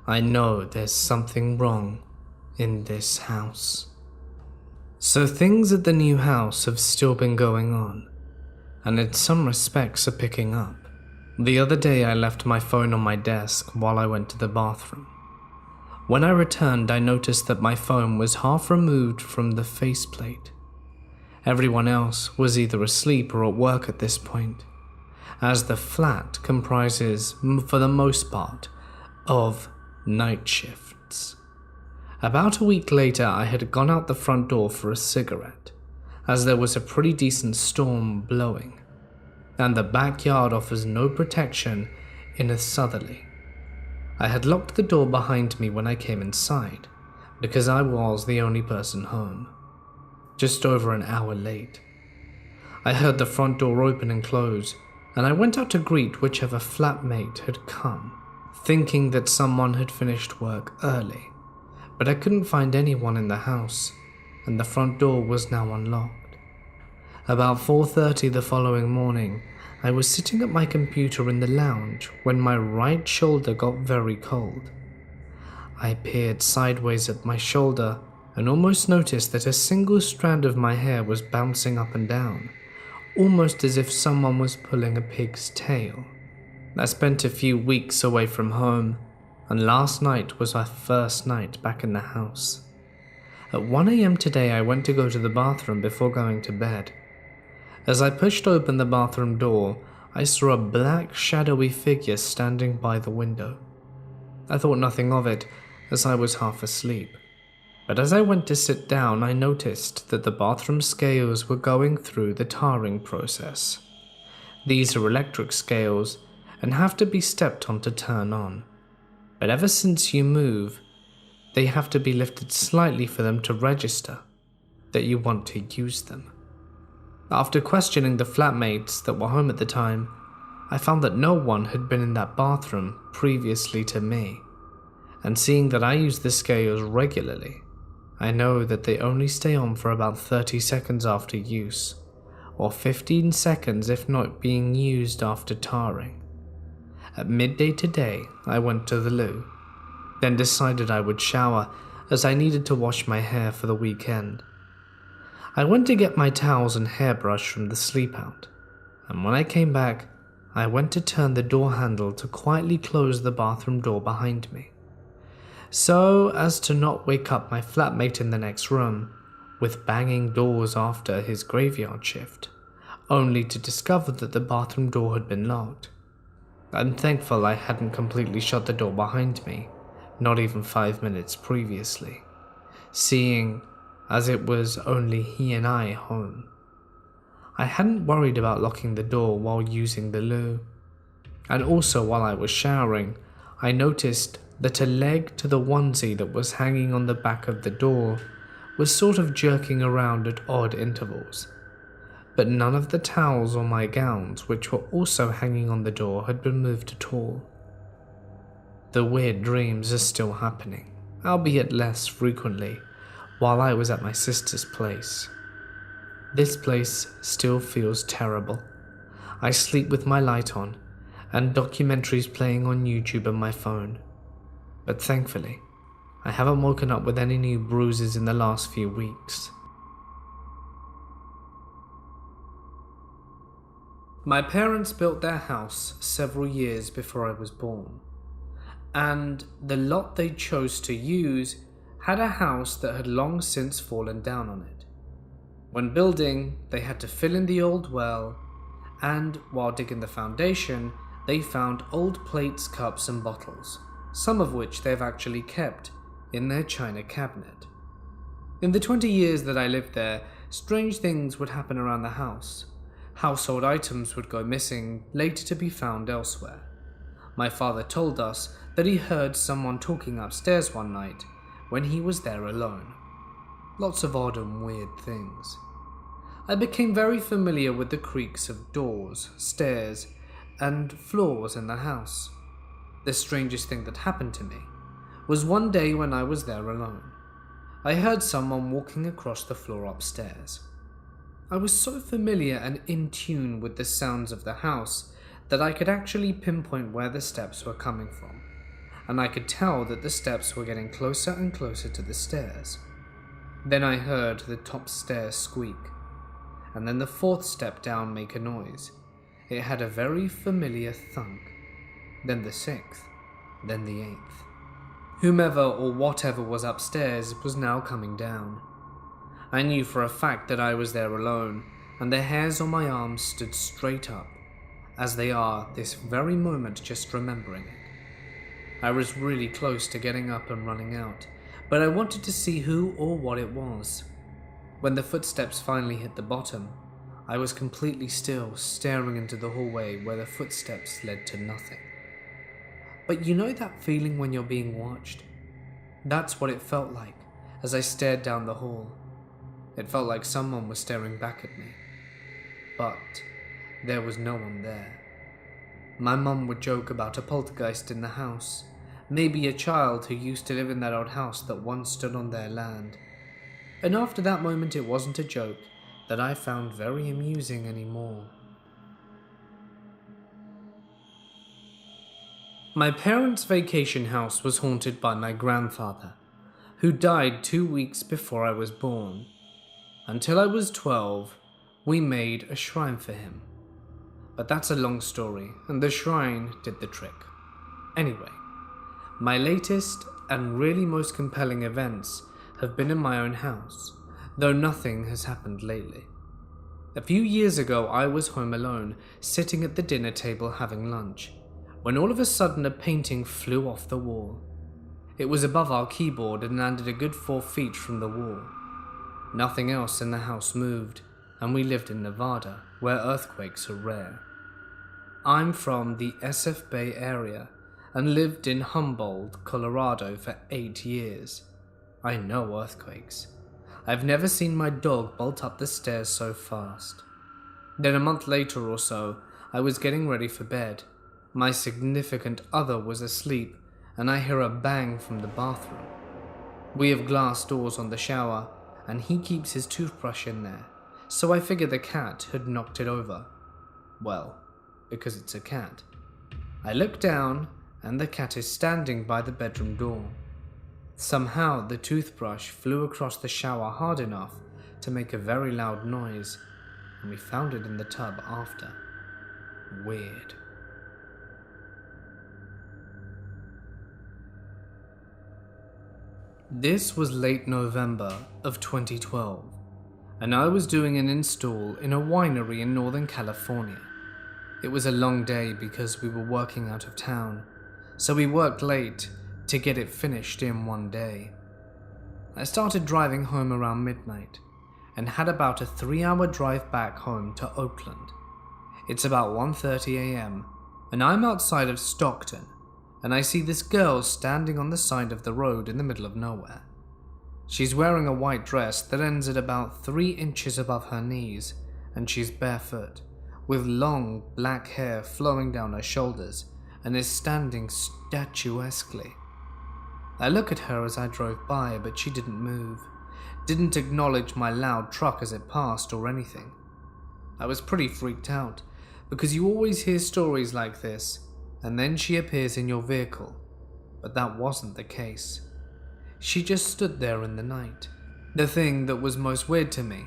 I know there's something wrong in this house. So things at the new house have still been going on, and in some respects are picking up. The other day I left my phone on my desk while I went to the bathroom. When I returned, I noticed that my phone was half removed from the faceplate, Everyone else was either asleep or at work at this point, as the flat comprises, for the most part, of night shifts. About a week later, I had gone out the front door for a cigarette, as there was a pretty decent storm blowing, and the backyard offers no protection in a southerly. I had locked the door behind me when I came inside, because I was the only person home. Just over an hour late. I heard the front door open and close, and I went out to greet whichever flatmate had come, thinking that someone had finished work early, but I couldn't find anyone in the house, and the front door was now unlocked. About 4:30 the following morning, I was sitting at my computer in the lounge when my right shoulder got very cold. I peered sideways at my shoulder and almost noticed that a single strand of my hair was bouncing up and down, almost as if someone was pulling a pig's tail. I spent a few weeks away from home, and last night was my first night back in the house. At 1 a.m. today, I went to go to the bathroom before going to bed. As I pushed open the bathroom door, I saw a black, shadowy figure standing by the window. I thought nothing of it, as I was half asleep. But as I went to sit down, I noticed that the bathroom scales were going through the tarring process. These are electric scales and have to be stepped on to turn on. But ever since you move, they have to be lifted slightly for them to register that you want to use them. After questioning the flatmates that were home at the time, I found that no one had been in that bathroom previously to me. And seeing that I use the scales regularly, I know that they only stay on for about 30 seconds after use, or 15 seconds if not being used after tarring. At midday today, I went to the loo, then decided I would shower as I needed to wash my hair for the weekend. I went to get my towels and hairbrush from the sleep out, and when I came back, I went to turn the door handle to quietly close the bathroom door behind me, so as to not wake up my flatmate in the next room with banging doors after his graveyard shift, only to discover that the bathroom door had been locked. I'm thankful I hadn't completely shut the door behind me, not even 5 minutes previously, seeing as it was only he and I home. I hadn't worried about locking the door while using the loo, and also while I was showering, I noticed that a leg to the onesie that was hanging on the back of the door was sort of jerking around at odd intervals, but none of the towels or my gowns, which were also hanging on the door, had been moved at all. The weird dreams are still happening, albeit less frequently, while I was at my sister's place. This place still feels terrible. I sleep with my light on, and documentaries playing on YouTube on my phone. But thankfully, I haven't woken up with any new bruises in the last few weeks. My parents built their house several years before I was born, and the lot they chose to use had a house that had long since fallen down on it. When building, they had to fill in the old well, and while digging the foundation, they found old plates, cups, and bottles, some of which they've actually kept in their china cabinet. In the 20 years that I lived there, strange things would happen around the house. Household items would go missing, later to be found elsewhere. My father told us that he heard someone talking upstairs one night when he was there alone. Lots of odd and weird things. I became very familiar with the creaks of doors, stairs, and floors in the house. The strangest thing that happened to me was one day when I was there alone. I heard someone walking across the floor upstairs. I was so familiar and in tune with the sounds of the house that I could actually pinpoint where the steps were coming from, and I could tell that the steps were getting closer and closer to the stairs. Then I heard the top stairs squeak, and then the fourth step down make a noise. It had a very familiar thunk. Then the sixth, then the eighth. Whomever or whatever was upstairs was now coming down. I knew for a fact that I was there alone, and the hairs on my arms stood straight up, as they are this very moment just remembering it. I was really close to getting up and running out, but I wanted to see who or what it was. When the footsteps finally hit the bottom, I was completely still, staring into the hallway where the footsteps led to nothing. But you know that feeling when you're being watched? That's what it felt like as I stared down the hall. It felt like someone was staring back at me. But there was no one there. My mum would joke about a poltergeist in the house, maybe a child who used to live in that old house that once stood on their land. And after that moment, it wasn't a joke that I found very amusing anymore. My parents' vacation house was haunted by my grandfather, who died 2 weeks before I was born. Until I was 12, we made a shrine for him. But that's a long story, and the shrine did the trick. Anyway, my latest and really most compelling events have been in my own house, though nothing has happened lately. A few years ago, I was home alone, sitting at the dinner table having lunch, when all of a sudden a painting flew off the wall. It was above our keyboard and landed a good 4 feet from the wall. Nothing else in the house moved, and we lived in Nevada, where earthquakes are rare. I'm from the SF Bay area and lived in Humboldt, Colorado for 8 years. I know earthquakes. I've never seen my dog bolt up the stairs so fast. Then a month later or so, I was getting ready for bed. My significant other was asleep, and I hear a bang from the bathroom. We have glass doors on the shower, and he keeps his toothbrush in there, so I figured the cat had knocked it over. Well, because it's a cat. I look down, and the cat is standing by the bedroom door. Somehow the toothbrush flew across the shower hard enough to make a very loud noise, and we found it in the tub after. Weird. This was late November of 2012, and I was doing an install in a winery in Northern California. It was a long day because we were working out of town, so we worked late to get it finished in one day. I started driving home around midnight and had about a 3-hour drive back home to Oakland. It's about 1:30 a.m. and I'm outside of Stockton, and I see this girl standing on the side of the road in the middle of nowhere. She's wearing a white dress that ends at about 3 inches above her knees, and she's barefoot, with long black hair flowing down her shoulders, and is standing statuesquely. I look at her as I drove by, but she didn't move, didn't acknowledge my loud truck as it passed or anything. I was pretty freaked out, because you always hear stories like this, and then she appears in your vehicle, but that wasn't the case. She just stood there in the night. The thing that was most weird to me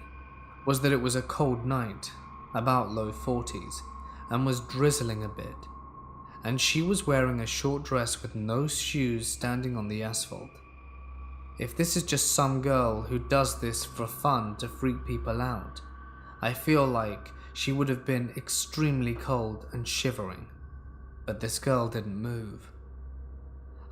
was that it was a cold night, about low 40s, and was drizzling a bit, and she was wearing a short dress with no shoes standing on the asphalt. If this is just some girl who does this for fun to freak people out, I feel like she would have been extremely cold and shivering, but this girl didn't move.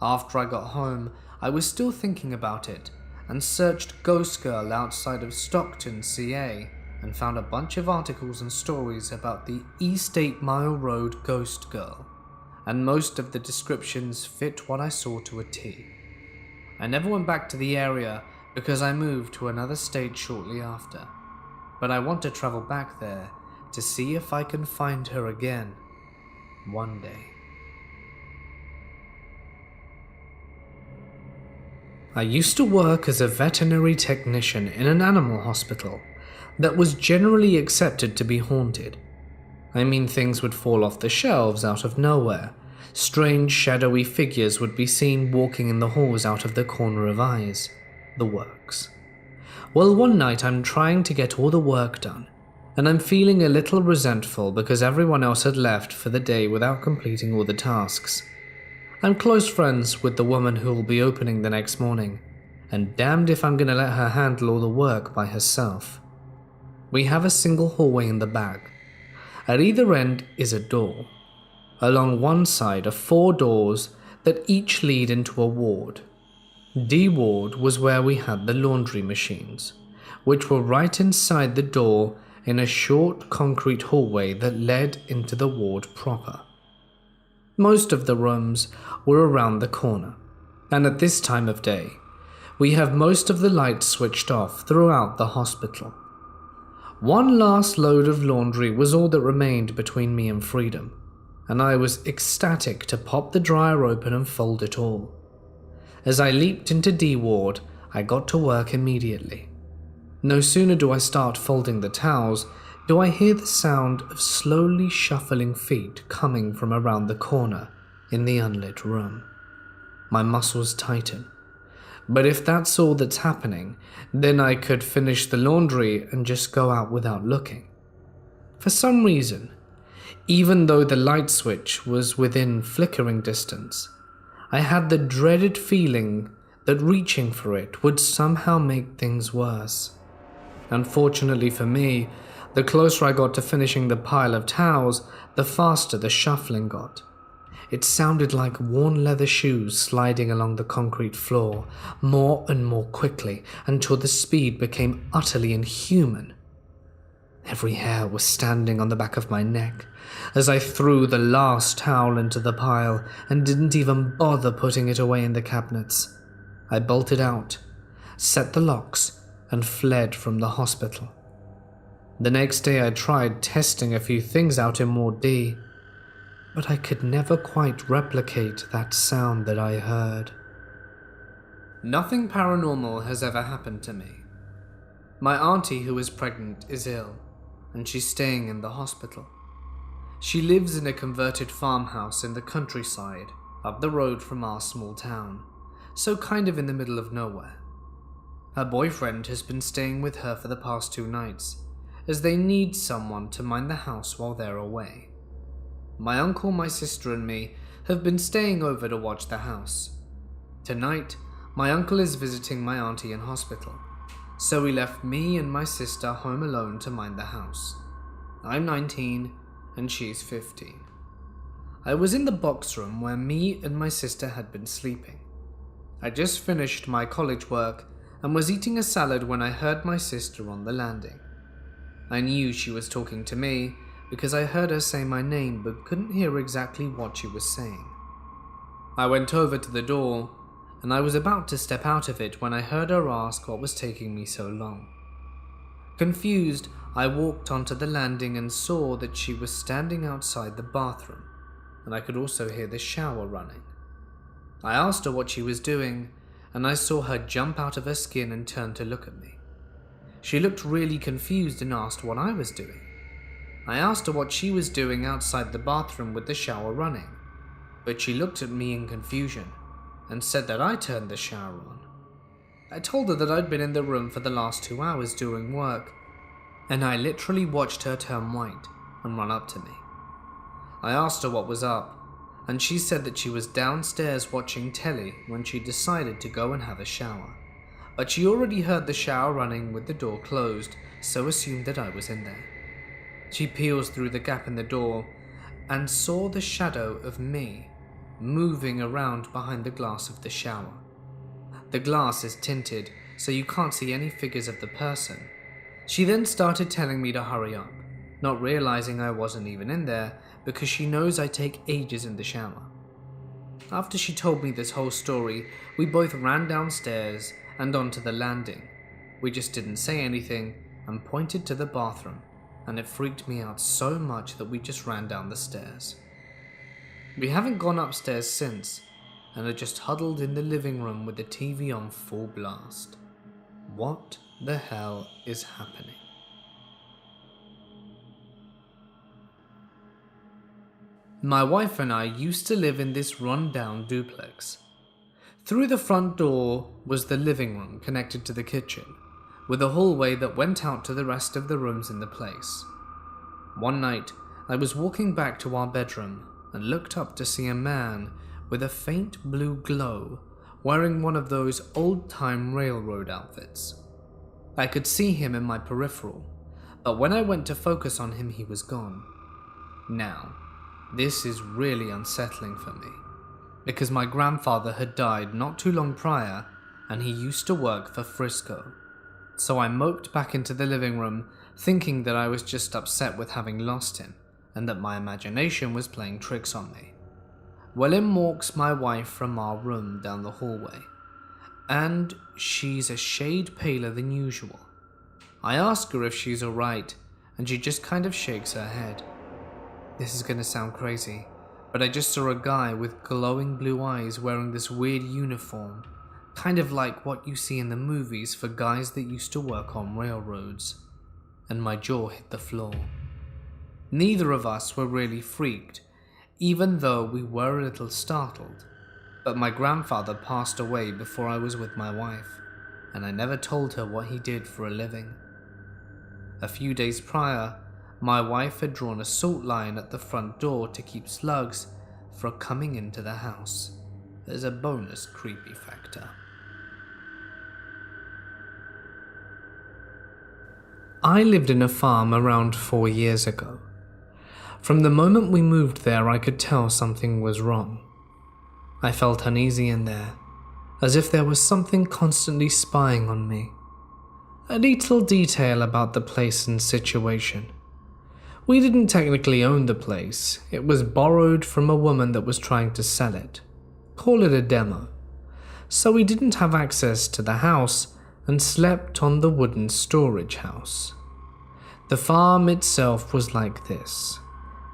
After I got home, I was still thinking about it and searched Ghost Girl outside of Stockton, CA, and found a bunch of articles and stories about the East 8 Mile Road Ghost Girl, and most of the descriptions fit what I saw to a T. I never went back to the area because I moved to another state shortly after, but I want to travel back there to see if I can find her again one day. I used to work as a veterinary technician in an animal hospital that was generally accepted to be haunted. I mean, things would fall off the shelves out of nowhere. Strange shadowy figures would be seen walking in the halls out of the corner of eyes. The works. Well, one night I'm trying to get all the work done, and I'm feeling a little resentful because everyone else had left for the day without completing all the tasks. I'm close friends with the woman who will be opening the next morning, and damned if I'm gonna let her handle all the work by herself. We have a single hallway in the back. At either end is a door. Along one side are 4 doors that each lead into a ward. D ward was where we had the laundry machines, which were right inside the door in a short concrete hallway that led into the ward proper. Most of the rooms were around the corner, and at this time of day, we have most of the lights switched off throughout the hospital. One last load of laundry was all that remained between me and freedom, and I was ecstatic to pop the dryer open and fold it all. As I leaped into D ward, I got to work immediately. No sooner do I start folding the towels, do I hear the sound of slowly shuffling feet coming from around the corner in the unlit room. My muscles tighten. But if that's all that's happening, then I could finish the laundry and just go out without looking. For some reason, even though the light switch was within flickering distance, I had the dreaded feeling that reaching for it would somehow make things worse. Unfortunately for me, the closer I got to finishing the pile of towels, the faster the shuffling got. It sounded like worn leather shoes sliding along the concrete floor, more and more quickly, until the speed became utterly inhuman. Every hair was standing on the back of my neck as I threw the last towel into the pile and didn't even bother putting it away in the cabinets. I bolted out, set the locks, and fled from the hospital. The next day I tried testing a few things out in Ward D, but I could never quite replicate that sound that I heard. Nothing paranormal has ever happened to me. My auntie, who is pregnant, is ill, and she's staying in the hospital. She lives in a converted farmhouse in the countryside, up the road from our small town, so kind of in the middle of nowhere. Her boyfriend has been staying with her for the past 2 nights, as they need someone to mind the house while they're away. My uncle, my sister, and me have been staying over to watch the house. Tonight, my uncle is visiting my auntie in hospital, so he left me and my sister home alone to mind the house. I'm 19 and she's 15. I was in the box room where me and my sister had been sleeping. I just finished my college work and was eating a salad when I heard my sister on the landing. I knew she was talking to me because I heard her say my name but couldn't hear exactly what she was saying. I went over to the door and I was about to step out of it when I heard her ask what was taking me so long. Confused, I walked onto the landing and saw that she was standing outside the bathroom, and I could also hear the shower running. I asked her what she was doing, and I saw her jump out of her skin and turn to look at me. She looked really confused and asked what I was doing. I asked her what she was doing outside the bathroom with the shower running, but she looked at me in confusion and said that I turned the shower on. I told her that I'd been in the room for the last 2 hours doing work, and I literally watched her turn white and run up to me. I asked her what was up, and she said that she was downstairs watching telly when she decided to go and have a shower, but she already heard the shower running with the door closed, so assumed that I was in there. She peels through the gap in the door and saw the shadow of me moving around behind the glass of the shower. The glass is tinted, so you can't see any figures of the person. She then started telling me to hurry up, not realizing I wasn't even in there because she knows I take ages in the shower. After she told me this whole story, we both ran downstairs and onto the landing. We just didn't say anything and pointed to the bathroom, and it freaked me out so much that we just ran down the stairs. We haven't gone upstairs since, and are just huddled in the living room with the TV on full blast. What the hell is happening? My wife and I used to live in this run-down duplex. Through the front door was the living room connected to the kitchen, with a hallway that went out to the rest of the rooms in the place. One night, I was walking back to our bedroom and looked up to see a man with a faint blue glow wearing one of those old-time railroad outfits. I could see him in my peripheral, but when I went to focus on him, he was gone. Now, this is really unsettling for me, because my grandfather had died not too long prior, and he used to work for Frisco. So I moped back into the living room, thinking that I was just upset with having lost him, and that my imagination was playing tricks on me. Well, in walks my wife from our room down the hallway, and she's a shade paler than usual. I ask her if she's alright, and she just kind of shakes her head. This is gonna sound crazy, but I just saw a guy with glowing blue eyes wearing this weird uniform, kind of like what you see in the movies for guys that used to work on railroads, and my jaw hit the floor. Neither of us were really freaked, even though we were a little startled, but my grandfather passed away before I was with my wife, and I never told her what he did for a living. A few days prior, my wife had drawn a salt line at the front door to keep slugs from coming into the house. There's a bonus creepy factor. I lived in a farm around 4 years ago. From the moment we moved there, I could tell something was wrong. I felt uneasy in there, as if there was something constantly spying on me. A little detail about the place and situation. We didn't technically own the place. It was borrowed from a woman that was trying to sell it. Call it a demo. So we didn't have access to the house and slept on the wooden storage house. The farm itself was like this.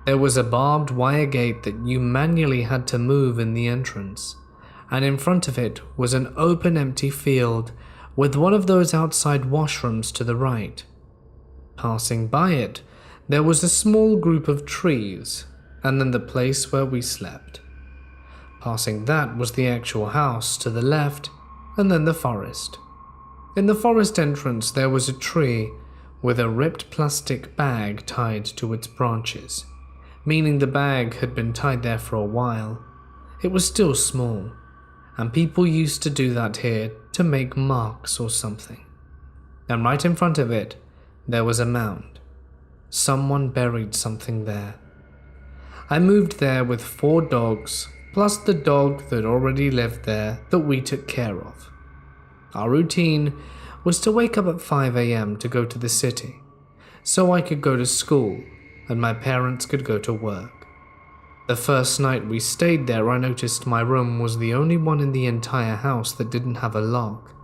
There was a barbed wire gate that you manually had to move in the entrance, and in front of it was an open empty field with one of those outside washrooms to the right. Passing by it, there was a small group of trees, and then the place where we slept. Passing that was the actual house to the left, and then the forest. In the forest entrance there was a tree with a ripped plastic bag tied to its branches, meaning the bag had been tied there for a while. It was still small, and people used to do that here to make marks or something. And right in front of it, there was a mound. Someone buried something there. I moved there with 4 dogs, plus the dog that already lived there that we took care of. Our routine was to wake up at 5 a.m. to go to the city, so I could go to school and my parents could go to work. The first night we stayed there, I noticed my room was the only one in the entire house that didn't have a lock,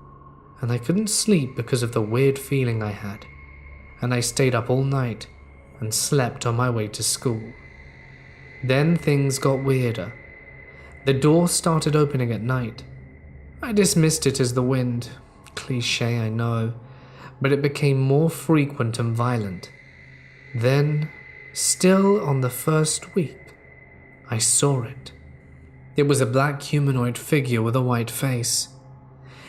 and I couldn't sleep because of the weird feeling I had, and I stayed up all night and slept on my way to school. Then things got weirder. The door started opening at night. I dismissed it as the wind. Cliché, I know, but it became more frequent and violent. Then, still on the first week, I saw it. It was a black humanoid figure with a white face.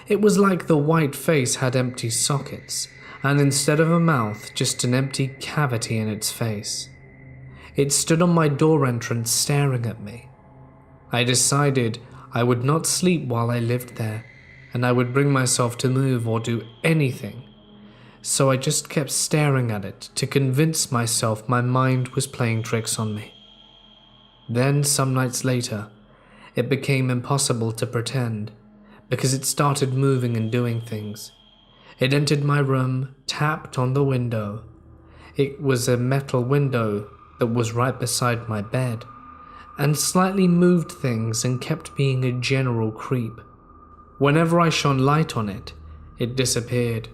It was like the white face had empty sockets, and instead of a mouth, just an empty cavity in its face. It stood on my door entrance staring at me. I decided I would not sleep while I lived there, and I would bring myself to move or do anything. So I just kept staring at it to convince myself my mind was playing tricks on me. Then, some nights later, it became impossible to pretend, because it started moving and doing things. It entered my room, tapped on the window. It was a metal window that was right beside my bed, and slightly moved things and kept being a general creep. Whenever I shone light on it, it disappeared,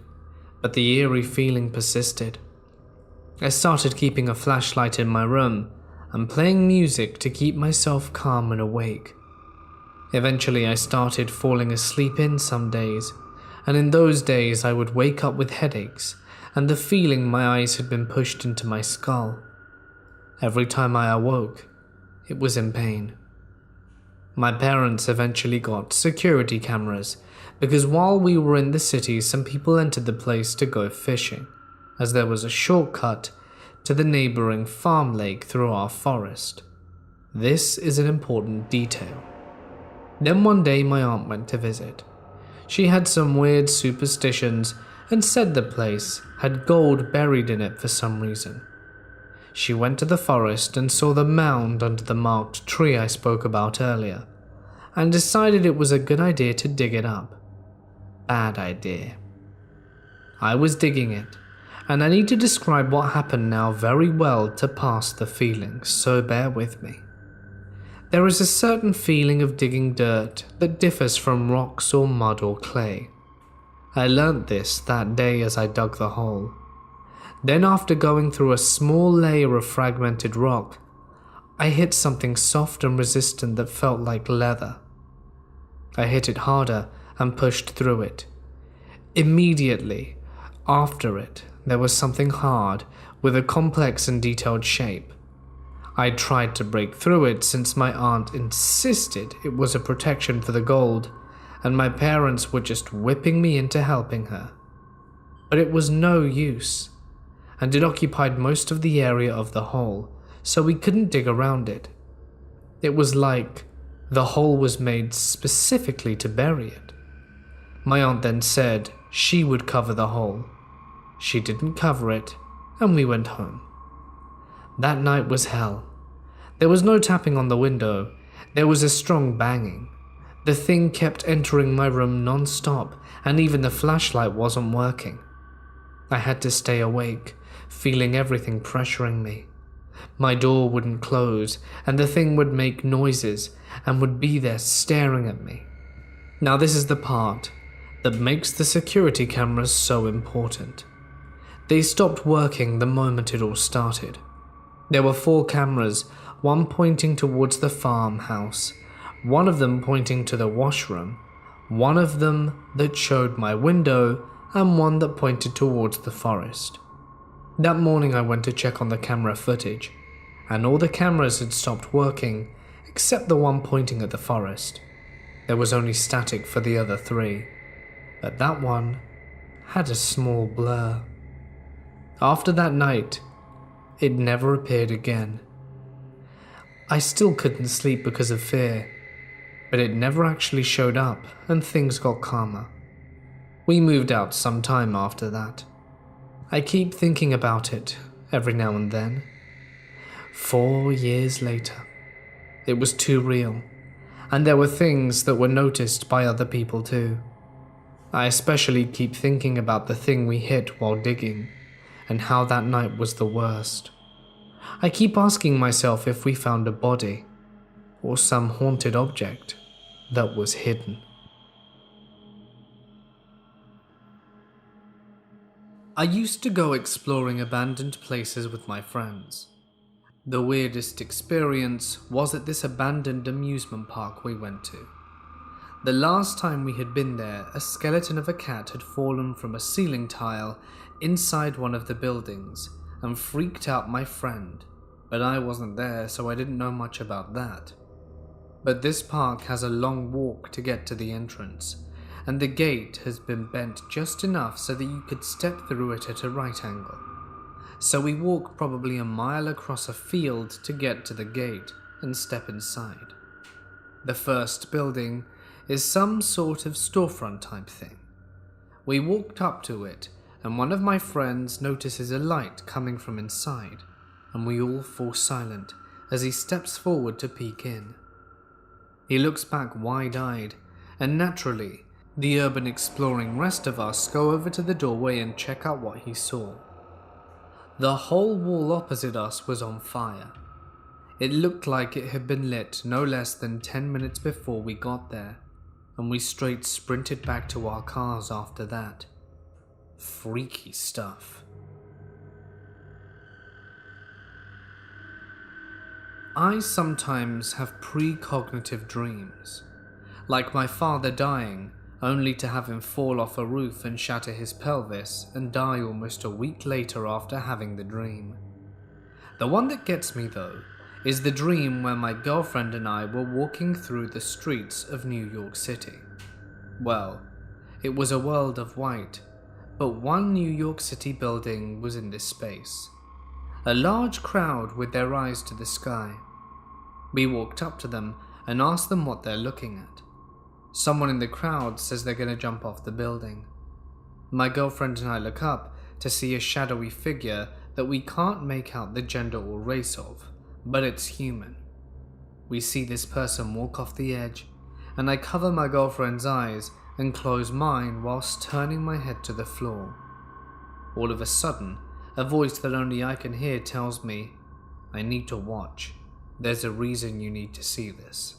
but the eerie feeling persisted. I started keeping a flashlight in my room and playing music to keep myself calm and awake. Eventually I started falling asleep in some days, and in those days I would wake up with headaches and the feeling my eyes had been pushed into my skull. Every time I awoke, it was in pain. My parents eventually got security cameras because while we were in the city, some people entered the place to go fishing, as there was a shortcut to the neighboring farm lake through our forest. This is an important detail. Then one day my aunt went to visit. She had some weird superstitions and said the place had gold buried in it for some reason. She went to the forest and saw the mound under the marked tree I spoke about earlier, and decided it was a good idea to dig it up. Bad idea. I was digging it, and I need to describe what happened now very well to pass the feeling, so bear with me. There is a certain feeling of digging dirt that differs from rocks or mud or clay. I learnt this that day as I dug the hole. Then, after going through a small layer of fragmented rock, I hit something soft and resistant that felt like leather. I hit it harder and pushed through it. Immediately after it, there was something hard with a complex and detailed shape. I tried to break through it since my aunt insisted it was a protection for the gold, and my parents were just whipping me into helping her. But it was no use, and it occupied most of the area of the hole, so we couldn't dig around it. It was like the hole was made specifically to bury it. My aunt then said she would cover the hole. She didn't cover it, and we went home. That night was hell. There was no tapping on the window. There was a strong banging. The thing kept entering my room non-stop, and even the flashlight wasn't working. I had to stay awake, feeling everything pressuring me. My door wouldn't close, and the thing would make noises and would be there staring at me. Now this is the part that makes the security cameras so important. They stopped working the moment it all started. There were 4 cameras, one pointing towards the farmhouse, one of them pointing to the washroom, one of them that showed my window, and one that pointed towards the forest. That morning I went to check on the camera footage, and all the cameras had stopped working except the one pointing at the forest. There was only static for the other 3, but that one had a small blur. After that night, it never appeared again. I still couldn't sleep because of fear, but it never actually showed up and things got calmer. We moved out some time after that. I keep thinking about it every now and then. 4 years later, it was too real, and there were things that were noticed by other people too. I especially keep thinking about the thing we hit while digging, and how that night was the worst. I keep asking myself if we found a body, or some haunted object that was hidden. I used to go exploring abandoned places with my friends. The weirdest experience was at this abandoned amusement park we went to. The last time we had been there, a skeleton of a cat had fallen from a ceiling tile inside one of the buildings and freaked out my friend, but I wasn't there, so I didn't know much about that. But this park has a long walk to get to the entrance, and the gate has been bent just enough so that you could step through it at a right angle. So we walk probably a mile across a field to get to the gate and step inside. The first building is some sort of storefront type thing. We walked up to it, and one of my friends notices a light coming from inside, and we all fall silent as he steps forward to peek in. He looks back wide-eyed, and naturally, the urban exploring rest of us go over to the doorway and check out what he saw. The whole wall opposite us was on fire. It looked like it had been lit no less than 10 minutes before we got there, and we straight sprinted back to our cars after that. Freaky stuff. I sometimes have precognitive dreams, like my father dying, only to have him fall off a roof and shatter his pelvis and die almost a week later after having the dream. The one that gets me though is the dream where my girlfriend and I were walking through the streets of New York City. Well, it was a world of white, but one New York City building was in this space. A large crowd with their eyes to the sky. We walked up to them and asked them what they're looking at. Someone in the crowd says they're going to jump off the building. My girlfriend and I look up to see a shadowy figure that we can't make out the gender or race of, but it's human. We see this person walk off the edge, and I cover my girlfriend's eyes and close mine whilst turning my head to the floor. All of a sudden, a voice that only I can hear tells me, "I need to watch. There's a reason you need to see this."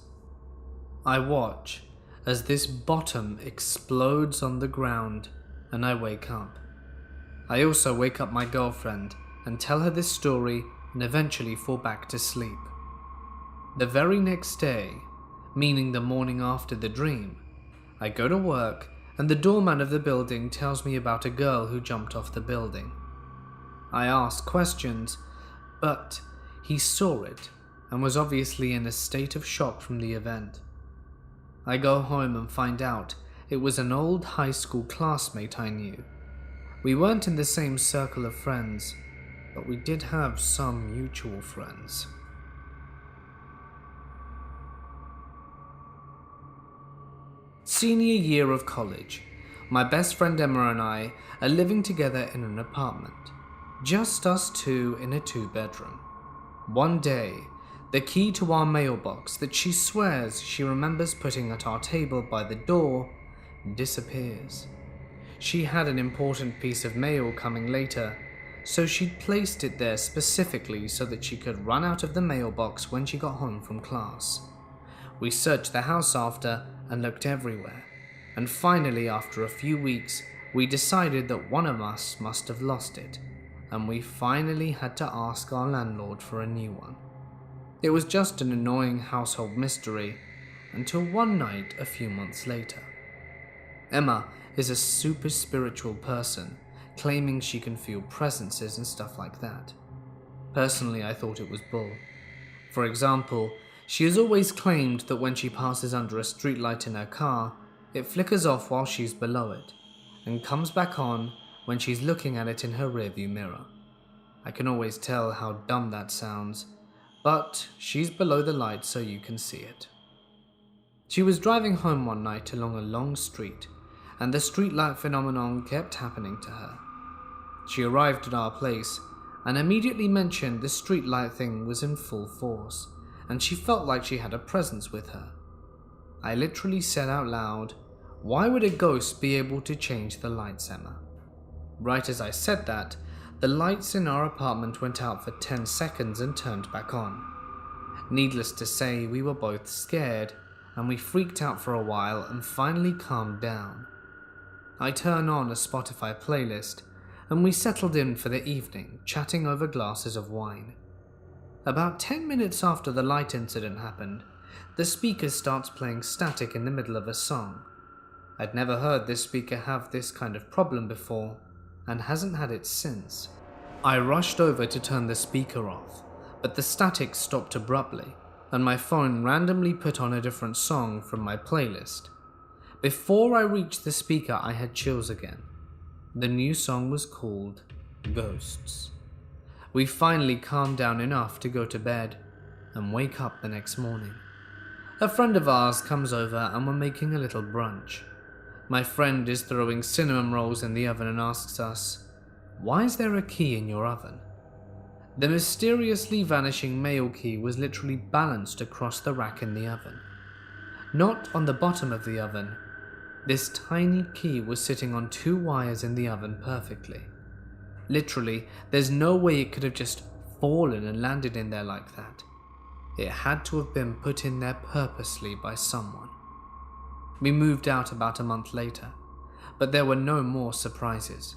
I watch as this bottom explodes on the ground, and I wake up. I also wake up my girlfriend and tell her this story and eventually fall back to sleep. The very next day, meaning the morning after the dream, I go to work and the doorman of the building tells me about a girl who jumped off the building. I ask questions, but he saw it and was obviously in a state of shock from the event. I go home and find out it was an old high school classmate I knew. We weren't in the same circle of friends, but we did have some mutual friends. Senior year of college. My best friend Emma and I are living together in an apartment. Just us two in a 2-bedroom. One day, the key to our mailbox that she swears she remembers putting at our table by the door disappears. She had an important piece of mail coming later, so she'd placed it there specifically so that she could run out of the mailbox when she got home from class. We searched the house after and looked everywhere, and finally after a few weeks we decided that one of us must have lost it, and we finally had to ask our landlord for a new one. It was just an annoying household mystery until one night a few months later. Emma is a super spiritual person, claiming she can feel presences and stuff like that. Personally, I thought it was bull. For example, she has always claimed that when she passes under a streetlight in her car, it flickers off while she's below it, and comes back on when she's looking at it in her rearview mirror. I can always tell how dumb that sounds, but she's below the light so you can see it. She was driving home one night along a long street, and the streetlight phenomenon kept happening to her. She arrived at our place and immediately mentioned the streetlight thing was in full force, and she felt like she had a presence with her. I literally said out loud, "Why would a ghost be able to change the lights, Emma?" Right as I said that, the lights in our apartment went out for 10 seconds and turned back on. Needless to say, we were both scared, and we freaked out for a while and finally calmed down. I turn on a Spotify playlist, and we settled in for the evening, chatting over glasses of wine. About 10 minutes after the light incident happened, the speaker starts playing static in the middle of a song. I'd never heard this speaker have this kind of problem before, and hasn't had it since. I rushed over to turn the speaker off, but the static stopped abruptly, and my phone randomly put on a different song from my playlist. Before I reached the speaker, I had chills again. The new song was called Ghosts. We finally calmed down enough to go to bed and wake up the next morning. A friend of ours comes over and we're making a little brunch. My friend is throwing cinnamon rolls in the oven and asks us, "Why is there a key in your oven?" The mysteriously vanishing mail key was literally balanced across the rack in the oven. Not on the bottom of the oven. This tiny key was sitting on 2 wires in the oven perfectly. Literally, there's no way it could have just fallen and landed in there like that. It had to have been put in there purposely by someone. We moved out about a month later, but there were no more surprises.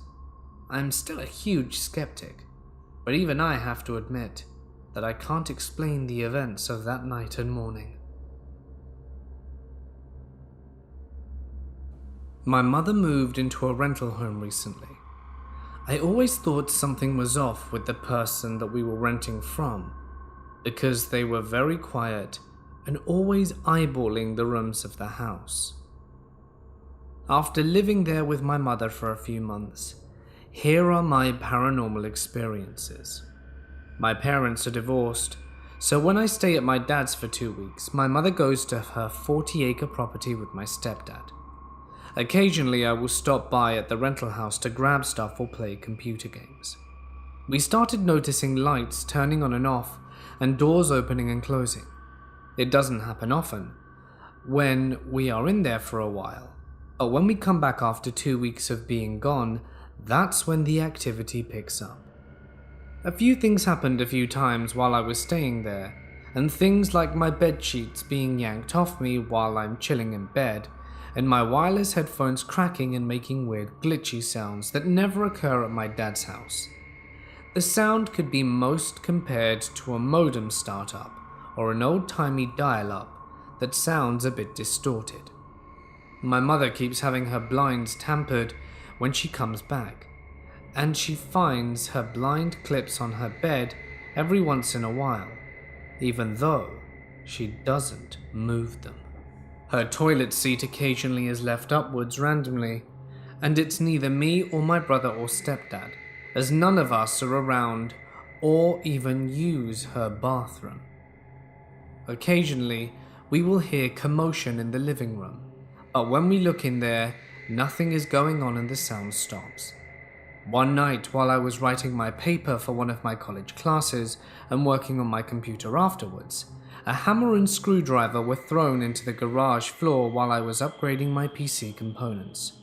I'm still a huge skeptic, but even I have to admit that I can't explain the events of that night and morning. My mother moved into a rental home recently. I always thought something was off with the person that we were renting from, because they were very quiet and always eyeballing the rooms of the house. After living there with my mother for a few months, here are my paranormal experiences. My parents are divorced, So when I stay at my dad's for 2 weeks, my mother goes to her 40-acre property with my stepdad. Occasionally I will stop by at the rental house to grab stuff or play computer games. We started noticing lights turning on and off and doors opening and closing. It doesn't happen often when we are in there for a while, but when we come back after 2 weeks of being gone, that's when the activity picks up. A few things happened a few times while I was staying there, and things like my bed sheets being yanked off me while I'm chilling in bed, and my wireless headphones cracking and making weird glitchy sounds that never occur at my dad's house. The sound could be most compared to a modem startup or an old-timey dial-up that sounds a bit distorted. My mother keeps having her blinds tampered when she comes back, and she finds her blind clips on her bed every once in a while, even though she doesn't move them. Her toilet seat occasionally is left upwards randomly, and it's neither me or my brother or stepdad, as none of us are around or even use her bathroom. Occasionally, we will hear commotion in the living room, but when we look in there, nothing is going on and the sound stops. One night, while I was writing my paper for one of my college classes and working on my computer afterwards, a hammer and screwdriver were thrown into the garage floor while I was upgrading my PC components.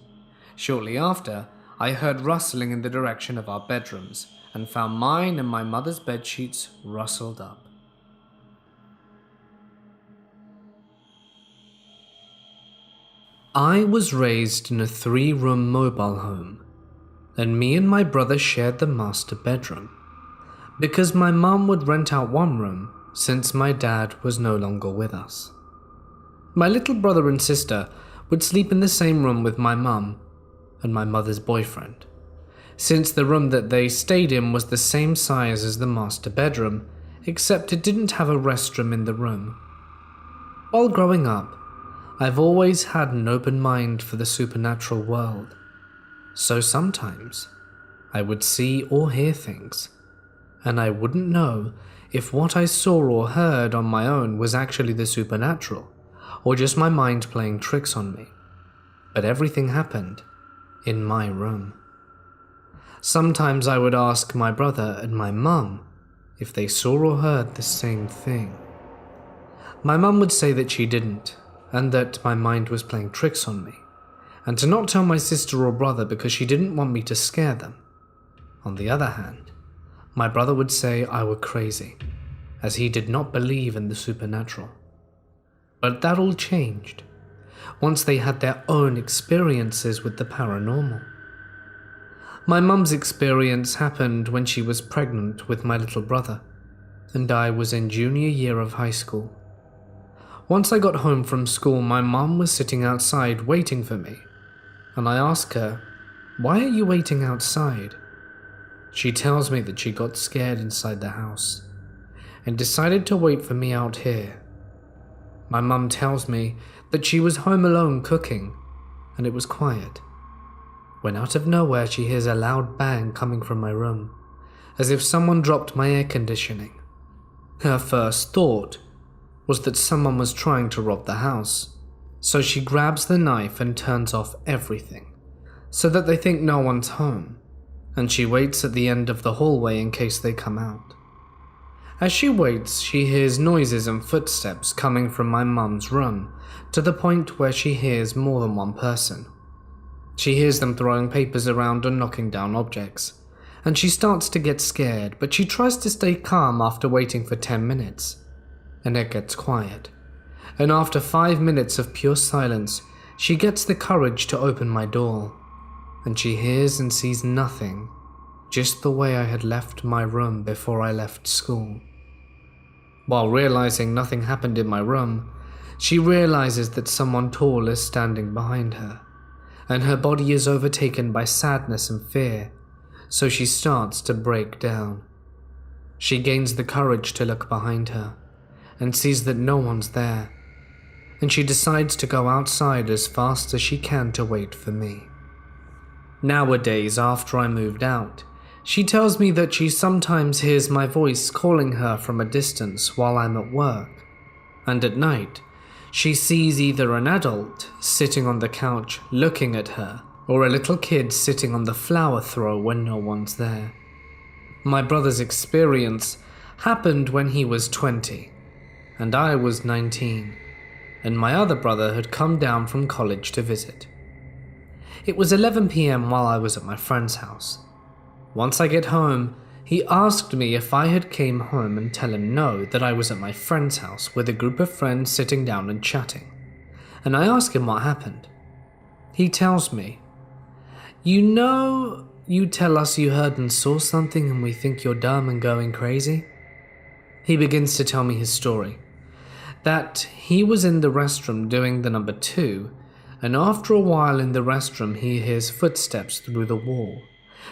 Shortly after, I heard rustling in the direction of our bedrooms and found mine and my mother's bedsheets rustled up. I was raised in a 3-room mobile home, and me and my brother shared the master bedroom, because my mum would rent out one room since my dad was no longer with us. My little brother and sister would sleep in the same room with my mum and my mother's boyfriend, since the room that they stayed in was the same size as the master bedroom, except it didn't have a restroom in the room. While growing up, I've always had an open mind for the supernatural world, so sometimes I would see or hear things, and I wouldn't know if what I saw or heard on my own was actually the supernatural, or just my mind playing tricks on me. But everything happened in my room. Sometimes I would ask my brother and my mum if they saw or heard the same thing. My mum would say that she didn't, and that my mind was playing tricks on me, and to not tell my sister or brother because she didn't want me to scare them. On the other hand, my brother would say I were crazy, as he did not believe in the supernatural. But that all changed once they had their own experiences with the paranormal. My mum's experience happened when she was pregnant with my little brother, and I was in junior year of high school. Once I got home from school, my mum was sitting outside waiting for me, and I asked her, "Why are you waiting outside?" She tells me that she got scared inside the house and decided to wait for me out here. My mum tells me that she was home alone cooking, and it was quiet, when out of nowhere she hears a loud bang coming from my room, as if someone dropped my air conditioning. Her first thought was that someone was trying to rob the house, so she grabs the knife and turns off everything, so that they think no one's home, and she waits at the end of the hallway in case they come out. As she waits, she hears noises and footsteps coming from my mum's room, to the point where she hears more than one person. She hears them throwing papers around and knocking down objects, and she starts to get scared, but she tries to stay calm after waiting for 10 minutes. And it gets quiet, and after 5 minutes of pure silence, she gets the courage to open my door, and she hears and sees nothing, just the way I had left my room before I left school. While realizing nothing happened in my room, she realizes that someone tall is standing behind her, and her body is overtaken by sadness and fear, so she starts to break down. She gains the courage to look behind her, and sees that no one's there, and she decides to go outside as fast as she can to wait for me. Nowadays, after I moved out, She tells me that she sometimes hears my voice calling her from a distance while I'm at work, and at night, she sees either an adult sitting on the couch looking at her or a little kid sitting on the flower throw when no one's there. My brother's experience happened when he was 20, and I was 19, and my other brother had come down from college to visit. It was 11 p.m. while I was at my friend's house. Once I get home, he asked me if I had came home and tell him no, that I was at my friend's house with a group of friends sitting down and chatting. And I ask him what happened. He tells me, "You know, you tell us you heard and saw something and we think you're dumb and going crazy?" He begins to tell me his story. That he was in the restroom doing the number 2, and after a while in the restroom he hears footsteps through the wall,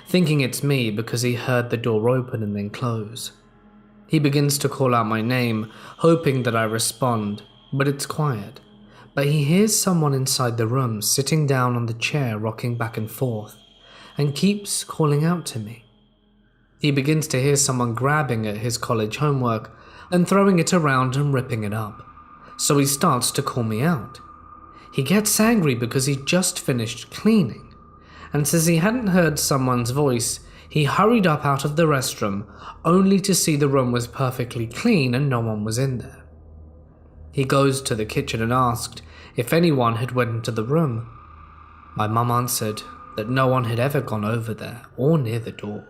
thinking it's me because he heard the door open and then close. He begins to call out my name, hoping that I respond, but it's quiet. But he hears someone inside the room sitting down on the chair rocking back and forth, and keeps calling out to me. He begins to hear someone grabbing at his college homework and throwing it around and ripping it up, so he starts to call me out. He gets angry because he just finished cleaning, and says he hadn't heard someone's voice. He hurried up out of the restroom, only to see the room was perfectly clean and no one was in there. He goes to the kitchen and asked if anyone had went into the room. My mum answered that no one had ever gone over there or near the door.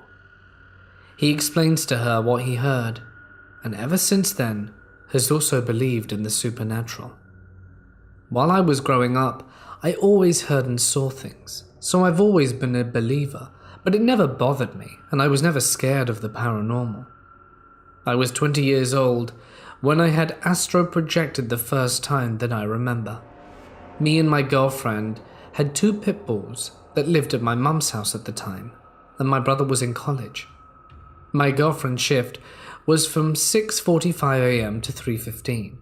He explains to her what he heard, and ever since then has also believed in the supernatural. While I was growing up, I always heard and saw things, so I've always been a believer, but it never bothered me, and I was never scared of the paranormal. I was 20 years old when I had astro projected the first time that I remember. Me and my girlfriend had 2 pit bulls that lived at my mum's house at the time, and my brother was in college. My girlfriend's shift was from 6:45 a.m. to 3:15.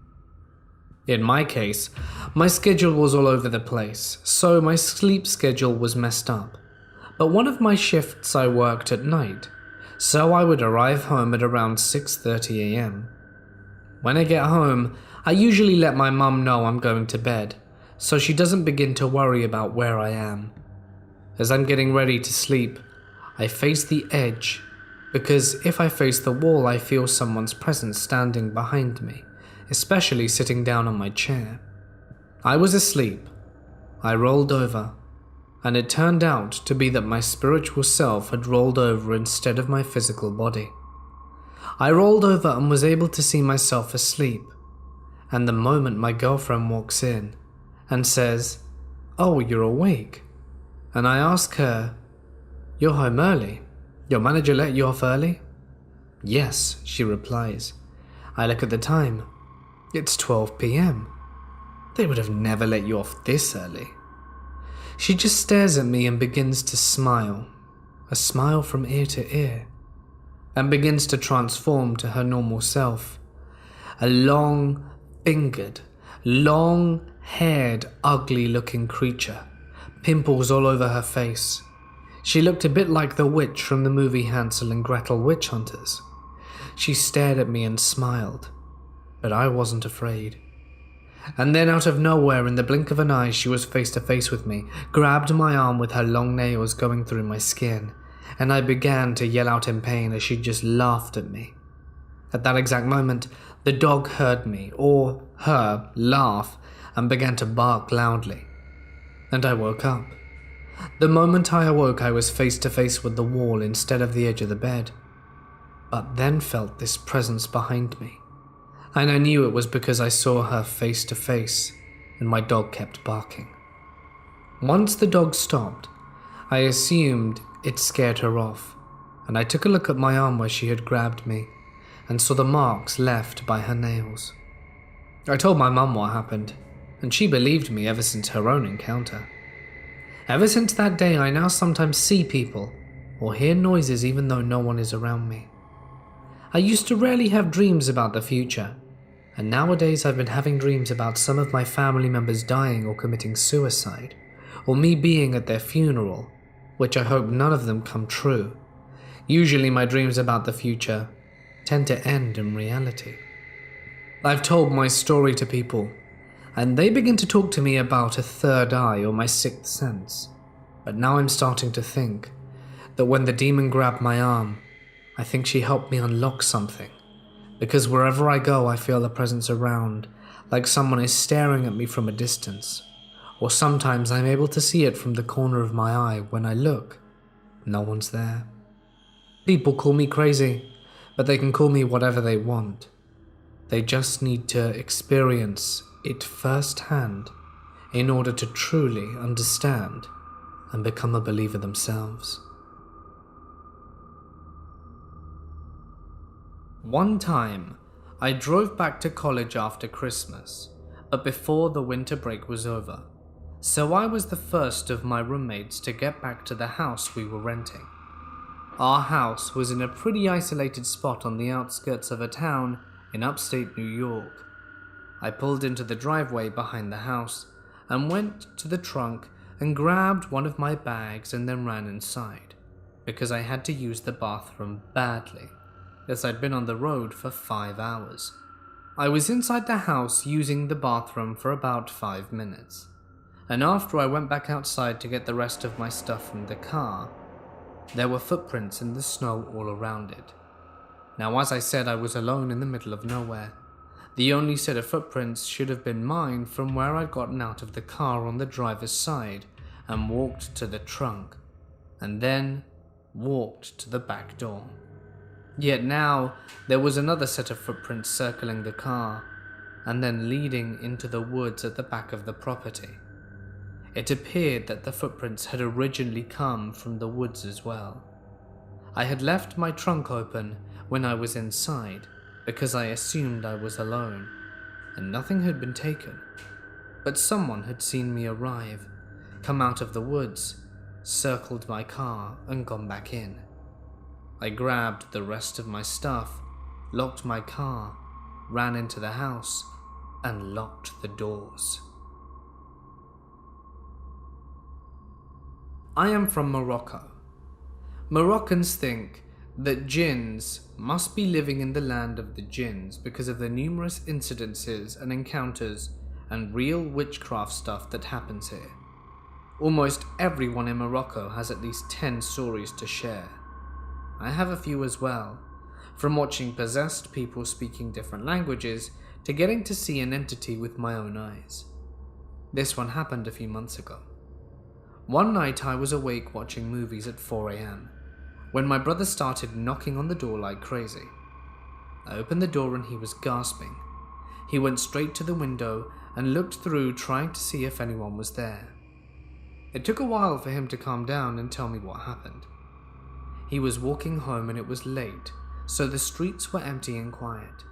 In my case, my schedule was all over the place, so my sleep schedule was messed up. But one of my shifts I worked at night, so I would arrive home at around 6:30 a.m. When I get home, I usually let my mum know I'm going to bed, so she doesn't begin to worry about where I am. As I'm getting ready to sleep, I face the edge, because if I face the wall, I feel someone's presence standing behind me, especially sitting down on my chair. I was asleep. I rolled over, and it turned out to be that my spiritual self had rolled over instead of my physical body. I rolled over and was able to see myself asleep, and the moment my girlfriend walks in and says, "Oh, you're awake," and I ask her, "You're home early. Your manager let you off early?" "Yes," she replies. I look at the time. It's 12 p.m. They would have never let you off this early. She just stares at me and begins to smile, a smile from ear to ear, and begins to transform to her normal self. A long-fingered, long-haired, ugly-looking creature, pimples all over her face. She looked a bit like the witch from the movie Hansel and Gretel Witch Hunters. She stared at me and smiled, but I wasn't afraid. And then out of nowhere, in the blink of an eye, she was face to face with me, grabbed my arm with her long nails going through my skin, and I began to yell out in pain as she just laughed at me. At that exact moment, the dog heard me, or her, laugh and began to bark loudly. And I woke up. The moment I awoke, I was face to face with the wall instead of the edge of the bed, but then felt this presence behind me. And I knew it was because I saw her face to face, and my dog kept barking. Once the dog stopped, I assumed it scared her off, and I took a look at my arm where she had grabbed me, and saw the marks left by her nails. I told my mum what happened, and she believed me ever since her own encounter. Ever since that day, I now sometimes see people, or hear noises even though no one is around me. I used to rarely have dreams about the future, and nowadays I've been having dreams about some of my family members dying or committing suicide, or me being at their funeral, which I hope none of them come true, Usually my dreams about the future tend to end in reality. I've told my story to people, and they begin to talk to me about a third eye or my sixth sense. But now I'm starting to think that when the demon grabbed my arm, I think she helped me unlock something. Because wherever I go, I feel a presence around, like someone is staring at me from a distance. Or sometimes I'm able to see it from the corner of my eye. When I look, no one's there. People call me crazy, but they can call me whatever they want. They just need to experience it firsthand in order to truly understand and become a believer themselves. One time, I drove back to college after Christmas, but before the winter break was over, so I was the first of my roommates to get back to the house we were renting. Our house was in a pretty isolated spot on the outskirts of a town in upstate New York. I pulled into the driveway behind the house and went to the trunk and grabbed one of my bags and then ran inside, because I had to use the bathroom badly, as I'd been on the road for 5 hours. I was inside the house using the bathroom for about 5 minutes, and after I went back outside to get the rest of my stuff from the car, there were footprints in the snow all around it. Now, as I said, I was alone in the middle of nowhere. The only set of footprints should have been mine from where I'd gotten out of the car on the driver's side and walked to the trunk, and then walked to the back door. Yet now, there was another set of footprints circling the car, and then leading into the woods at the back of the property. It appeared that the footprints had originally come from the woods as well. I had left my trunk open when I was inside, because I assumed I was alone, and nothing had been taken. But someone had seen me arrive, come out of the woods, circled my car, and gone back in. I grabbed the rest of my stuff, locked my car, ran into the house, and locked the doors. I am from Morocco. Moroccans think that jinns must be living in the land of the jinns because of the numerous incidences and encounters and real witchcraft stuff that happens here. Almost everyone in Morocco has at least 10 stories to share. I have a few as well, from watching possessed people speaking different languages to getting to see an entity with my own eyes. This one happened a few months ago. One night I was awake watching movies at 4 a.m. when my brother started knocking on the door like crazy. I opened the door and he was gasping. He went straight to the window and looked through, trying to see if anyone was there. It took a while for him to calm down and tell me what happened. He was walking home and it was late, so the streets were empty and quiet.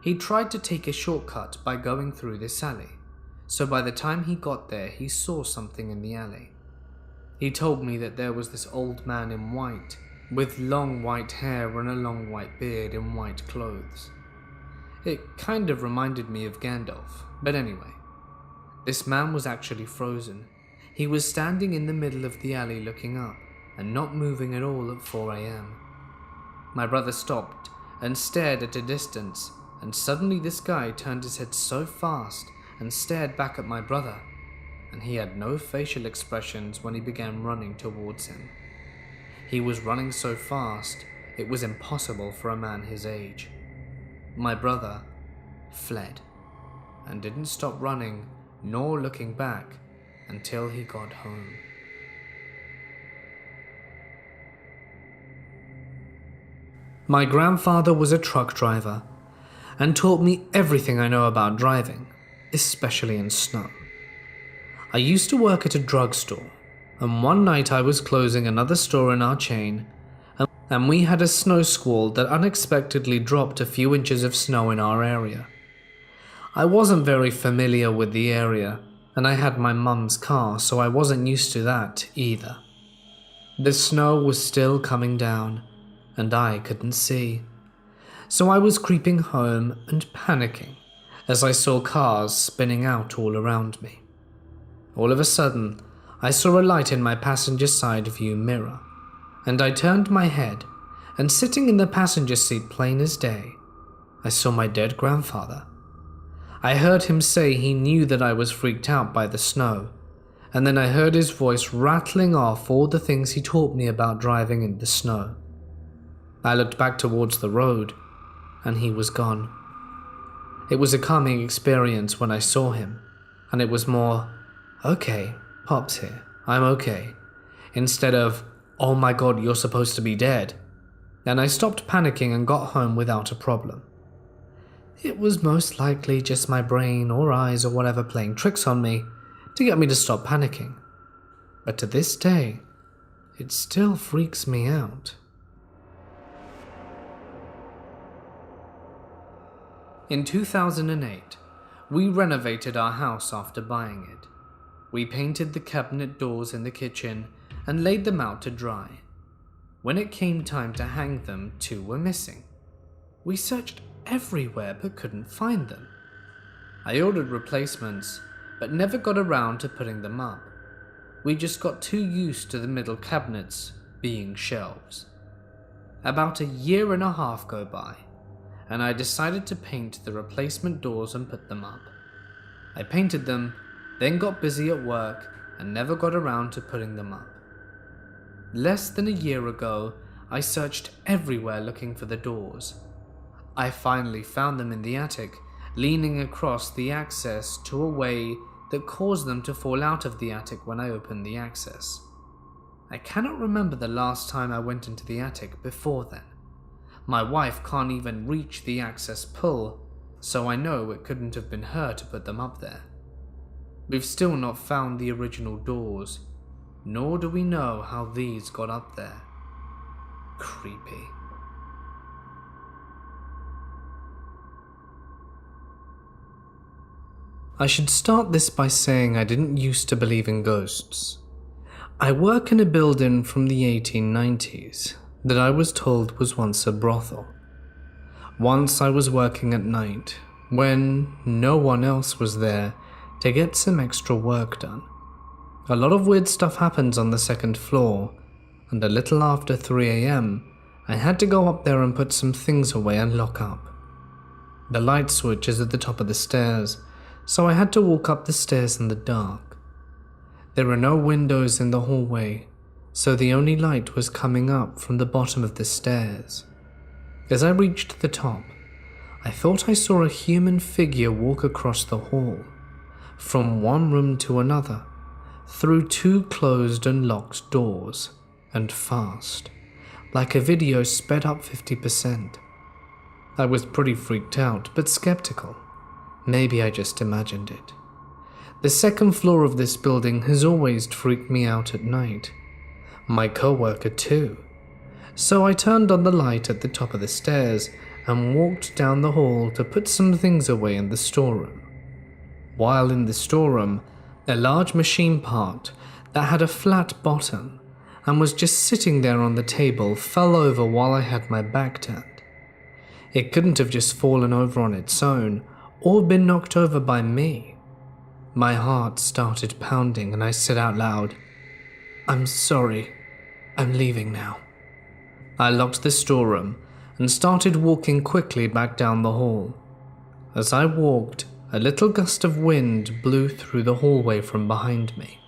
He tried to take a shortcut by going through this alley, so by the time he got there, he saw something in the alley. He told me that there was this old man in white, with long white hair and a long white beard in white clothes. It kind of reminded me of Gandalf, but anyway. This man was actually frozen. He was standing in the middle of the alley looking up, and not moving at all at 4 a.m. My brother stopped and stared at a distance, and suddenly this guy turned his head so fast and stared back at my brother, and he had no facial expressions when he began running towards him. He was running so fast, it was impossible for a man his age. My brother fled, and didn't stop running nor looking back until he got home. My grandfather was a truck driver and taught me everything I know about driving, especially in snow. I used to work at a drugstore, and one night I was closing another store in our chain, and we had a snow squall that unexpectedly dropped a few inches of snow in our area. I wasn't very familiar with the area, and I had my mum's car, so I wasn't used to that either. The snow was still coming down, and I couldn't see. So I was creeping home and panicking as I saw cars spinning out all around me. All of a sudden, I saw a light in my passenger side view mirror, and I turned my head and sitting in the passenger seat plain as day, I saw my dead grandfather. I heard him say he knew that I was freaked out by the snow, and then I heard his voice rattling off all the things he taught me about driving in the snow. I looked back towards the road, and he was gone. It was a calming experience when I saw him, and it was more, "Okay, Pop's here, I'm okay," instead of, "Oh my god, you're supposed to be dead." And I stopped panicking and got home without a problem. It was most likely just my brain or eyes or whatever playing tricks on me to get me to stop panicking. But to this day, it still freaks me out. In 2008, we renovated our house after buying it. We painted the cabinet doors in the kitchen and laid them out to dry. When it came time to hang them, 2 were missing. We searched everywhere but couldn't find them. I ordered replacements, but never got around to putting them up. We just got too used to the middle cabinets being shelves. About a year and a half go by, and I decided to paint the replacement doors and put them up. I painted them, then got busy at work and never got around to putting them up. Less than a year ago, I searched everywhere looking for the doors. I finally found them in the attic, leaning across the access to a way that caused them to fall out of the attic when I opened the access. I cannot remember the last time I went into the attic before then. My wife can't even reach the access pull, so I know it couldn't have been her to put them up there. We've still not found the original doors, nor do we know how these got up there. Creepy. I should start this by saying I didn't used to believe in ghosts. I work in a building from the 1890s that I was told was once a brothel. Once I was working at night, when no one else was there, to get some extra work done. A lot of weird stuff happens on the 2nd floor, and a little after 3 a.m, I had to go up there and put some things away and lock up. The light switch is at the top of the stairs, so I had to walk up the stairs in the dark. There are no windows in the hallway, so the only light was coming up from the bottom of the stairs. As I reached the top, I thought I saw a human figure walk across the hall, from one room to another, through 2 closed and locked doors, and fast, like a video sped up 50%. I was pretty freaked out, but skeptical. Maybe I just imagined it. The 2nd floor of this building has always freaked me out at night. My coworker too. So I turned on the light at the top of the stairs and walked down the hall to put some things away in the storeroom. While in the storeroom, a large machine part that had a flat bottom and was just sitting there on the table fell over while I had my back turned. It couldn't have just fallen over on its own or been knocked over by me. My heart started pounding and I said out loud, "I'm sorry, I'm leaving now." I locked the storeroom and started walking quickly back down the hall. As I walked, a little gust of wind blew through the hallway from behind me.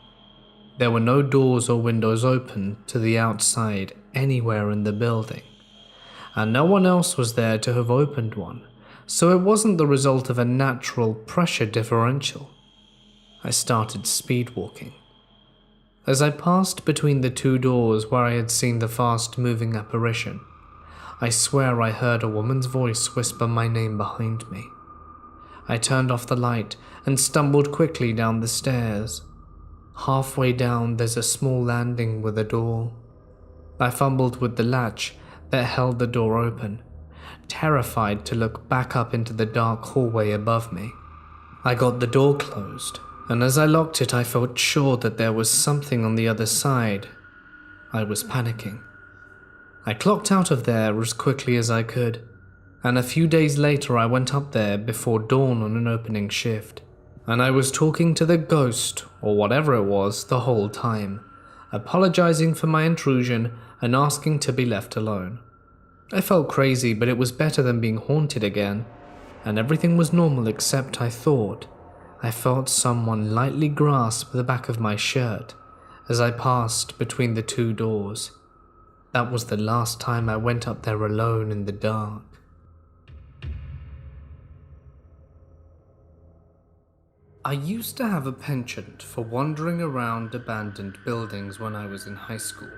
There were no doors or windows open to the outside anywhere in the building, and no one else was there to have opened one, so it wasn't the result of a natural pressure differential. I started speed walking. As I passed between the 2 doors where I had seen the fast-moving apparition, I swear I heard a woman's voice whisper my name behind me. I turned off the light and stumbled quickly down the stairs. Halfway down, there's a small landing with a door. I fumbled with the latch that held the door open, terrified to look back up into the dark hallway above me. I got the door closed, and as I locked it, I felt sure that there was something on the other side. I was panicking. I clocked out of there as quickly as I could, and a few days later I went up there before dawn on an opening shift, and I was talking to the ghost, or whatever it was, the whole time, apologizing for my intrusion and asking to be left alone. I felt crazy, but it was better than being haunted again, and everything was normal except I thought I felt someone lightly grasp the back of my shirt as I passed between the two doors. That was the last time I went up there alone in the dark. I used to have a penchant for wandering around abandoned buildings when I was in high school.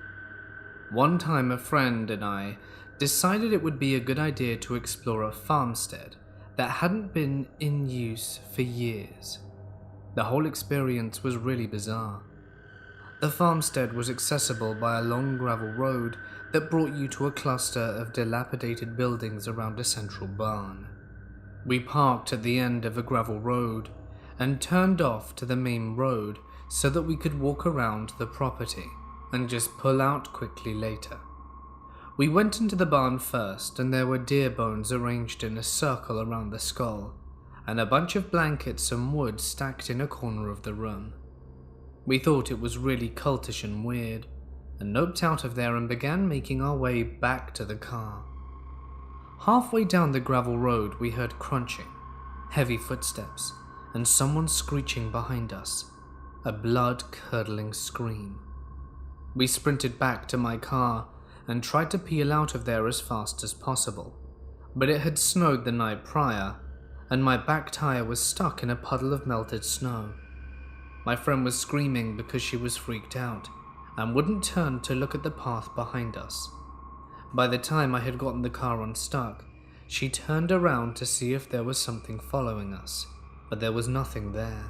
One time a friend and I decided it would be a good idea to explore a farmstead that hadn't been in use for years. The whole experience was really bizarre. The farmstead was accessible by a long gravel road that brought you to a cluster of dilapidated buildings around a central barn. We parked at the end of a gravel road and turned off to the main road so that we could walk around the property and just pull out quickly later. We went into the barn first, and there were deer bones arranged in a circle around the skull, and a bunch of blankets and wood stacked in a corner of the room. We thought it was really cultish and weird, and noped out of there and began making our way back to the car. Halfway down the gravel road, we heard crunching, heavy footsteps, and someone screeching behind us, a blood-curdling scream. We sprinted back to my car and tried to peel out of there as fast as possible, but it had snowed the night prior, and my back tire was stuck in a puddle of melted snow. My friend was screaming because she was freaked out and wouldn't turn to look at the path behind us. By the time I had gotten the car unstuck, she turned around to see if there was something following us, but there was nothing there.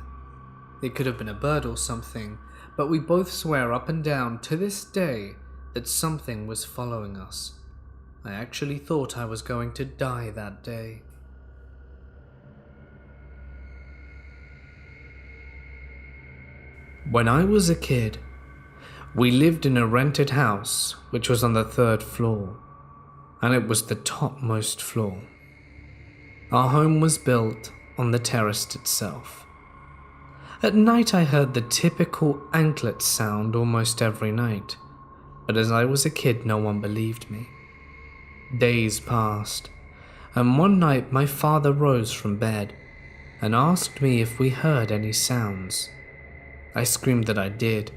It could have been a bird or something, but we both swear up and down to this day that something was following us. I actually thought I was going to die that day. When I was a kid, we lived in a rented house which was on the 3rd floor, and it was the topmost floor. Our home was built on the terrace itself. At night I heard the typical anklet sound almost every night, but as I was a kid no one believed me. Days passed, and one night my father rose from bed and asked me if we heard any sounds. I screamed that I did,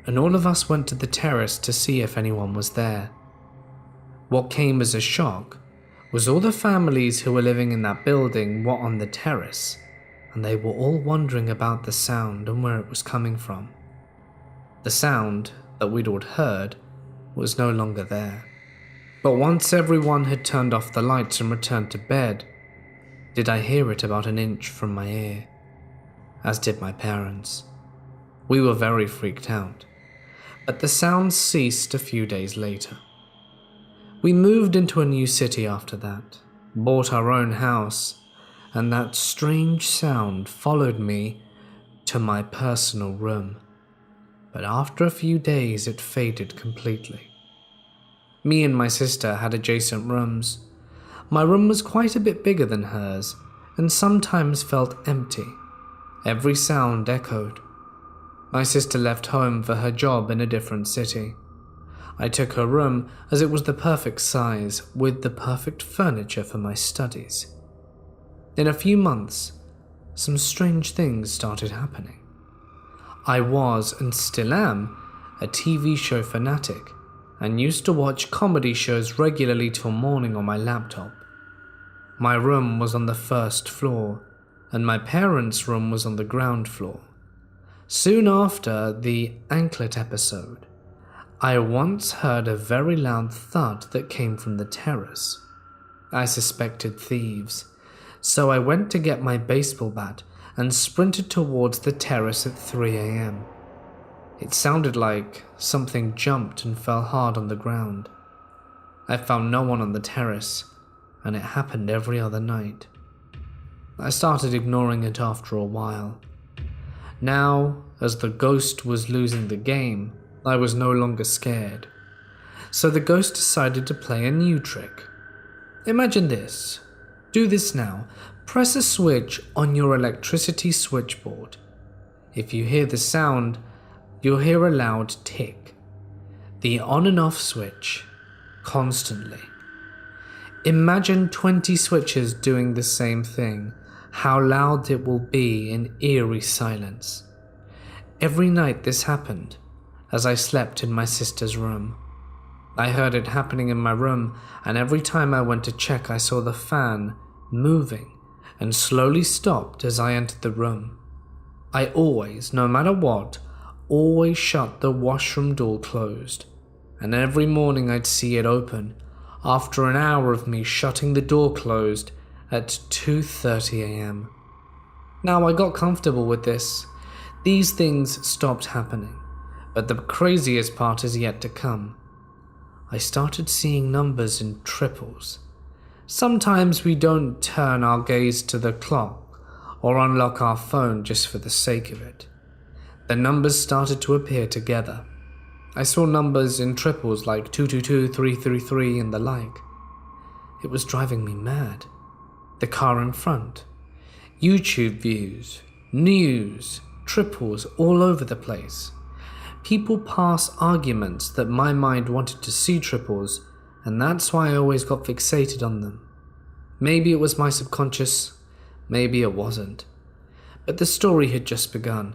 and all of us went to the terrace to see if anyone was there. What came as a shock was all the families who were living in that building were on the terrace, and they were all wondering about the sound and where it was coming from. The sound that we'd all heard was no longer there. But once everyone had turned off the lights and returned to bed, did I hear it about an inch from my ear, as did my parents. We were very freaked out, but the sound ceased a few days later. We moved into a new city after that, bought our own house, and that strange sound followed me to my personal room. But after a few days it faded completely. Me and my sister had adjacent rooms. My room was quite a bit bigger than hers, and sometimes felt empty. Every sound echoed. My sister left home for her job in a different city. I took her room as it was the perfect size, with the perfect furniture for my studies. In a few months, some strange things started happening. I was, and still am, a TV show fanatic, and used to watch comedy shows regularly till morning on my laptop. My room was on the 1st floor, and my parents' room was on the ground floor. Soon after the anklet episode, I once heard a very loud thud that came from the terrace. I suspected thieves, so I went to get my baseball bat and sprinted towards the terrace at 3 a.m. It sounded like something jumped and fell hard on the ground. I found no one on the terrace, and it happened every other night. I started ignoring it after a while. Now, as the ghost was losing the game, I was no longer scared. So the ghost decided to play a new trick. Imagine this. Do this now. Press a switch on your electricity switchboard. If you hear the sound, you'll hear a loud tick. The on and off switch, constantly. Imagine 20 switches doing the same thing. How loud it will be in eerie silence. Every night this happened, as I slept in my sister's room. I heard it happening in my room, and every time I went to check I saw the fan moving and slowly stopped as I entered the room. I always, no matter what, always shut the washroom door closed, and every morning I'd see it open after an hour of me shutting the door closed at 2:30 a.m. Now I got comfortable with this. These things stopped happening, but the craziest part is yet to come. I started seeing numbers in triples. Sometimes we don't turn our gaze to the clock or unlock our phone just for the sake of it. The numbers started to appear together. I saw numbers in triples like 222, 333 and the like. It was driving me mad. The car in front, YouTube views, news, triples all over the place. People pass arguments that my mind wanted to see triples, and that's why I always got fixated on them. Maybe it was my subconscious, maybe it wasn't. But the story had just begun.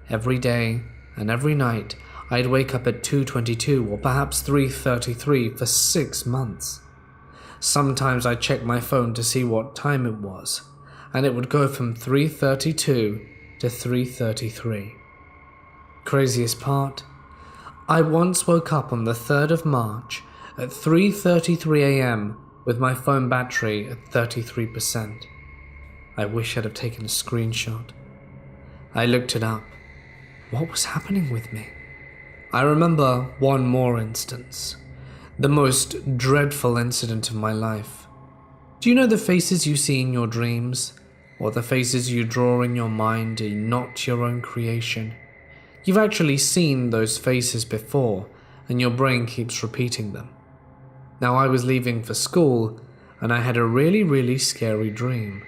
Every day and every night, I'd wake up at 2:22 or perhaps 3:33 for 6 months. Sometimes I'd check my phone to see what time it was, and it would go from 3:32 to 3:33. Craziest part? I once woke up on the 3rd of March at 3:33 a.m. with my phone battery at 33%. I wish I'd have taken a screenshot. I looked it up. What was happening with me? I remember one more instance. The most dreadful incident of my life. Do you know the faces you see in your dreams? Or the faces you draw in your mind are not your own creation? You've actually seen those faces before, and your brain keeps repeating them. Now I was leaving for school, and I had a really scary dream.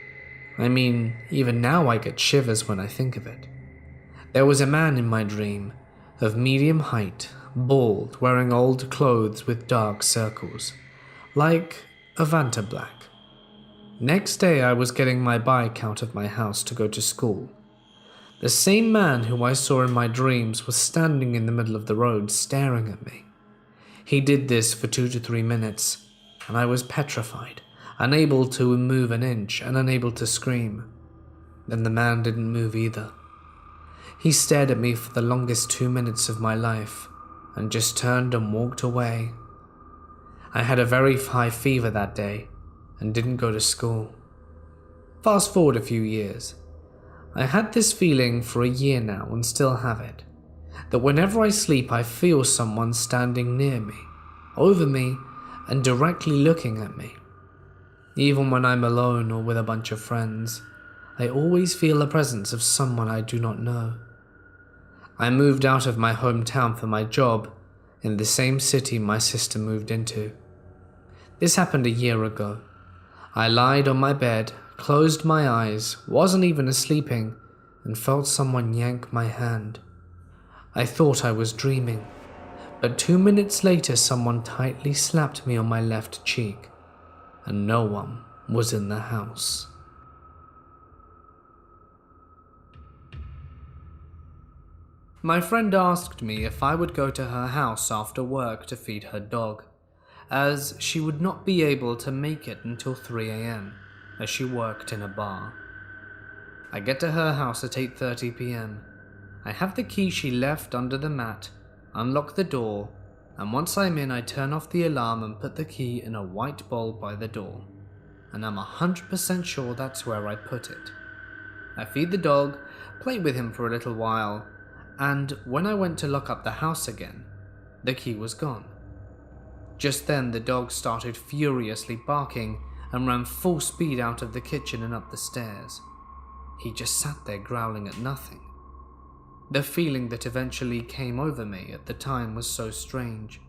I mean, even now I get shivers when I think of it. There was a man in my dream, of medium height, bald, wearing old clothes with dark circles, like a Vantablack. Next day I was getting my bike out of my house to go to school. The same man who I saw in my dreams was standing in the middle of the road staring at me. He did this for 2 to 3 minutes, and I was petrified, unable to move an inch and unable to scream. Then the man didn't move either. He stared at me for the longest 2 minutes of my life, and just turned and walked away. I had a very high fever that day, and didn't go to school. Fast forward a few years. I had this feeling for a year now and still have it, that whenever I sleep I feel someone standing near me, over me, and directly looking at me. Even when I'm alone or with a bunch of friends, I always feel the presence of someone I do not know. I moved out of my hometown for my job in the same city my sister moved into. This happened a year ago. I lied on my bed, closed my eyes, wasn't even sleeping, and felt someone yank my hand. I thought I was dreaming, but 2 minutes later someone tightly slapped me on my left cheek, and no one was in the house. My friend asked me if I would go to her house after work to feed her dog, as she would not be able to make it until 3 a.m. as she worked in a bar. I get to her house at 8:30 p.m. I have the key she left under the mat, unlock the door, and once I'm in I turn off the alarm and put the key in a white bowl by the door, and I'm 100% sure that's where I put it. I feed the dog, play with him for a little while, and when I went to lock up the house again, the key was gone. Just then the dog started furiously barking and ran full speed out of the kitchen and up the stairs. He just sat there growling at nothing. The feeling that eventually came over me at the time was so strange.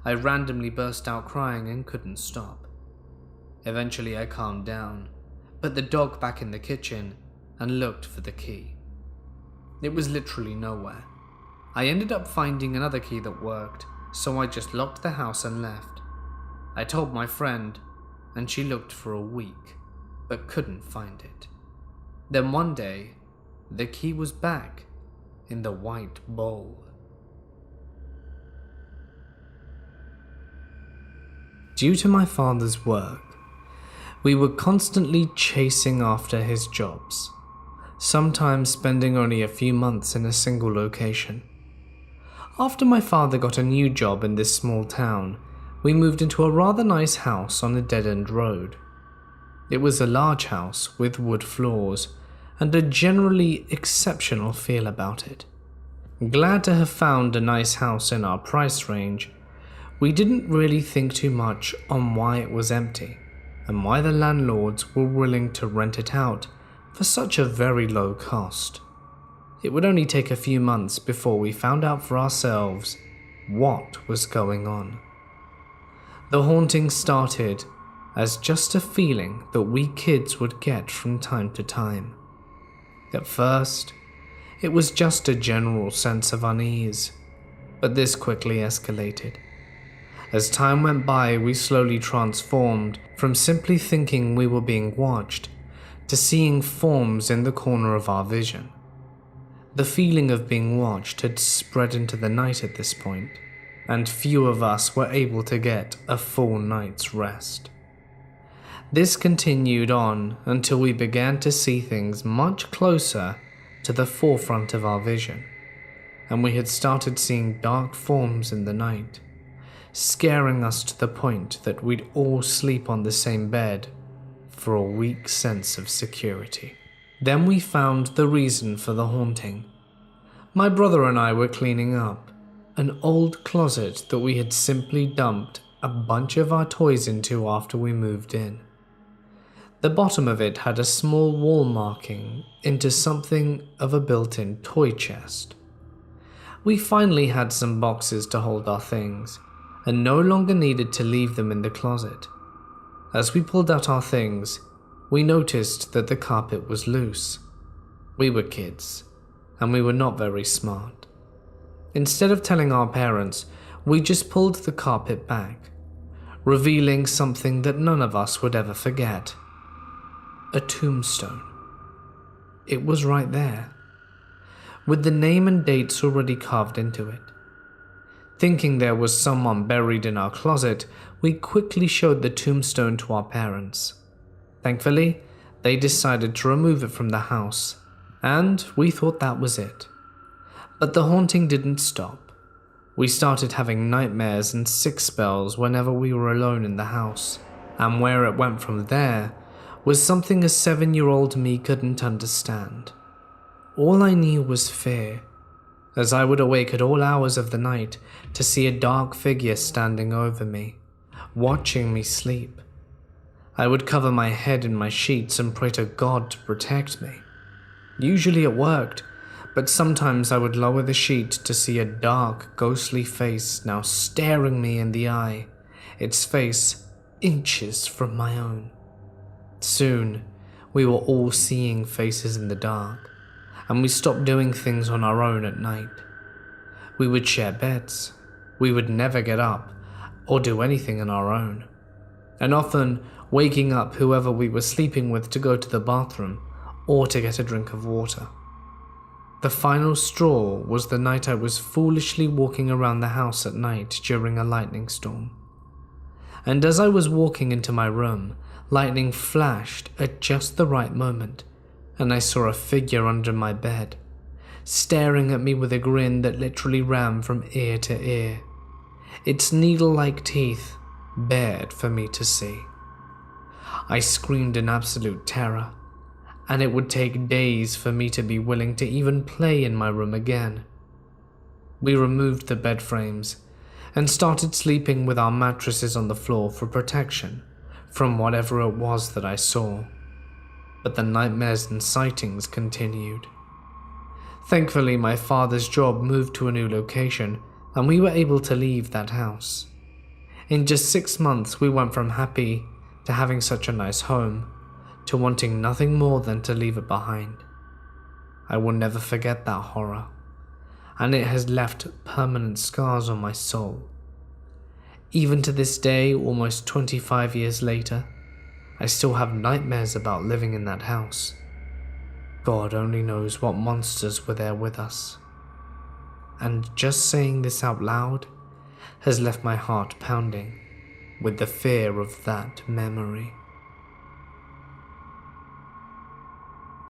I randomly burst out crying and couldn't stop. Eventually I calmed down, put the dog back in the kitchen, and looked for the key. It was literally nowhere. I ended up finding another key that worked, so I just locked the house and left. I told my friend, and she looked for a week, but couldn't find it. Then one day, the key was back in the white bowl. Due to my father's work, we were constantly chasing after his jobs, sometimes spending only a few months in a single location. After my father got a new job in this small town, we moved into a rather nice house on a dead-end road. It was a large house with wood floors and a generally exceptional feel about it. Glad to have found a nice house in our price range, we didn't really think too much on why it was empty and why the landlords were willing to rent it out for such a very low cost. It would only take a few months before we found out for ourselves what was going on. The haunting started as just a feeling that we kids would get from time to time. At first, it was just a general sense of unease, but this quickly escalated. As time went by, we slowly transformed from simply thinking we were being watched to seeing forms in the corner of our vision. The feeling of being watched had spread into the night at this point, and few of us were able to get a full night's rest. This continued on until we began to see things much closer to the forefront of our vision, and we had started seeing dark forms in the night, scaring us to the point that we'd all sleep on the same bed for a weak sense of security. Then we found the reason for the haunting. My brother and I were cleaning up an old closet that we had simply dumped a bunch of our toys into after we moved in. The bottom of it had a small wall marking into something of a built-in toy chest. We finally had some boxes to hold our things, and no longer needed to leave them in the closet. As we pulled out our things, we noticed that the carpet was loose. We were kids, and we were not very smart. Instead of telling our parents, we just pulled the carpet back, revealing something that none of us would ever forget. A tombstone. It was right there, with the name and dates already carved into it. Thinking there was someone buried in our closet, we quickly showed the tombstone to our parents. Thankfully, they decided to remove it from the house, and we thought that was it. But the haunting didn't stop. We started having nightmares and sick spells whenever we were alone in the house, and where it went from there was something a 7-year-old me couldn't understand. All I knew was fear, as I would awake at all hours of the night to see a dark figure standing over me, watching me sleep. I would cover my head in my sheets and pray to God to protect me. Usually it worked, but sometimes I would lower the sheet to see a dark, ghostly face now staring me in the eye, its face inches from my own. Soon, we were all seeing faces in the dark, and we stopped doing things on our own at night. We would share beds. We would never get up or do anything on our own, and often waking up whoever we were sleeping with to go to the bathroom or to get a drink of water. The final straw was the night I was foolishly walking around the house at night during a lightning storm. And as I was walking into my room, lightning flashed at just the right moment, and I saw a figure under my bed, staring at me with a grin that literally ran from ear to ear, its needle-like teeth bared for me to see. I screamed in absolute terror, and it would take days for me to be willing to even play in my room again. We removed the bed frames and started sleeping with our mattresses on the floor for protection from whatever it was that I saw. But the nightmares and sightings continued. Thankfully, my father's job moved to a new location, and we were able to leave that house. In just 6 months, we went from happy to having such a nice home to wanting nothing more than to leave it behind. I will never forget that horror, and it has left permanent scars on my soul. Even to this day, almost 25 years later, I still have nightmares about living in that house. God only knows what monsters were there with us. And just saying this out loud has left my heart pounding with the fear of that memory.